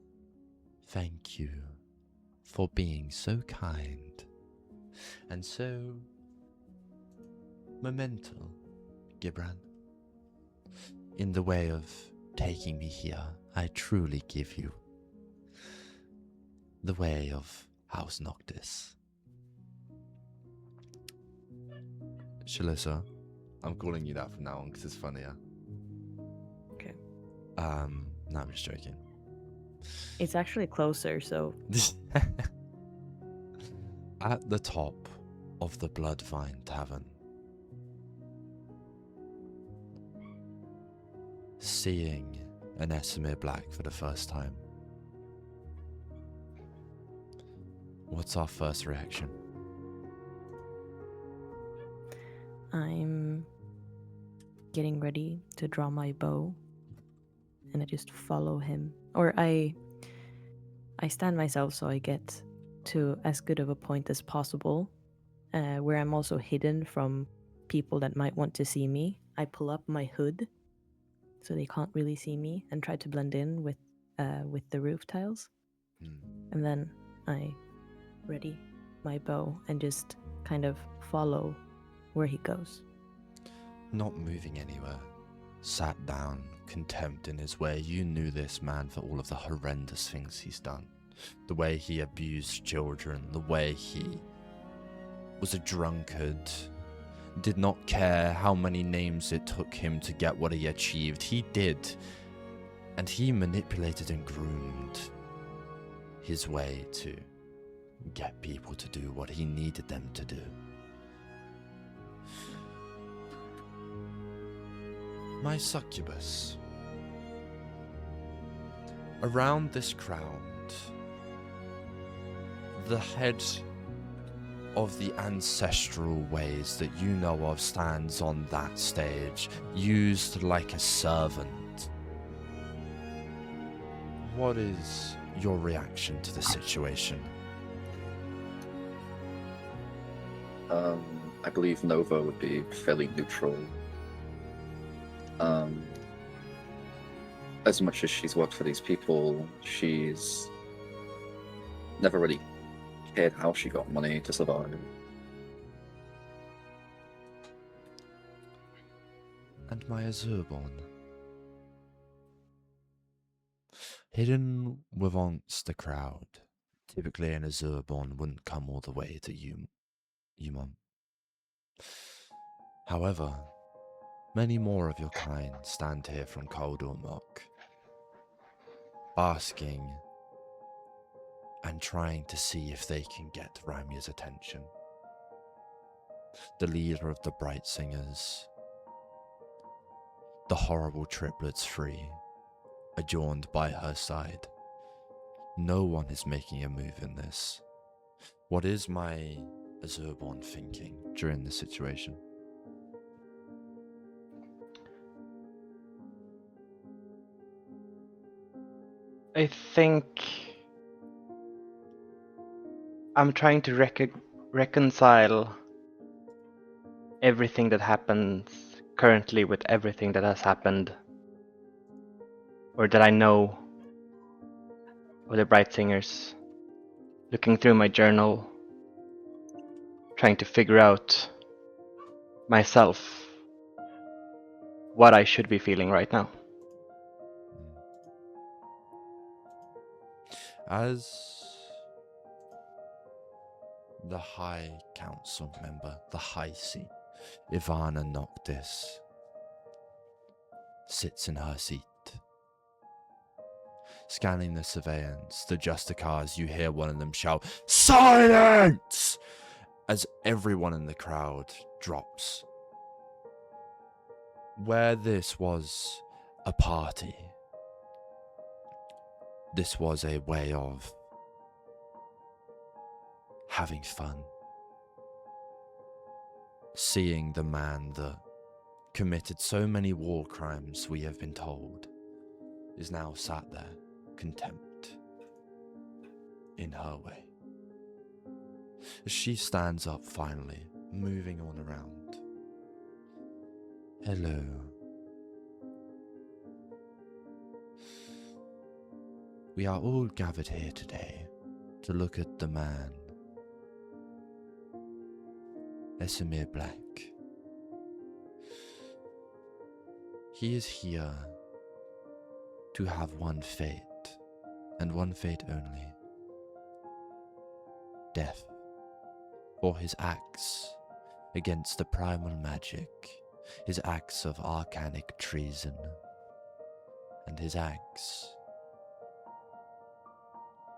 thank you for being so kind and so monumental, Gibran. In the way of taking me here, I truly give you the way of House Noctis. Chalisa, I'm calling you that from now on because it's funnier. Okay. No, I'm just joking. It's actually closer, so At the top of the Bloodvine Tavern, seeing an Esamir Black for the first time, what's our first reaction? I'm getting ready to draw my bow, and I just follow him. Or I stand myself so I get to as good of a point as possible, where I'm also hidden from people that might want to see me. I pull up my hood so they can't really see me and try to blend in with the roof tiles. And then I ready my bow and just kind of follow where he goes. Not moving anywhere, sat down, contempt in his way. You knew this man for all of the horrendous things he's done. The way he abused children, the way he was a drunkard, did not care how many names it took him to get what he achieved. He did. And he manipulated and groomed his way to get people to do what he needed them to do. My succubus. Around this crowd, the head of the ancestral ways that you know of stands on that stage, used like a servant. What is your reaction to the situation? I believe Nova would be fairly neutral. As much as she's worked for these people, she's never really hid how she got money to survive. And my Azurborn. Hidden amongst the crowd. Typically an Azurborn wouldn't come all the way to Mum. However, many more of your kind stand here from Kaldormok, basking and trying to see if they can get Ramia's attention. The leader of the Bright Singers, the horrible triplets free, adjourned by her side. No one is making a move in this. What is my Azurborn thinking during this situation? I think I'm trying to reconcile everything that happens currently with everything that has happened, or that I know of the Bright Singers. Looking through my journal, trying to figure out myself what I should be feeling right now. As the High Council member, the High Seat, Ivana Noctis, sits in her seat. Scanning the surveillance, the Justicars, you hear one of them shout, "Silence!" as everyone in the crowd drops. Where this was a party, this was a way of having fun. Seeing the man that committed so many war crimes, we have been told, is now sat there, contempt, in her way. As she stands up finally, moving on around. Hello. We are all gathered here today to look at the man, Esamir Black. He is here to have one fate, and one fate only. Death. For his acts against the primal magic, his acts of arcanic treason, and his acts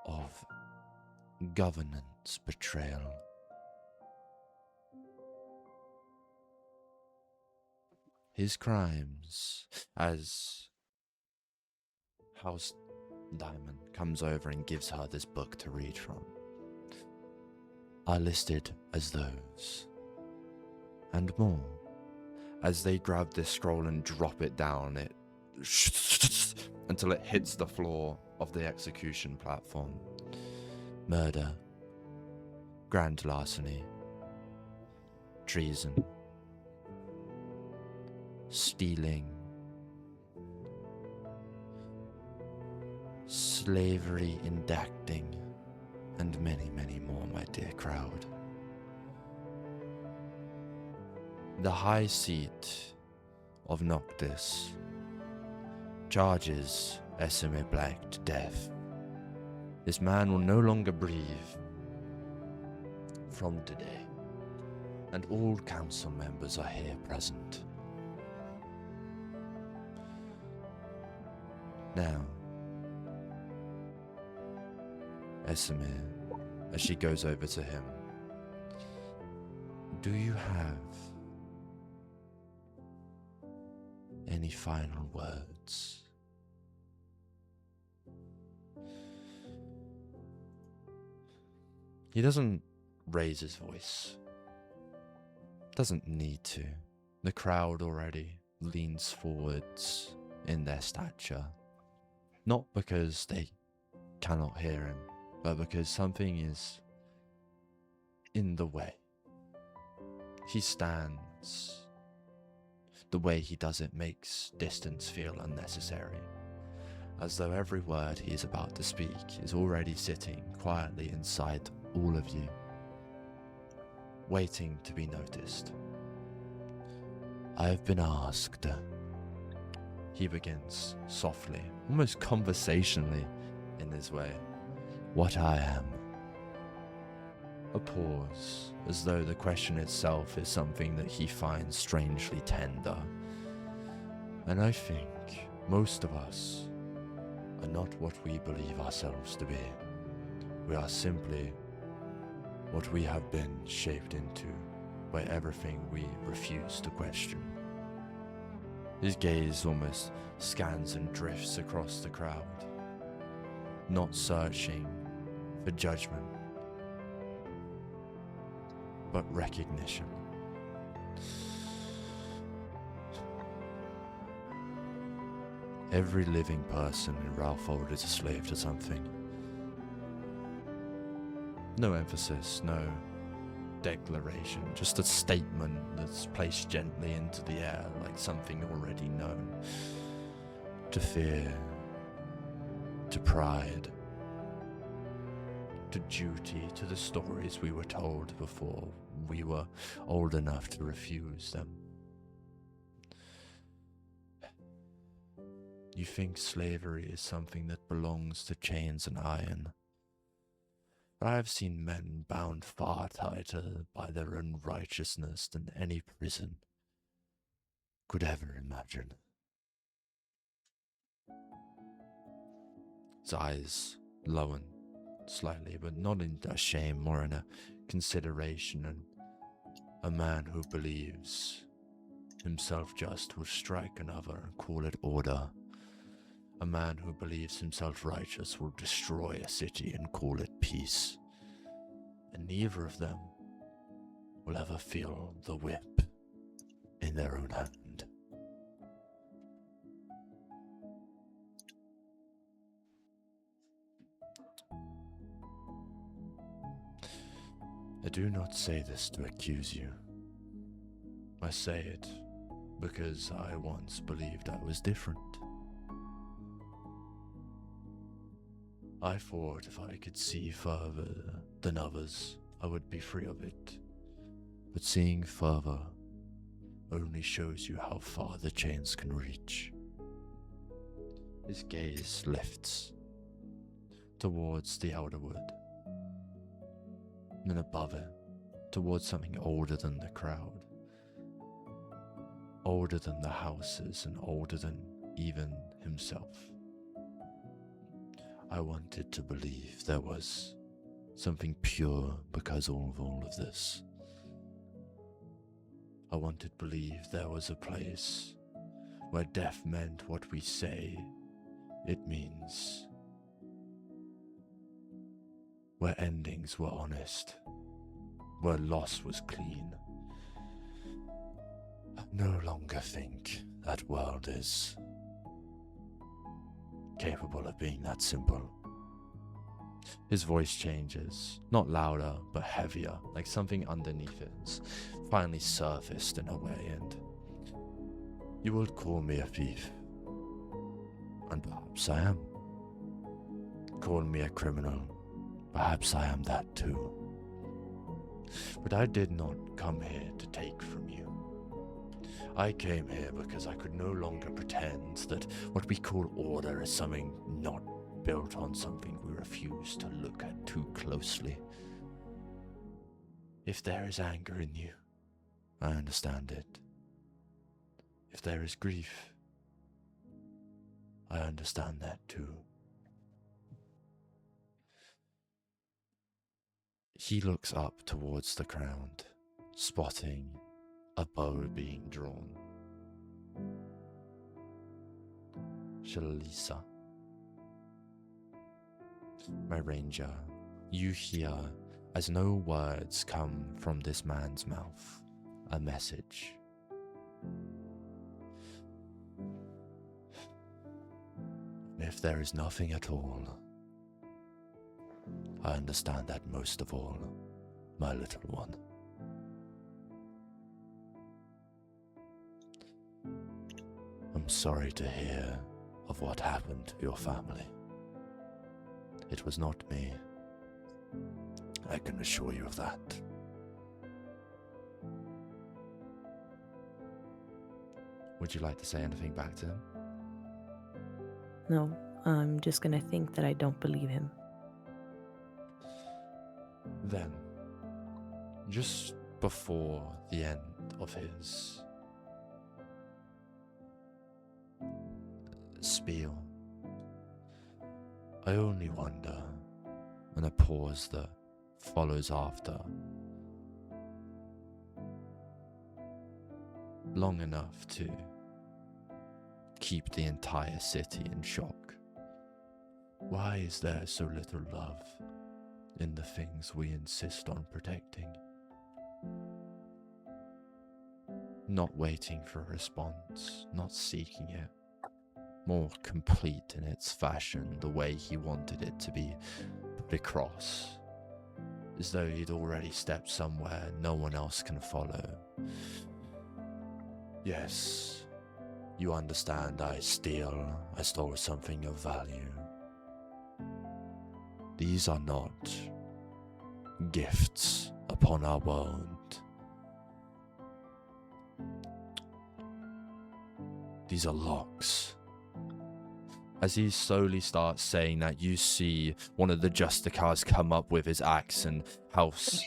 of governance betrayal. His crimes, as House Diamond comes over and gives her this book to read from, are listed as those, and more. As they grab this scroll and drop it down, it until it hits the floor of the execution platform. Murder, grand larceny, treason, stealing, slavery indacting, and many, many more, my dear crowd. The High Seat of Noctis charges Esamir Black to death. This man will no longer breathe from today, and all council members are here present. Now, Esamir, as she goes over to him, do you have any final words? He doesn't raise his voice. Doesn't need to. The crowd already leans forwards in their stature. Not because they cannot hear him, but because something is in the way. He stands. The way he does it makes distance feel unnecessary, as though every word he is about to speak is already sitting quietly inside all of you, waiting to be noticed. I have been asked, he begins softly, almost conversationally in his way, what I am. A pause, as though the question itself is something that he finds strangely tender. And I think most of us are not what we believe ourselves to be. We are simply what we have been shaped into by everything we refuse to question. His gaze almost scans and drifts across the crowd, not searching for judgment, but recognition. Every living person in Raofold is a slave to something. No emphasis, no declaration, just a statement that's placed gently into the air like something already known. To fear, to pride, to duty, to the stories we were told before we were old enough to refuse them. You think slavery is something that belongs to chains and iron. But I have seen men bound far tighter by their own righteousness than any prison could ever imagine. His eyes lowen slightly, but not in a shame, more in a consideration, and a man who believes himself just will strike another and call it order. A man who believes himself righteous will destroy a city and call it peace. And neither of them will ever feel the whip in their own hand. I do not say this to accuse you. I say it because I once believed I was different. I thought if I could see further than others, I would be free of it. But seeing further only shows you how far the chains can reach. His gaze lifts towards the Elder Wood, then above it, towards something older than the crowd, older than the houses, and older than even himself. I wanted to believe there was something pure because of all of this. I wanted to believe there was a place where death meant what we say it means, where endings were honest, where loss was clean. I no longer think that world is capable of being that simple. His voice changes, not louder, but heavier, like something underneath it has finally surfaced in a way, and you would call me a thief. And perhaps I am. Call me a criminal. Perhaps I am that too. But I did not come here to take from you. I came here because I could no longer pretend that what we call order is something not built on something we refuse to look at too closely. If there is anger in you, I understand it. If there is grief, I understand that too. He looks up towards the ground, spotting a bow being drawn. Chalisa, my ranger, you hear, as no words come from this man's mouth, a message. If there is nothing at all, I understand that most of all, my little one. I'm sorry to hear of what happened to your family. It was not me. I can assure you of that. Would you like to say anything back to him? No, I'm just gonna think that I don't believe him. Then, just before the end of his spiel, I only wonder, and a pause that follows after, long enough to keep the entire city in shock. Why is there so little love in the things we insist on protecting? Not waiting for a response, not seeking it, more complete in its fashion, the way he wanted it to be put across, as though he'd already stepped somewhere no one else can follow. Yes, you understand, I stole something of value. These are not gifts upon our world. These are locks. As he slowly starts saying that, you see one of the Justicars come up with his axe, and House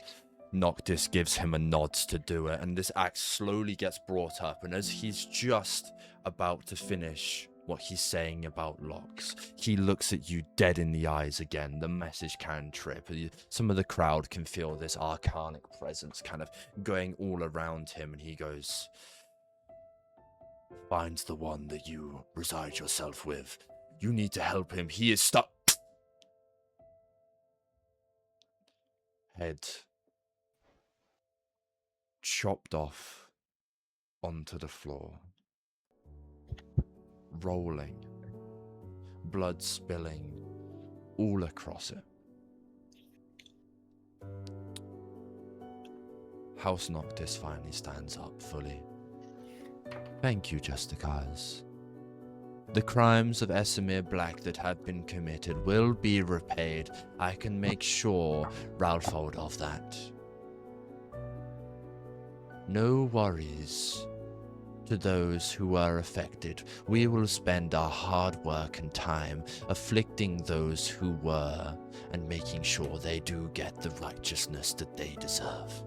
Noctis gives him a nod to do it, and this axe slowly gets brought up, and as he's just about to finish what he's saying about locks, he looks at you dead in the eyes again. The message can trip. Some of the crowd can feel this arcanic presence kind of going all around him, and he goes, "Find the one that you reside yourself with. You need to help him. He is stuck." Head chopped off onto the floor, rolling, blood spilling all across it. House Noctis finally stands up fully. "Thank you, Justicars. The crimes of Esamir Black that have been committed will be repaid. I can make sure Raofold of that. No worries to those who were affected. We will spend our hard work and time afflicting those who were and making sure they do get the righteousness that they deserve."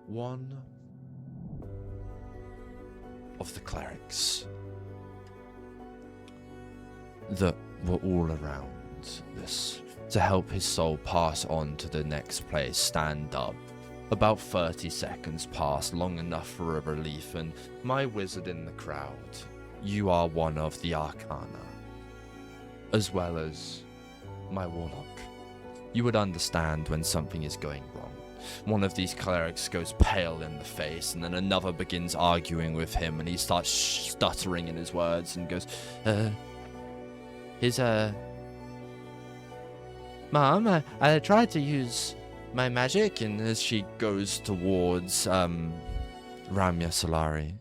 One of the clerics that were all around this to help his soul pass on to the next place stand up. About 30 seconds pass, long enough for a relief, and my wizard in the crowd, you are one of the Arcana, as well as my warlock. You would understand when something is going wrong. One of these clerics goes pale in the face, and then another begins arguing with him, and he starts stuttering in his words and goes, Mom, I tried to use my magic," and as she goes towards Ramya Solari,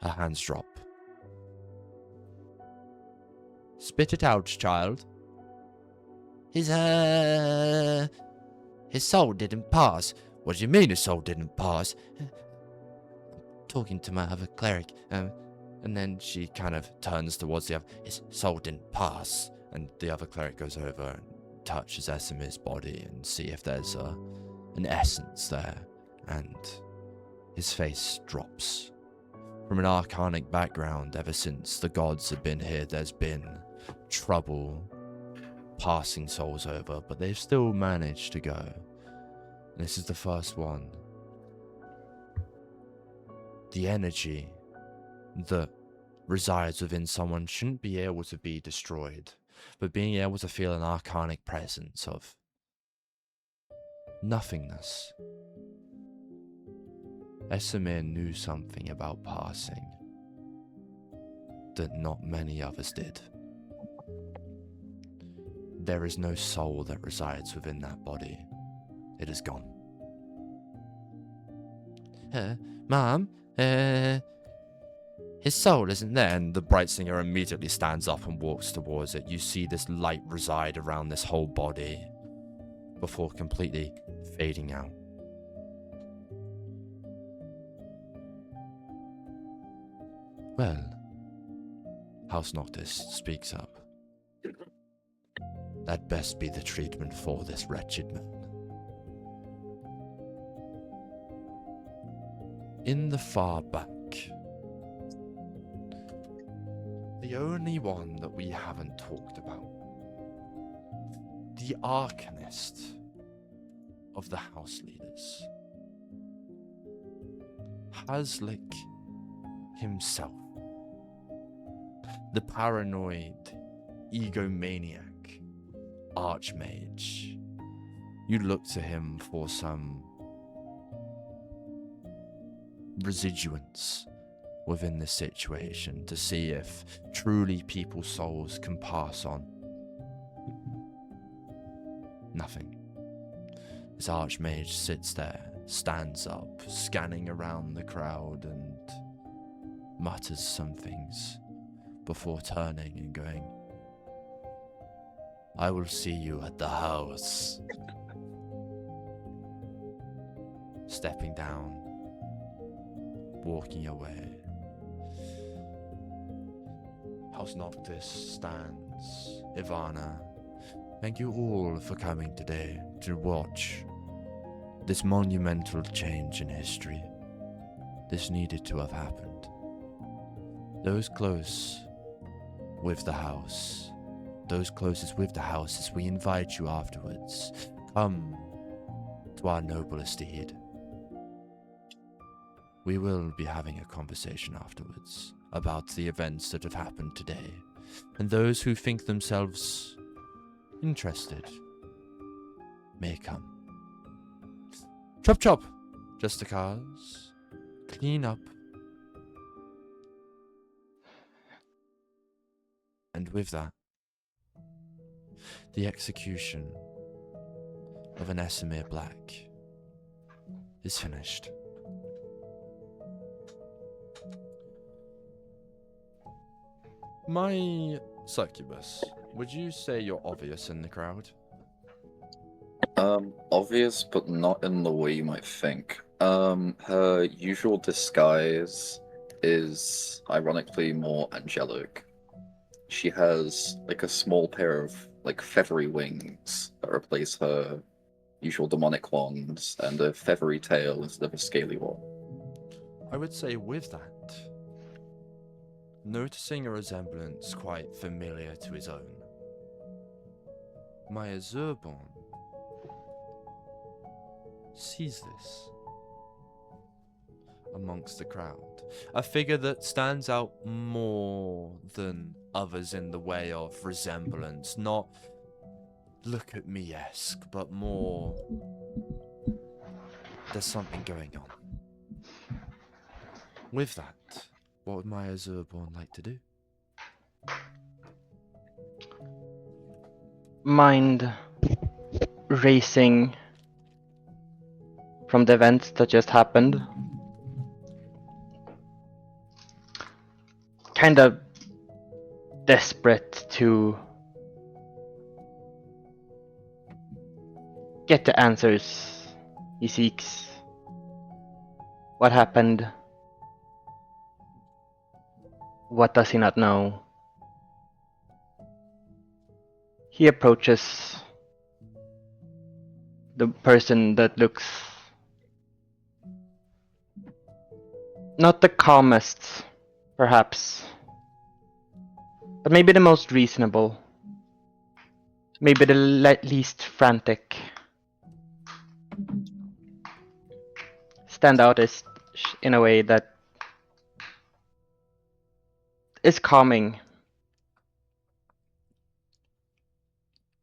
her hands drop. "Spit it out, child." His soul didn't pass." "What do you mean his soul didn't pass?" "Talking to my other cleric, and then she kind of turns towards the other. "His soul didn't pass." And the other cleric goes over and touches Esamir's body and see if there's an essence there, and his face drops. From an arcanic background, ever since the gods have been here, there's been trouble passing souls over, but they've still managed to go. And this is the first one. The energy that resides within someone shouldn't be able to be destroyed, but being able to feel an arcanic presence of nothingness. Esamir knew something about passing that not many others did. There is no soul that resides within that body. It is gone. Mom, His soul isn't there, and the Bright Singer immediately stands up and walks towards it. You see this light reside around this whole body before completely fading out. Well, House Noctis speaks up. That best be the treatment for this wretched man. In the far back, the only one that we haven't talked about, the Arcanist of the House Leaders, Haslik himself, the paranoid, egomaniac Archmage. You look to him for some residuance within the situation to see if truly people's souls can pass on. Nothing. This Archmage sits there, stands up, scanning around the crowd and mutters some things before turning and going, "I will see you at the house." Stepping down, walking away. House Noctis stands. Ivana, thank you all for coming today to watch this monumental change in history. This needed to have happened. Those close with the house, those closest with the houses, we invite you afterwards. Come to our noblest deed. We will be having a conversation afterwards about the events that have happened today, and those who think themselves interested may come. Chop chop, Justicars. Clean up. And with that, the execution of an Esamir Black is finished. My succubus, would you say you're obvious in the crowd? Obvious, but not in the way you might think. Her usual disguise is ironically more angelic. She has like a small pair of like feathery wings that replace her usual demonic ones, and a feathery tail instead of a scaly one. I would say with that, noticing a resemblance quite familiar to his own, Maya Zurborn sees this amongst the crowd. A figure that stands out more than others in the way of resemblance, not look at me-esque, but more there's something going on. With that, what would Maya Zurborn like to do? Mind racing from the events that just happened. Kind of desperate to get the answers he seeks. What happened? What does he not know? He approaches the person that looks not the calmest, perhaps, but maybe the most reasonable, maybe the least frantic. Stand out is in a way that is calming.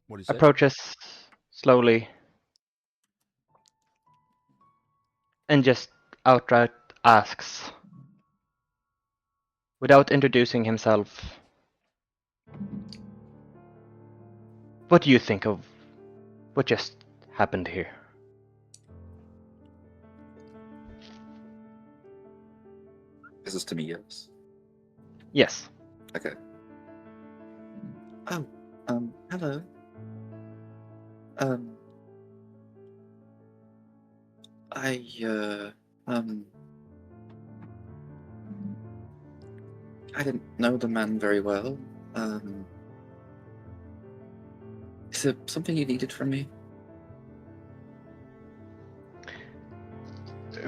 What do you say? Approaches slowly and just outright asks, without introducing himself, what do you think of what just happened here? This is to me, yes. Yes. Okay. Oh, hello. I, I didn't know the man very well. Is there something you needed from me?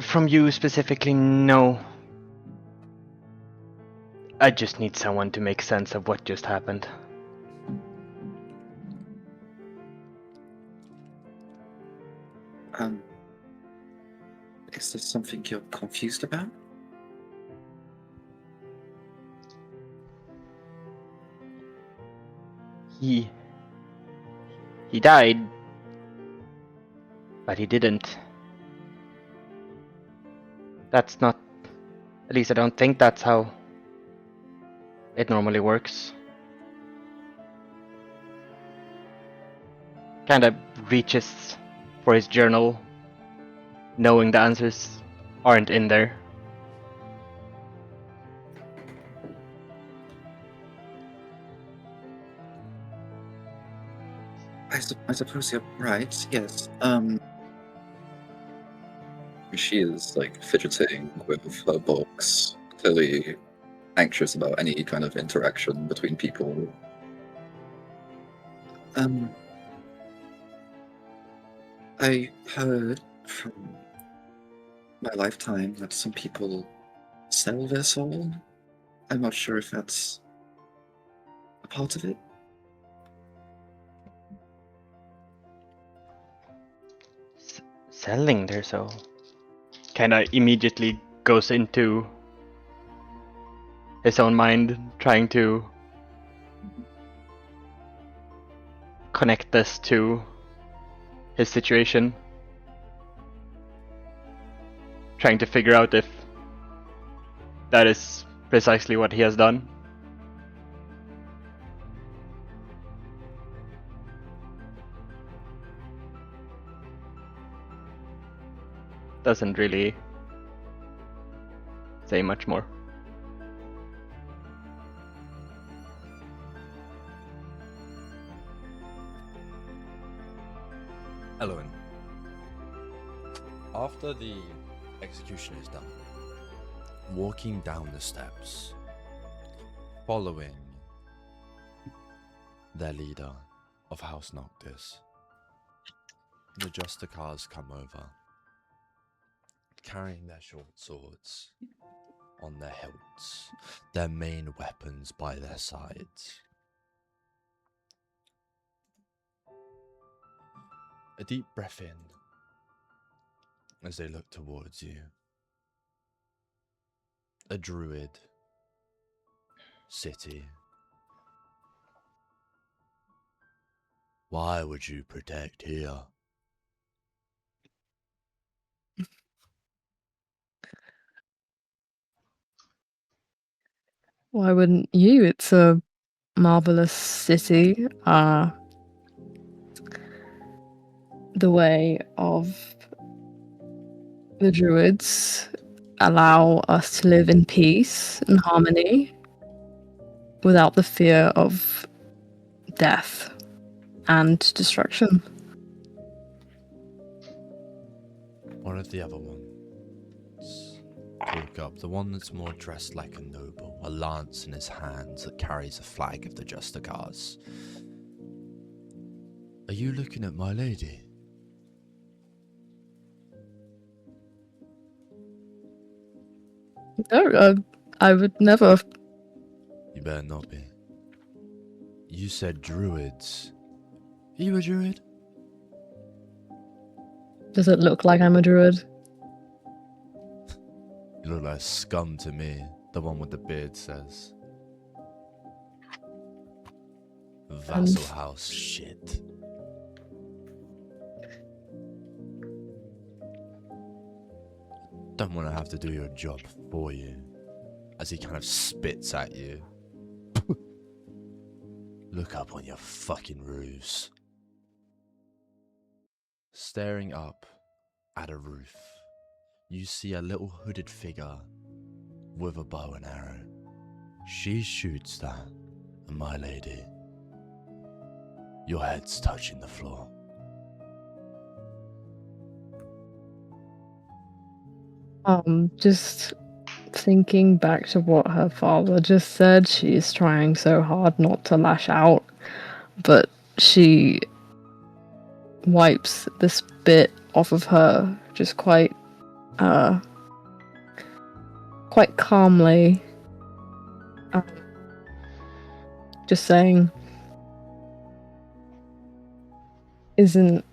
From you specifically, no. I just need someone to make sense of what just happened. Is there something you're confused about? He died, but he didn't. That's not... At least I don't think that's how it normally works. Kinda reaches for his journal, knowing the answers aren't in there. I suppose you're right, yes. She is, like, fidgeting with her books, clearly anxious about any kind of interaction between people. I heard from my lifetime that some people sell their soul. I'm not sure if that's a part of it. Selling their soul. Kinda immediately goes into his own mind, trying to connect this to his situation. Trying to figure out if that is precisely what he has done. Doesn't really say much more. Elowen, after the execution is done, walking down the steps, following their leader of House Noctis, the Justicars come over, carrying their short swords on their hilts, their main weapons by their sides. A deep breath in as they look towards you. A druid city. Why would you protect here? Why wouldn't you? It's a marvelous city. The way of the druids allow us to live in peace and harmony without the fear of death and destruction. One of the other ones talk up, the one that's more dressed like a noble, a lance in his hands that carries a flag of the Justicars. Are you looking at my lady? No, I would never. You better not be. You said druids. Are you a druid? Does it look like I'm a druid? You look like scum to me, the one with the beard says. Vassal house shit. Don't want to have to do your job for you. As he kind of spits at you. Look up on your fucking roofs. Staring up at a roof, you see a little hooded figure with a bow and arrow. She shoots that, my lady. Your head's touching the floor. Just thinking back to what her father just said, she's trying so hard not to lash out, but she wipes this bit off of her just quite calmly. Just saying, isn't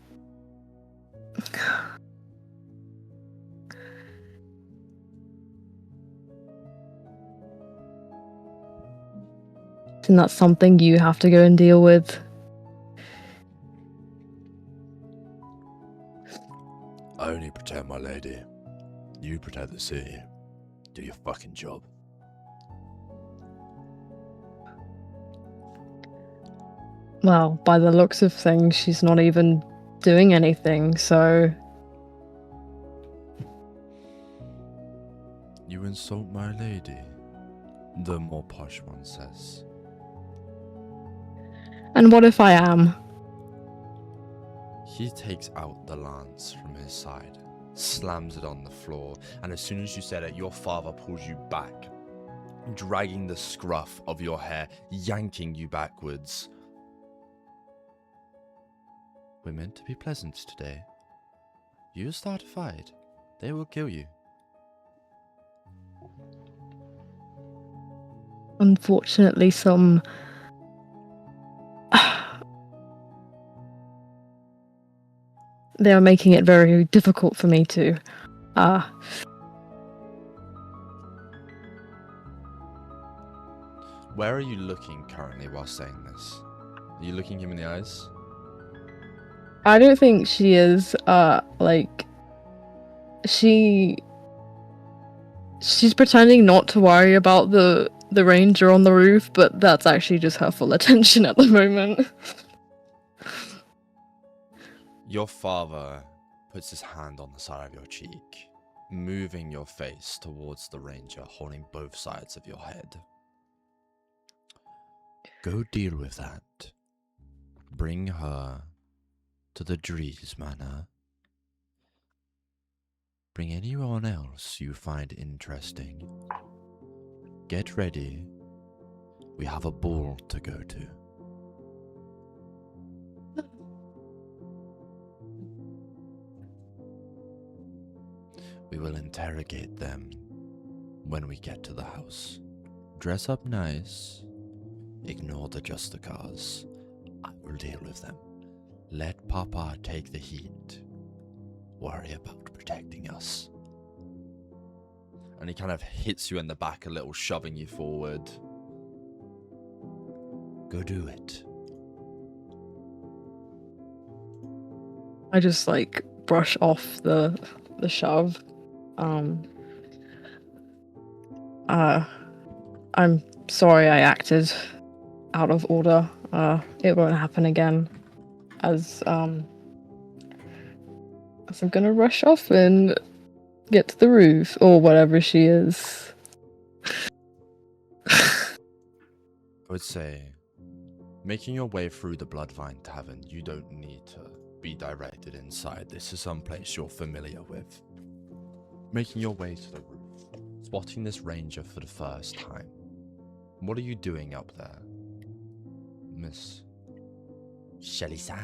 that something you have to go and deal with? I only pretend, my lady. You protect the city. Do your fucking job. Well, by the looks of things, she's not even doing anything, so... You insult my lady, the more posh one says. And what if I am? He takes out the lance from his side, slams it on the floor, and as soon as you said it, your father pulls you back, dragging the scruff of your hair, yanking you backwards. We're meant to be pleasant today. You start a fight, they will kill you. Unfortunately, some... they are making it very difficult for me to... Where are you looking currently while saying this? Are you looking him in the eyes? I don't think she is, she's pretending not to worry about the ranger on the roof, but that's actually just her full attention at the moment. Your father puts his hand on the side of your cheek, moving your face towards the ranger, holding both sides of your head. Go deal with that. Bring her to the Drees Manor. Bring anyone else you find interesting. Get ready. We have a ball to go to. We will interrogate them when we get to the house. Dress up nice. Ignore the Justicars. I will deal with them. Let Papa take the heat. Worry about protecting us. And he kind of hits you in the back a little, shoving you forward. Go do it. I just brush off the shove. I'm sorry I acted out of order. It won't happen again. As I'm gonna rush off and get to the roof, or whatever she is. I would say, making your way through the Bloodvine Tavern, you don't need to be directed inside. This is someplace you're familiar with. Making your way to the roof, spotting this ranger for the first time. What are you doing up there, Miss Chalisa?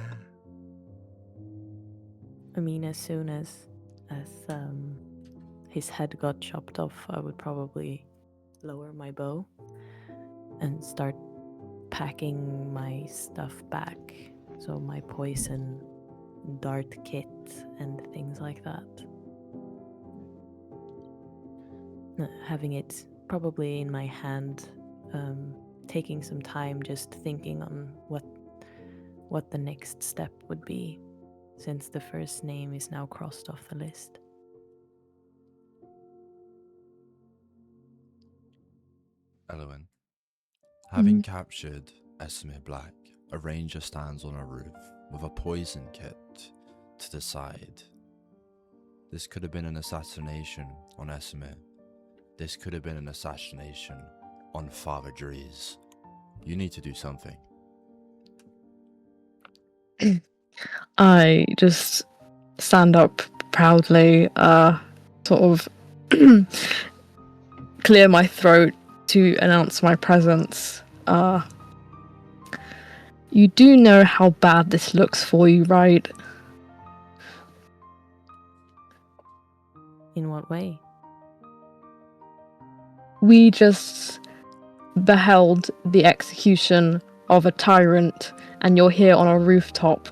I mean, as soon as his head got chopped off, I would probably lower my bow and start packing my stuff back. So my poison dart kit and things like that. Having it probably in my hand, taking some time just thinking on what the next step would be, since the first name is now crossed off the list. Elowen, having captured Esamir Black, a ranger stands on a roof with a poison kit to the side. This could have been an assassination on Esamir. This could have been an assassination on Father Drees. You need to do something. I just stand up proudly, sort of clear my throat to announce my presence. You do know how bad this looks for you, right? In what way? We just beheld the execution of a tyrant, and you're here on a rooftop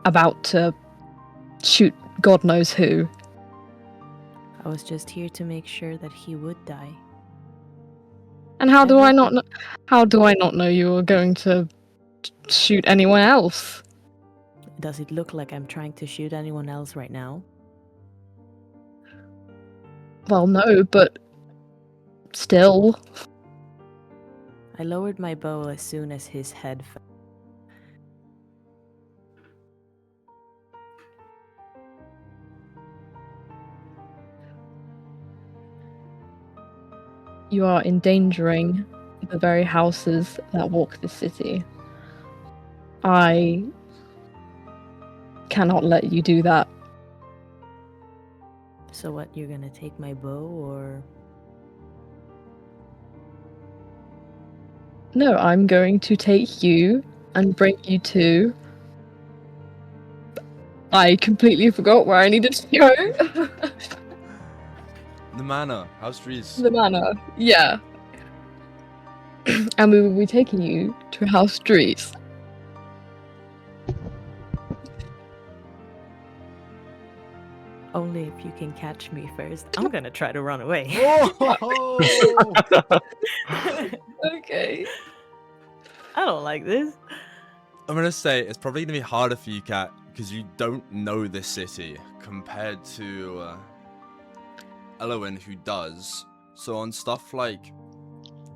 about to shoot God knows who. I was just here to make sure that he would die. And how do I not Everything- know? How do I not know you were going to shoot anyone else? Does it look like I'm trying to shoot anyone else right now? Well, no, but still. I lowered my bow as soon as his head fell. You are endangering the very houses that walk this city. I cannot let you do that. So what, you're gonna take my bow, or... No, I'm going to take you and bring you to... I completely forgot where I needed to go. The manor, House Drees. The manor, yeah. And we will be taking you to House Drees. Only if you can catch me first. I'm gonna try to run away. Okay. I don't like this. I'm gonna say it's probably gonna be harder for you, Kat, because you don't know this city compared to Elowen, who does. So on stuff like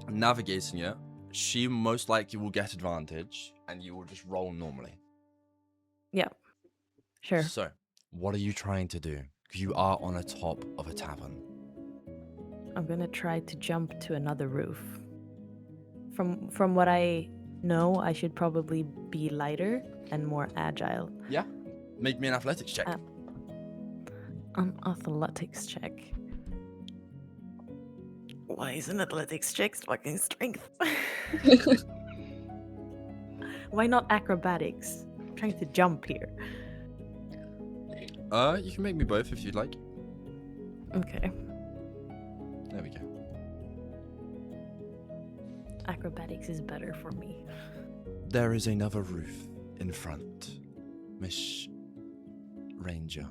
navigating it, she most likely will get advantage, and you will just roll normally. Yeah. Sure. So, what are you trying to do? You are on a top of a tavern. I'm gonna try to jump to another roof. From what I know, I should probably be lighter and more agile. Yeah. Make me an athletics check. An athletics check. Why is an athletics check fucking strength? Why not acrobatics? I'm trying to jump here. You can make me both if you'd like. Okay. There we go. Acrobatics is better for me. There is another roof in front. Miss Ranger,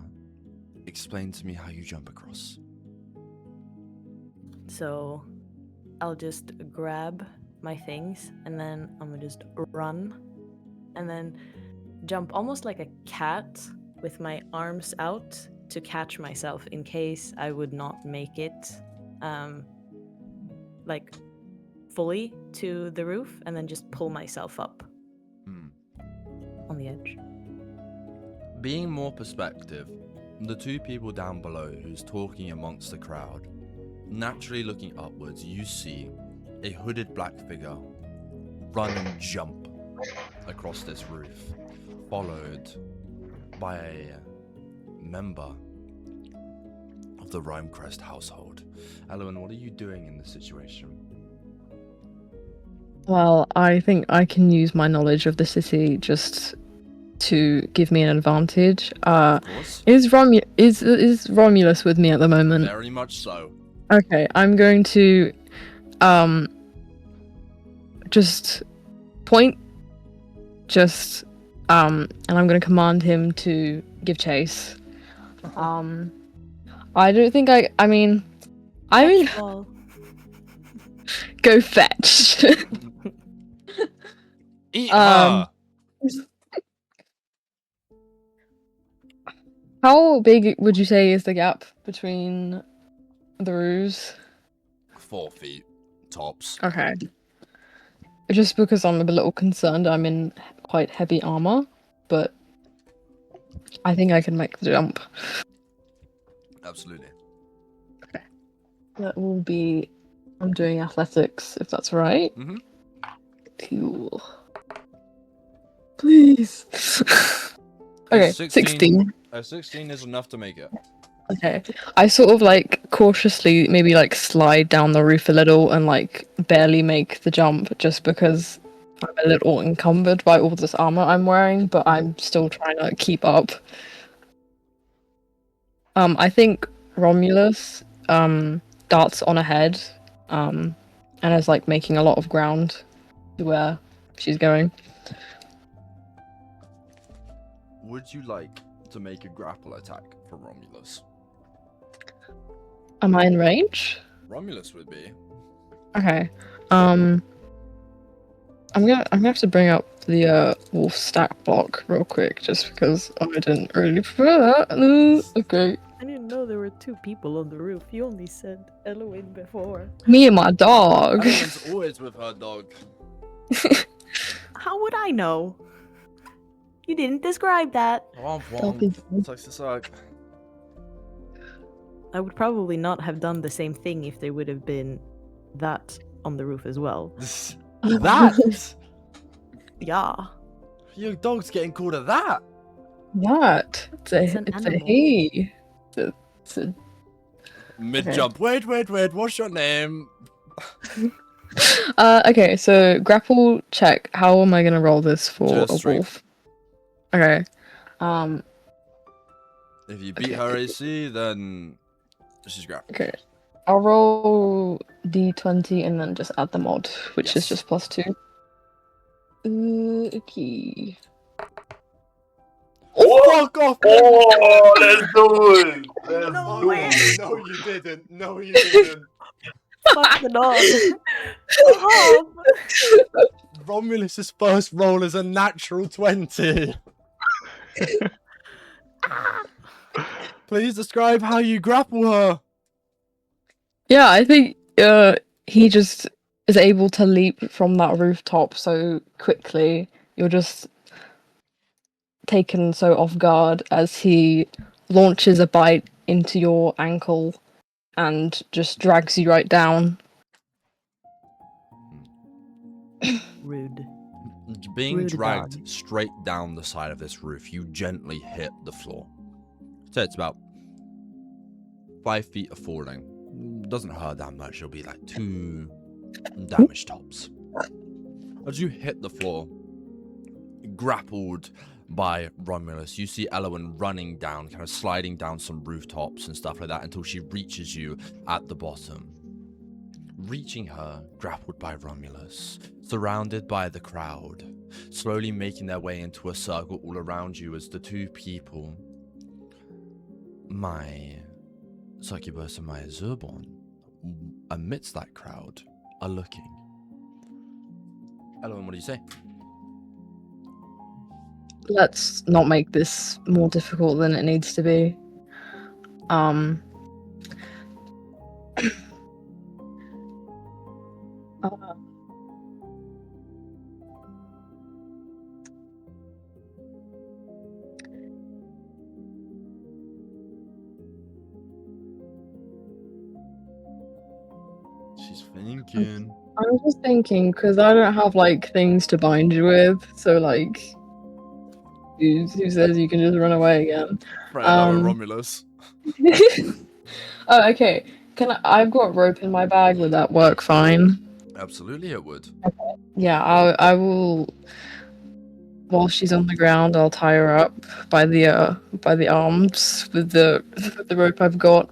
explain to me how you jump across. So I'll just grab my things and then I'm gonna just run and then jump almost like a cat with my arms out to catch myself in case I would not make it like fully to the roof, and then just pull myself up on the edge. Being more perspective, the two people down below who's talking amongst the crowd, naturally looking upwards, you see a hooded black figure run and jump across this roof, followed by a member of the Rhymecrest household. Elowen, what are you doing in this situation? Well, I think I can use my knowledge of the city just to give me an advantage. Of course. Is Romulus with me at the moment? Very much so. Okay, I'm going to just point, and I'm going to command him to give chase. I don't think I mean Ball. go fetch. Eat her! How big would you say is the gap between the roofs? 4 feet tops. Okay. Just because I'm a little concerned, I'm in quite heavy armor, but I think I can make the jump. Absolutely. That will be I'm doing athletics, if that's right. Mhm. Cool. Please. Okay, 16. 16 is enough to make it. Okay. I sort of like cautiously maybe like slide down the roof a little and like barely make the jump just because I'm a little encumbered by all this armor I'm wearing, but I'm still trying to keep up. I think Romulus darts on ahead and is like making a lot of ground to where she's going. Would you like to make a grapple attack for Romulus? Am I in range? Romulus would be. Okay. I'm gonna have to bring up the wolf stack block real quick just because I didn't really prepare that. Okay. I didn't know there were 2 people on the roof. You only said Elowen before. Me and my dog. Elowen's always with her dog. How would I know? You didn't describe that. Womp Doggy womp. dog. Sucks to suck. I would probably not have done the same thing if there would have been that on the roof as well. That? Yeah. Your dog's getting called a that? What? It's a animal. he. It's a Mid jump. Wait. What's your name? okay, so grapple check. How am I gonna roll this for Just a straight. wolf? Okay. If you beat Okay. her AC, then she's grappled. Okay. I'll roll d20 and then just add the mod, which is Yes. just +2. Okay. Oh, fuck off! Oh, let's do it! Let's No do way. it! No, you didn't. No, you didn't. Fuck the dog. Stop. Romulus's first roll is a natural 20. Please describe how you grapple her. Yeah, I think he just is able to leap from that rooftop so quickly. You're just taken so off guard as he launches a bite into your ankle and just drags you right down. Rude. Being Rude dragged dog. straight down the side of this roof, you gently hit the floor. So it's about 5 feet of falling. Doesn't hurt that much. It'll be like 2 damage tops. As you hit the floor, grappled by Romulus, you see Elowen running down, kind of sliding down some rooftops and stuff like that until she reaches you at the bottom. Reaching her, grappled by Romulus, surrounded by the crowd, slowly making their way into a circle all around you as the 2 people, my succubus and my Zurborn, amidst that crowd, are looking. Elowen, what do you say? Let's not make this more difficult than it needs to be. She's thinking. I'm just thinking, because I don't have, like, things to bind you with, so, like, who says you can just run away again? Right, Elowen, Romulus. Oh, okay. I've got rope in my bag, would that work fine? Absolutely it would. Yeah, I will. While she's on the ground, I'll tie her up by the arms with the rope I've got.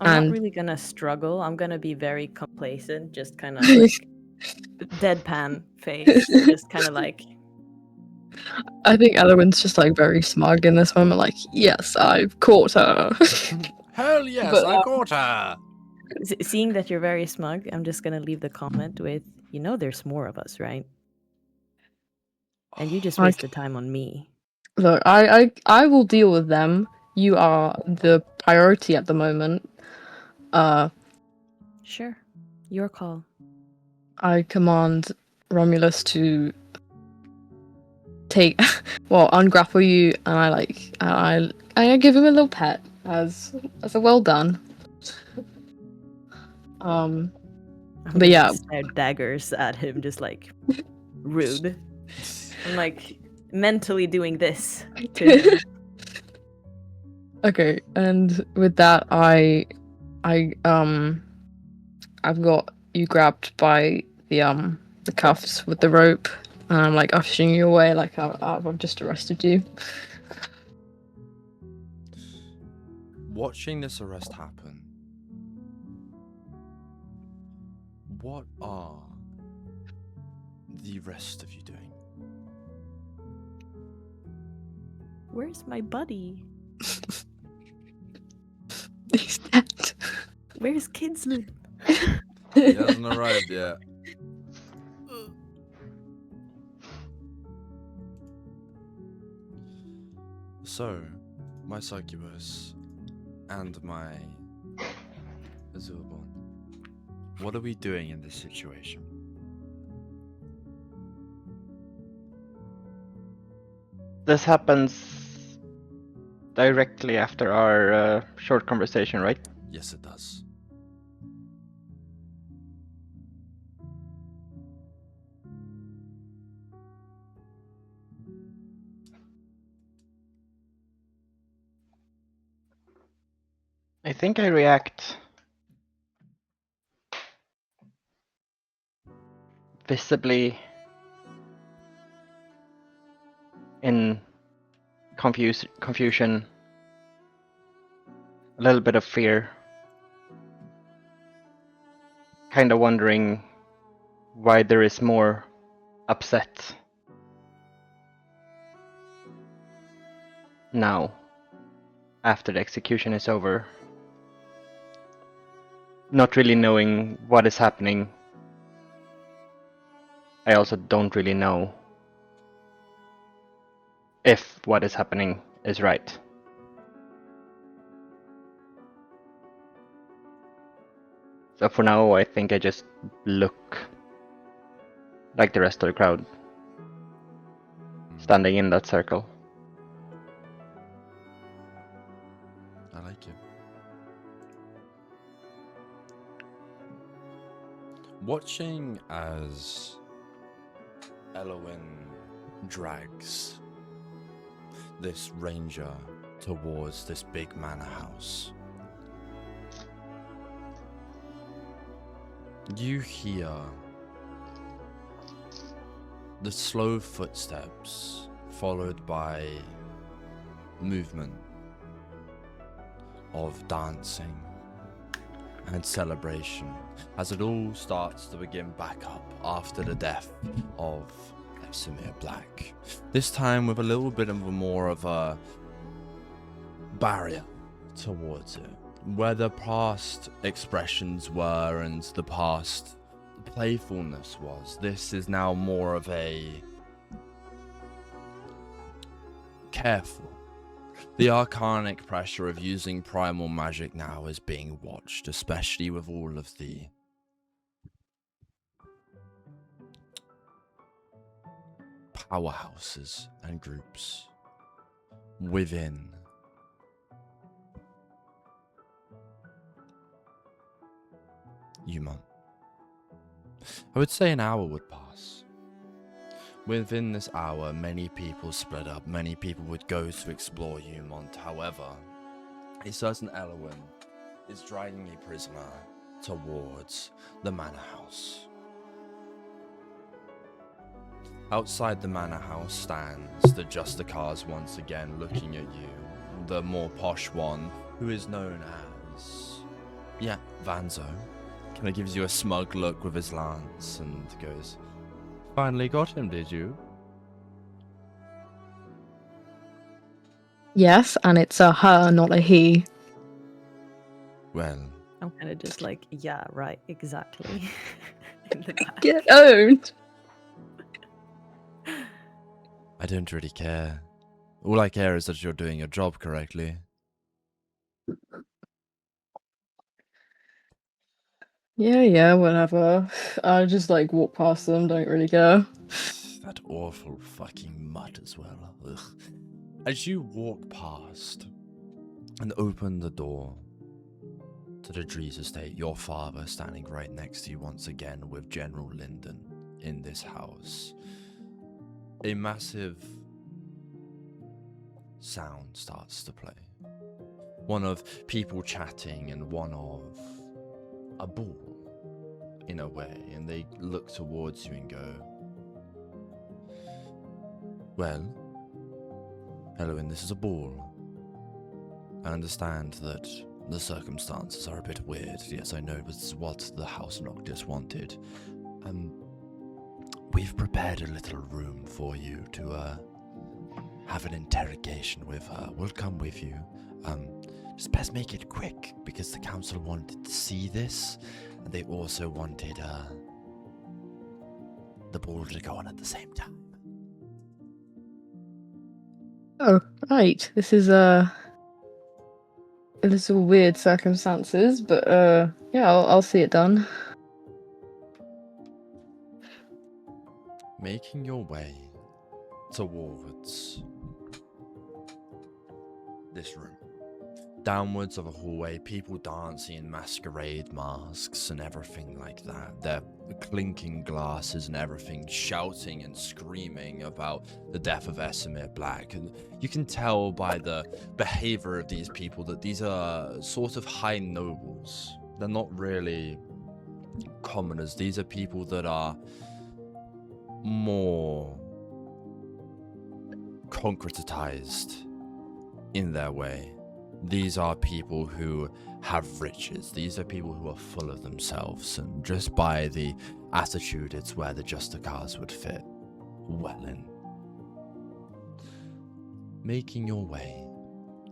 I'm And- not really gonna struggle. I'm gonna be very complacent, just kind of like deadpan face, just kind of like. I think Elowen's just like very smug in this moment, like, yes, I've caught her. Hell yes, But, I caught her. Seeing that you're very smug, I'm just gonna leave the comment with, you know, there's more of us, right? And you just I- wasted time on me. Look, I will deal with them. You are the priority at the moment. Sure, your call. I command Romulus to ungrapple you, and I give him a little pet as a well done. I'm But gonna yeah. stare daggers at him, just like rude. I'm like mentally doing this to him. Okay, and with that, I've got you grabbed by the cuffs with the rope, and I'm like ushering you away, like I've just arrested you. Watching this arrest happen, what are the rest of you doing? Where's my buddy? He's dead. Where's Kdsln? He hasn't arrived yet. So, my succubus and my Azulborn, what are we doing in this situation? This happens directly after our short conversation, right? Yes, it does. I think I react visibly in confusion, a little bit of fear, kind of wondering why there is more upset now after the execution is over. Not really knowing what is happening. I also don't really know if what is happening is right. So for now, I think I just look like the rest of the crowd, standing in that circle. I like it. Watching as Elowen drags this ranger towards this big manor house, you hear the slow footsteps followed by movement of dancing and celebration as it all starts to begin back up after the death of Samir Black. This time with a little bit of more of a barrier towards it, where the past expressions were and the past playfulness was. This is now more of a careful. The arcanic pressure of using primal magic now is being watched, especially with all of the powerhouses and groups within Umont. I would say an hour would pass. Within this hour, many people split up, many people would go to explore Umont. However, a certain Elowen is dragging a prisoner towards the manor house. Outside the manor house stands the Justicars once again looking at you, the more posh one, who is known as, Vanzo. Kind of gives you a smug look with his lance and goes, "Finally got him, did you?" Yes, and it's a her, not a he. Well, I'm kind of just like, yeah, right, exactly. In the back. Get owned. I don't really care. All I care is that you're doing your job correctly. Yeah, whatever. I just like walk past them, don't really care. That awful fucking mutt as well. Ugh. As you walk past and open the door, to the Dries estate, your father standing right next to you once again with General Linden in this house. A massive sound starts to play. One of people chatting and one of a ball, in a way, and they look towards you and go, well, Elowen, this is a ball. I understand that the circumstances are a bit weird. Yes, I know it's what the House Noctis wanted. We've prepared a little room for you to have an interrogation with her. We'll come with you. Just best make it quick, because the council wanted to see this, and they also wanted the ball to go on at the same time. Oh, right. This is a little weird circumstances, but yeah, I'll see it done. Making your way towards this room. Downwards of a hallway, people dancing in masquerade masks and everything like that. They're clinking glasses and everything, shouting and screaming about the death of Esamir Black. And you can tell by the behavior of these people that these are sort of high nobles. They're not really commoners. These are people that are more concretized in their way. These are people who have riches. These are people who are full of themselves, and just by the attitude, it's where the Justicars would fit well in. Making your way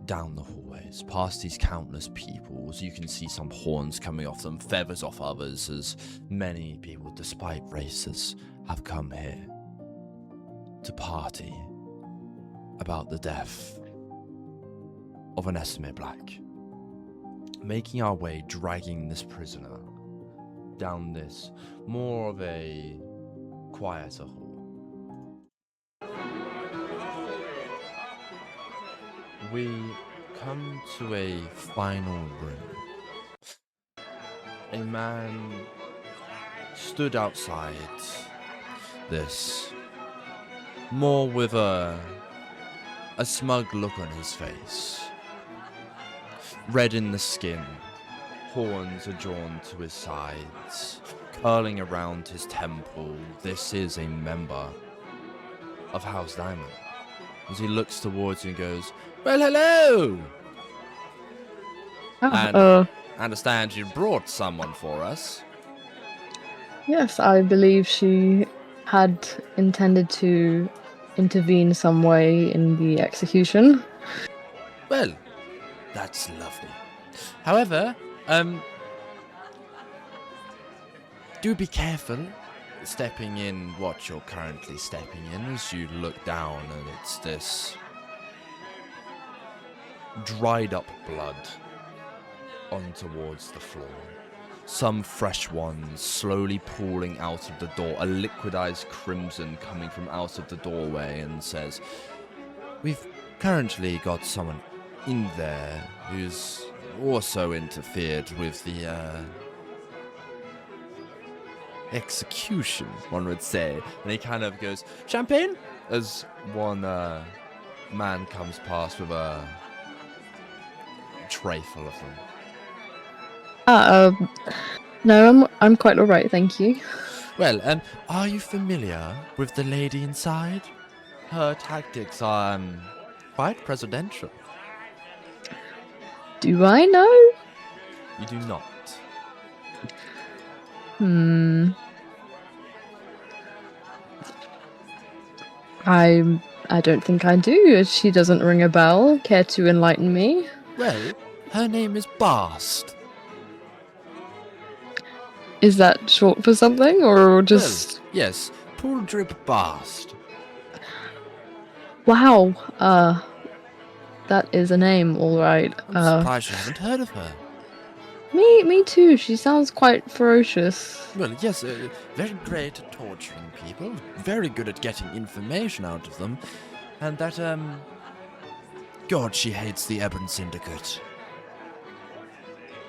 down the hallways, past these countless peoples, you can see some horns coming off them, feathers off others, as many people, despite races, have come here to party about the death of an Esamir Black. Making our way, dragging this prisoner down this more of a quieter hall. We come to a final room. A man stood outside this, more with a smug look on his face. Red in the skin, horns are drawn to his sides, curling around his temple. This is a member of House Diamond. As he looks towards you and goes, well, hello! And I understand you brought someone for us. Yes, I believe she had intended to intervene some way in the execution. Well, that's lovely. However, do be careful stepping in what you're currently stepping in, as you look down and it's this dried up blood on towards the floor. Some fresh ones slowly pooling out of the door, a liquidized crimson coming from out of the doorway, and says, we've currently got someone in there who's also interfered with the execution, one would say. And he kind of goes, champagne? As one man comes past with a tray full of them. No, I'm quite alright, thank you. Well, are you familiar with the lady inside? Her tactics are quite presidential. Do I know? You do not. I don't think I do. She doesn't ring a bell. Care to enlighten me? Well, her name is Bast. Is that short for something, or just... Well, yes, Pool Drip Bast. Wow, that is a name, alright. I'm surprised you haven't heard of her. Me too. She sounds quite ferocious. Well, yes, very great at torturing people, very good at getting information out of them, and that, God, she hates the Ebon Syndicate.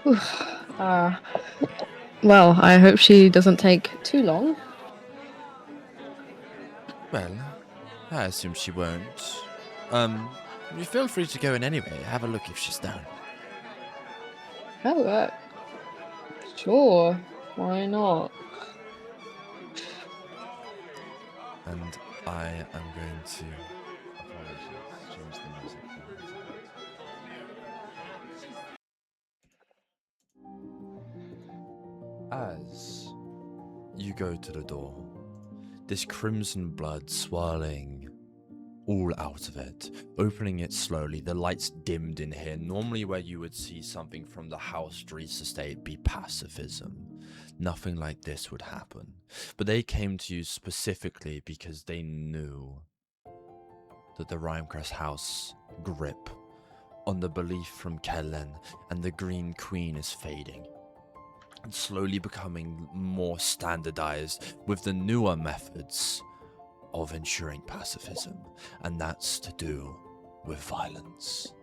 uh, well, I hope she doesn't take too long. Well, I assume she won't. You feel free to go in anyway. Have a look if she's down. Oh, sure. Why not? And I am going to change the music. As you go to the door, this crimson blood swirling all out of it, opening it slowly. The lights dimmed in here. Normally where you would see something from the House Reese estate be pacifism. Nothing like this would happen. But they came to you specifically because they knew that the Rhymecrest House grip on the belief from Kdsln and the Green Queen is fading. And slowly becoming more standardized with the newer methods of ensuring pacifism, and that's to do with violence.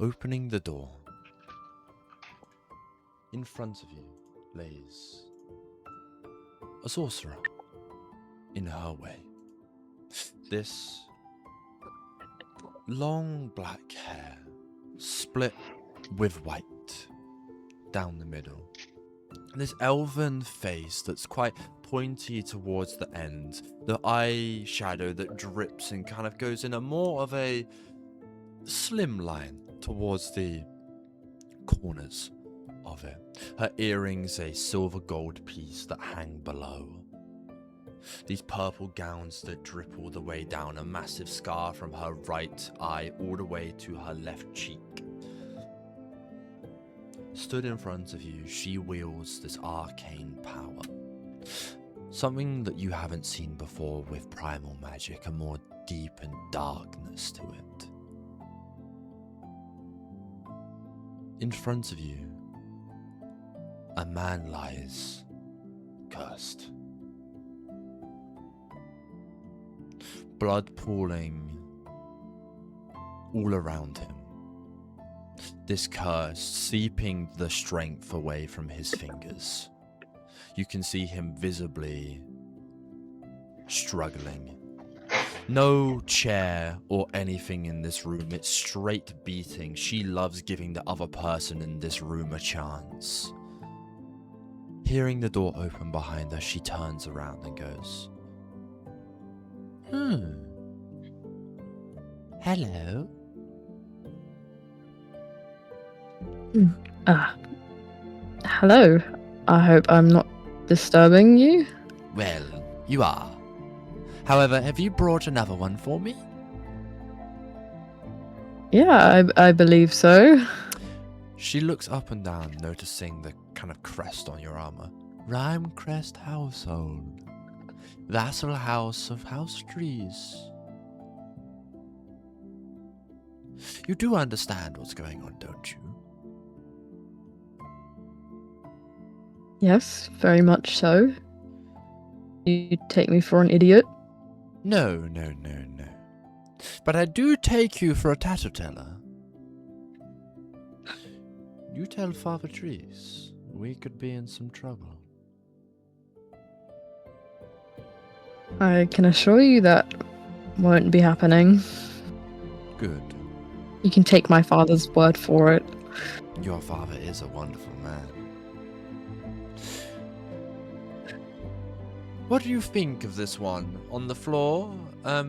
Opening the door, in front of you lays a sorcerer in her way. This long black hair, split with white down the middle. This elven face that's quite pointy towards the end. The eye shadow that drips and kind of goes in a more of a slim line towards the corners of it. Her earrings, a silver gold piece that hang below. These purple gowns that drip all the way down, a massive scar from her right eye all the way to her left cheek. Stood in front of you, she wields this arcane power. Something that you haven't seen before with primal magic, a more deep and darkness to it. In front of you, a man lies, cursed. Blood pooling all around him. This curse seeping the strength away from his fingers. You can see him visibly struggling. No chair or anything in this room. It's straight beating. She loves giving the other person in this room a chance. Hearing the door open behind her, she turns around and goes, hello? Hello. I hope I'm not disturbing you. Well, you are. However, have you brought another one for me? Yeah, I believe so. She looks up and down, noticing the kind of crest on your armor. Rhymecrest Household. Vassal House of House Trees. You do understand what's going on, don't you? Yes, very much so. You take me for an idiot? No. But I do take you for a tattletale. You tell Father Trees, we could be in some trouble. I can assure you that won't be happening. Good. You can take my father's word for it. Your father is a wonderful man. What do you think of this one on the floor? I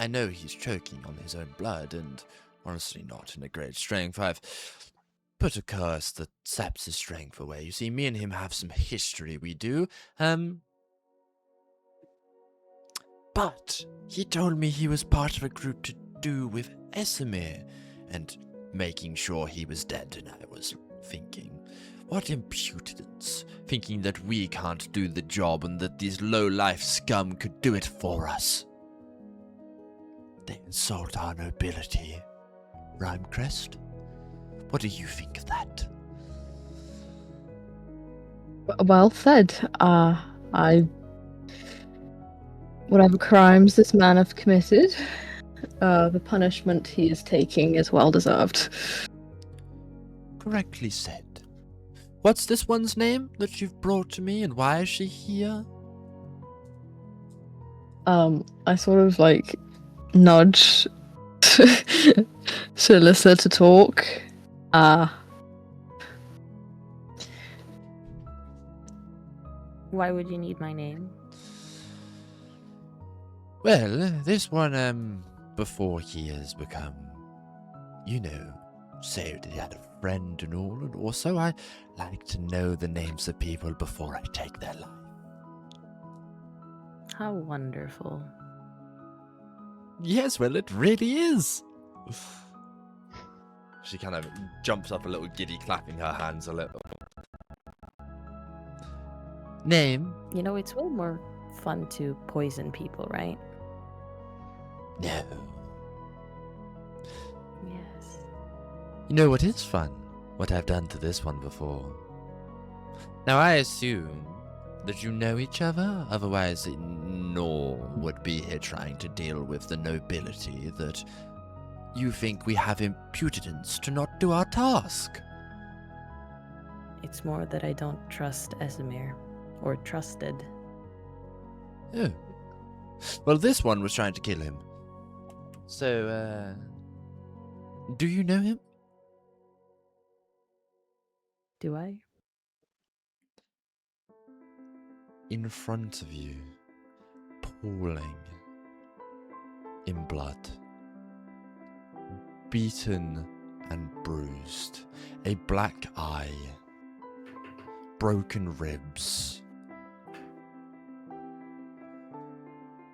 know he's choking on his own blood and honestly not in a great strength. I've put a curse that saps his strength away. You see, me and him have some history, we do. But he told me he was part of a group to do with Esamir and making sure he was dead, and I was thinking, what impudence, thinking that we can't do the job and that these low-life scum could do it for us. They insult our nobility. Rhymecrest, what do you think of that? Well said. Whatever crimes this man have committed, The punishment he is taking is well deserved. Correctly said. What's this one's name that you've brought to me, and why is she here? I sort of like nudge Chalisa to talk. Why would you need my name? Well, this one, before he has become, say that he had a friend and all, and also I like to know the names of people before I take their life. How wonderful. Yes, well, it really is. She kind of jumps up a little giddy, clapping her hands a little. Name? You know, it's way more fun to poison people, right? No. Yes. You know what is fun? What I've done to this one before. Now, I assume that you know each other, otherwise nor would be here trying to deal with the nobility that you think we have impudence to not do our task. It's more that I don't trust Esamir. Or trusted. Oh. Well, this one was trying to kill him. So, do you know him? Do I? In front of you, pooling in blood, beaten and bruised, a black eye, broken ribs.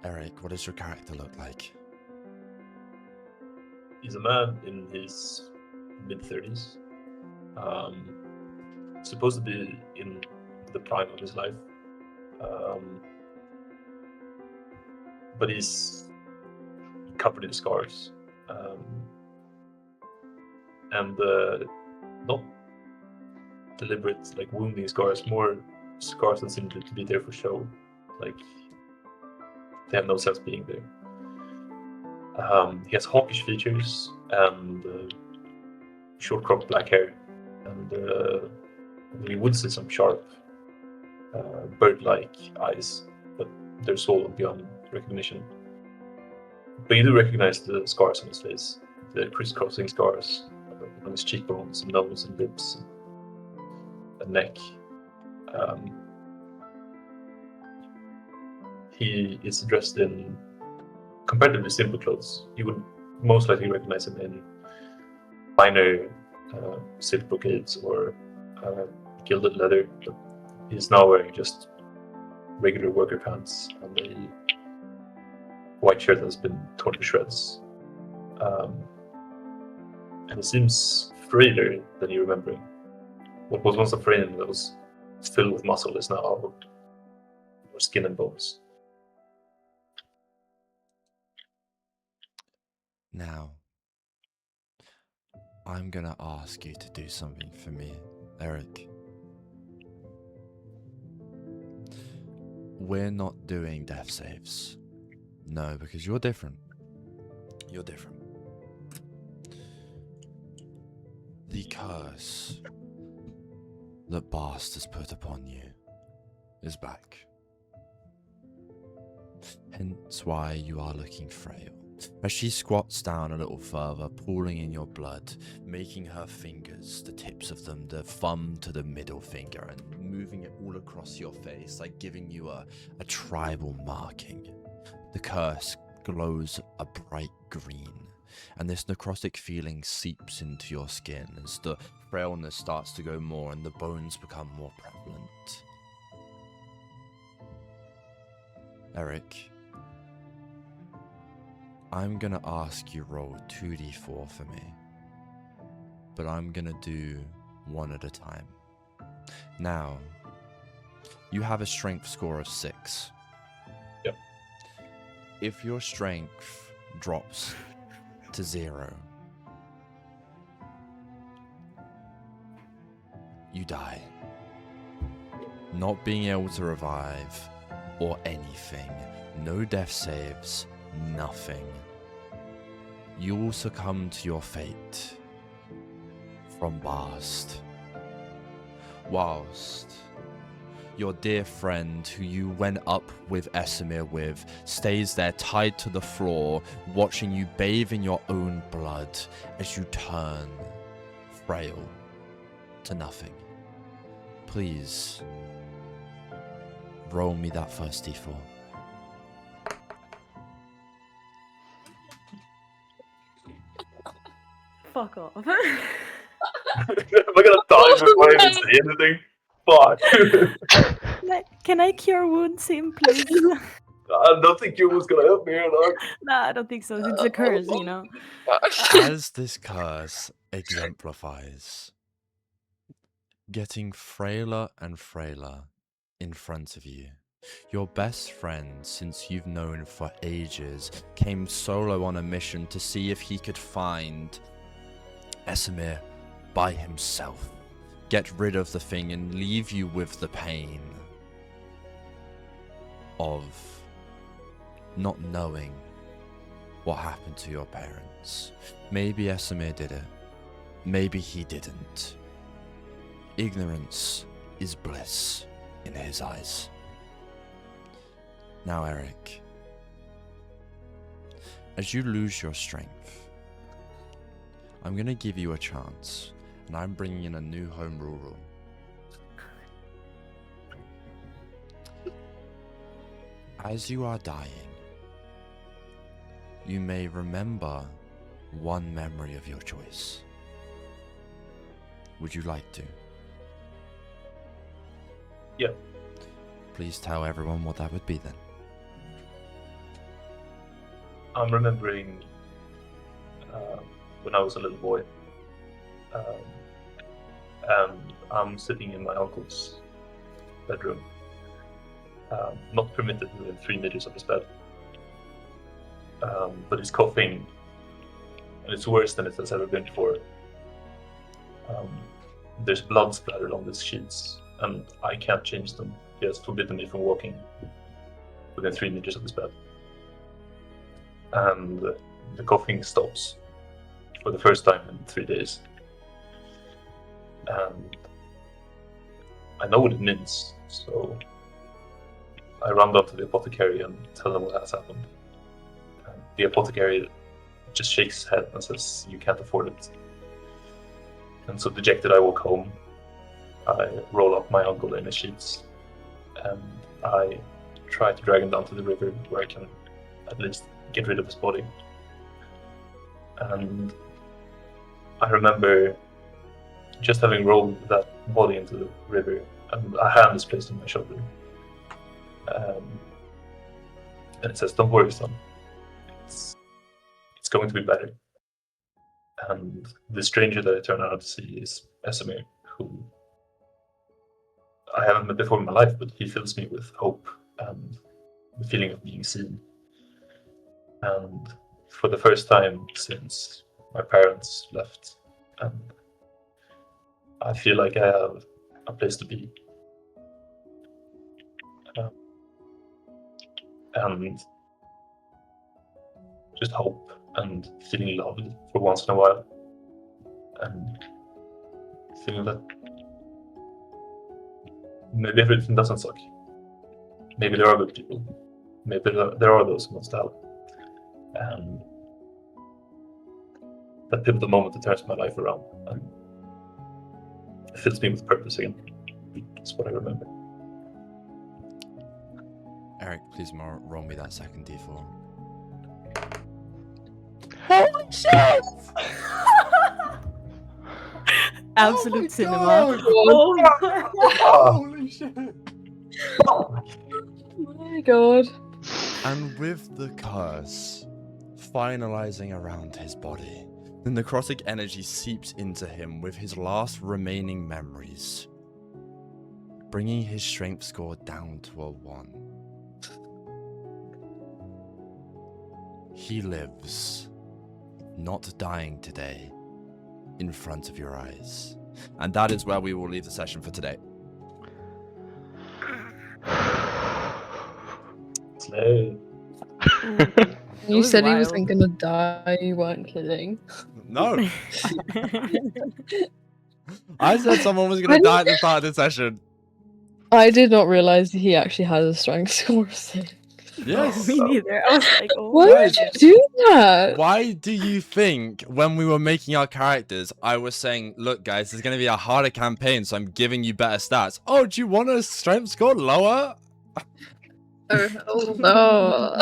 Erik, what does your character look like? He's a man in his mid-30s. Supposed to be in the prime of his life. But he's covered in scars. And not deliberate, like wounding scars, more scars that seem to be there for show. Like, they have no sense being there. He has hawkish features and short cropped black hair, and we would see some sharp bird-like eyes, but they're so beyond recognition. But you do recognize the scars on his face, the crisscrossing scars on his cheekbones and nose and lips and neck. He is dressed in comparatively simple clothes. You would most likely recognize him in finer silk brocades or gilded leather, but he's now wearing just regular worker pants and a white shirt that's been torn to shreds. And he seems frailer than you remember. What was once a frame that was filled with muscle is now more skin and bones. Now, I'm gonna ask you to do something for me, Erik. We're not doing death saves. No, because you're different. You're different. The curse that Bast has put upon you is back. Hence why you are looking frail. As she squats down a little further, pooling in your blood, making her fingers, the tips of them, the thumb to the middle finger, and moving it all across your face, like giving you a tribal marking. The curse glows a bright green, and this necrotic feeling seeps into your skin as the frailness starts to go more and the bones become more prevalent. Erik, I'm gonna ask you roll 2d4 for me, but I'm gonna do one at a time. Now, you have a strength score of 6. Yep. If your strength drops to 0, you die. Not being able to revive or anything. No death saves. Nothing. you will succumb to your fate from Bast. Whilst your dear friend, who you went up with Esamir with, stays there tied to the floor, watching you bathe in your own blood as you turn frail to nothing. Please, roll me that first d4. Fuck off. Am I gonna die before I even say anything? Fuck. Can I cure wounds him, please? I don't think you was gonna help me here, dog. Nah, I don't think so. It's a curse, you know. As this curse exemplifies, getting frailer and frailer in front of you. Your best friend, since you've known for ages, came solo on a mission to see if he could find Esamir by himself. Get rid of the thing and leave you with the pain of not knowing what happened to your parents. Maybe Esamir did it. Maybe he didn't. Ignorance is bliss in his eyes. Now, Erik, as you lose your strength, I'm going to give you a chance, and I'm bringing in a new home rule. As you are dying, you may remember one memory of your choice. Would you like to? Yeah. Please tell everyone what that would be then. I'm remembering when I was a little boy, and I'm sitting in my uncle's bedroom, not permitted within 3 meters of his bed, but he's coughing, and it's worse than it has ever been before. There's blood splattered on the sheets, and I can't change them. He has forbidden me from walking within 3 meters of his bed. And the coughing stops for the first time in 3 days. And I know what it means, so I run down to the apothecary and tell them what has happened. And the apothecary just shakes his head and says, "You can't afford it." And so dejected, I walk home. I roll up my uncle in his sheets, and I try to drag him down to the river where I can at least get rid of his body. And I remember just having rolled that body into the river, and a hand is placed on my shoulder. And it says, "Don't worry, son. It's going to be better." And the stranger that I turn out to see is Esamir, who I haven't met before in my life, but he fills me with hope and the feeling of being seen. And for the first time since my parents left, and I feel like I have a place to be. And just hope and feeling loved for once in a while. And feeling that maybe everything doesn't suck. Maybe there are good people. Maybe there are those who wants to help. And that pivotal moment that turns my life around and it fills me with purpose again. That's what I remember. Erik, please roll me that second d4. Holy shit! Absolute cinema. God. Oh my Holy shit! Oh my god. And with the curse finalizing around his body, the necrotic energy seeps into him with his last remaining memories, bringing his strength score down to a 1. He lives, not dying today, in front of your eyes. And that is where we will leave the session for today. Slay. You was said he wild. wasn't gonna die. You weren't kidding. No, I said someone was gonna die at the start of the session. I did not realize he actually had a strength score of 6. Yes. Me neither. I was like, oh. Why my would you God. do that? Why do you think when we were making our characters, I was saying, look, guys, there's going to be a harder campaign, so I'm giving you better stats. Oh, do you want a strength score lower? Oh no.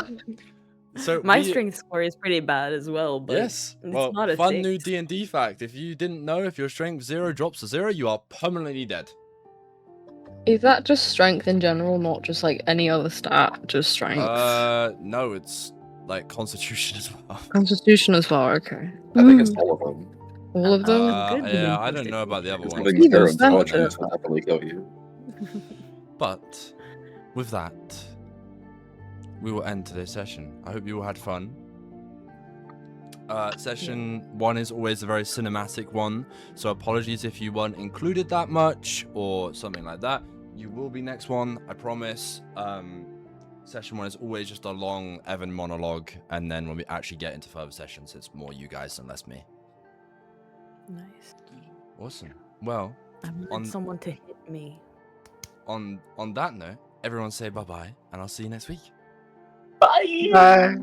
So My we- strength score is pretty bad as well, but Yes. it's Well, not a fun 6. new D&D fact. If you didn't know, if your strength 0 drops to 0, you are permanently dead. Is that just strength in general, not just like any other stat? Just strength. No, it's like constitution as well. Constitution as well. Okay. I think it's all of them. All of them. good Yeah, in I don't know about the other Because ones. having Either 0 of them. intelligence will definitely kill you. But with that, we will end today's session. I hope you all had fun. Session 1 is always a very cinematic one, so apologies if you weren't included that much or something like that. You will be next one, I promise. Session 1 is always just a long Evan monologue, and then when we actually get into further sessions, it's more you guys and less me. Nice. Awesome. Well, I want On- someone to hit me. on that note, everyone say bye-bye, and I'll see you next week. Bye. Bye.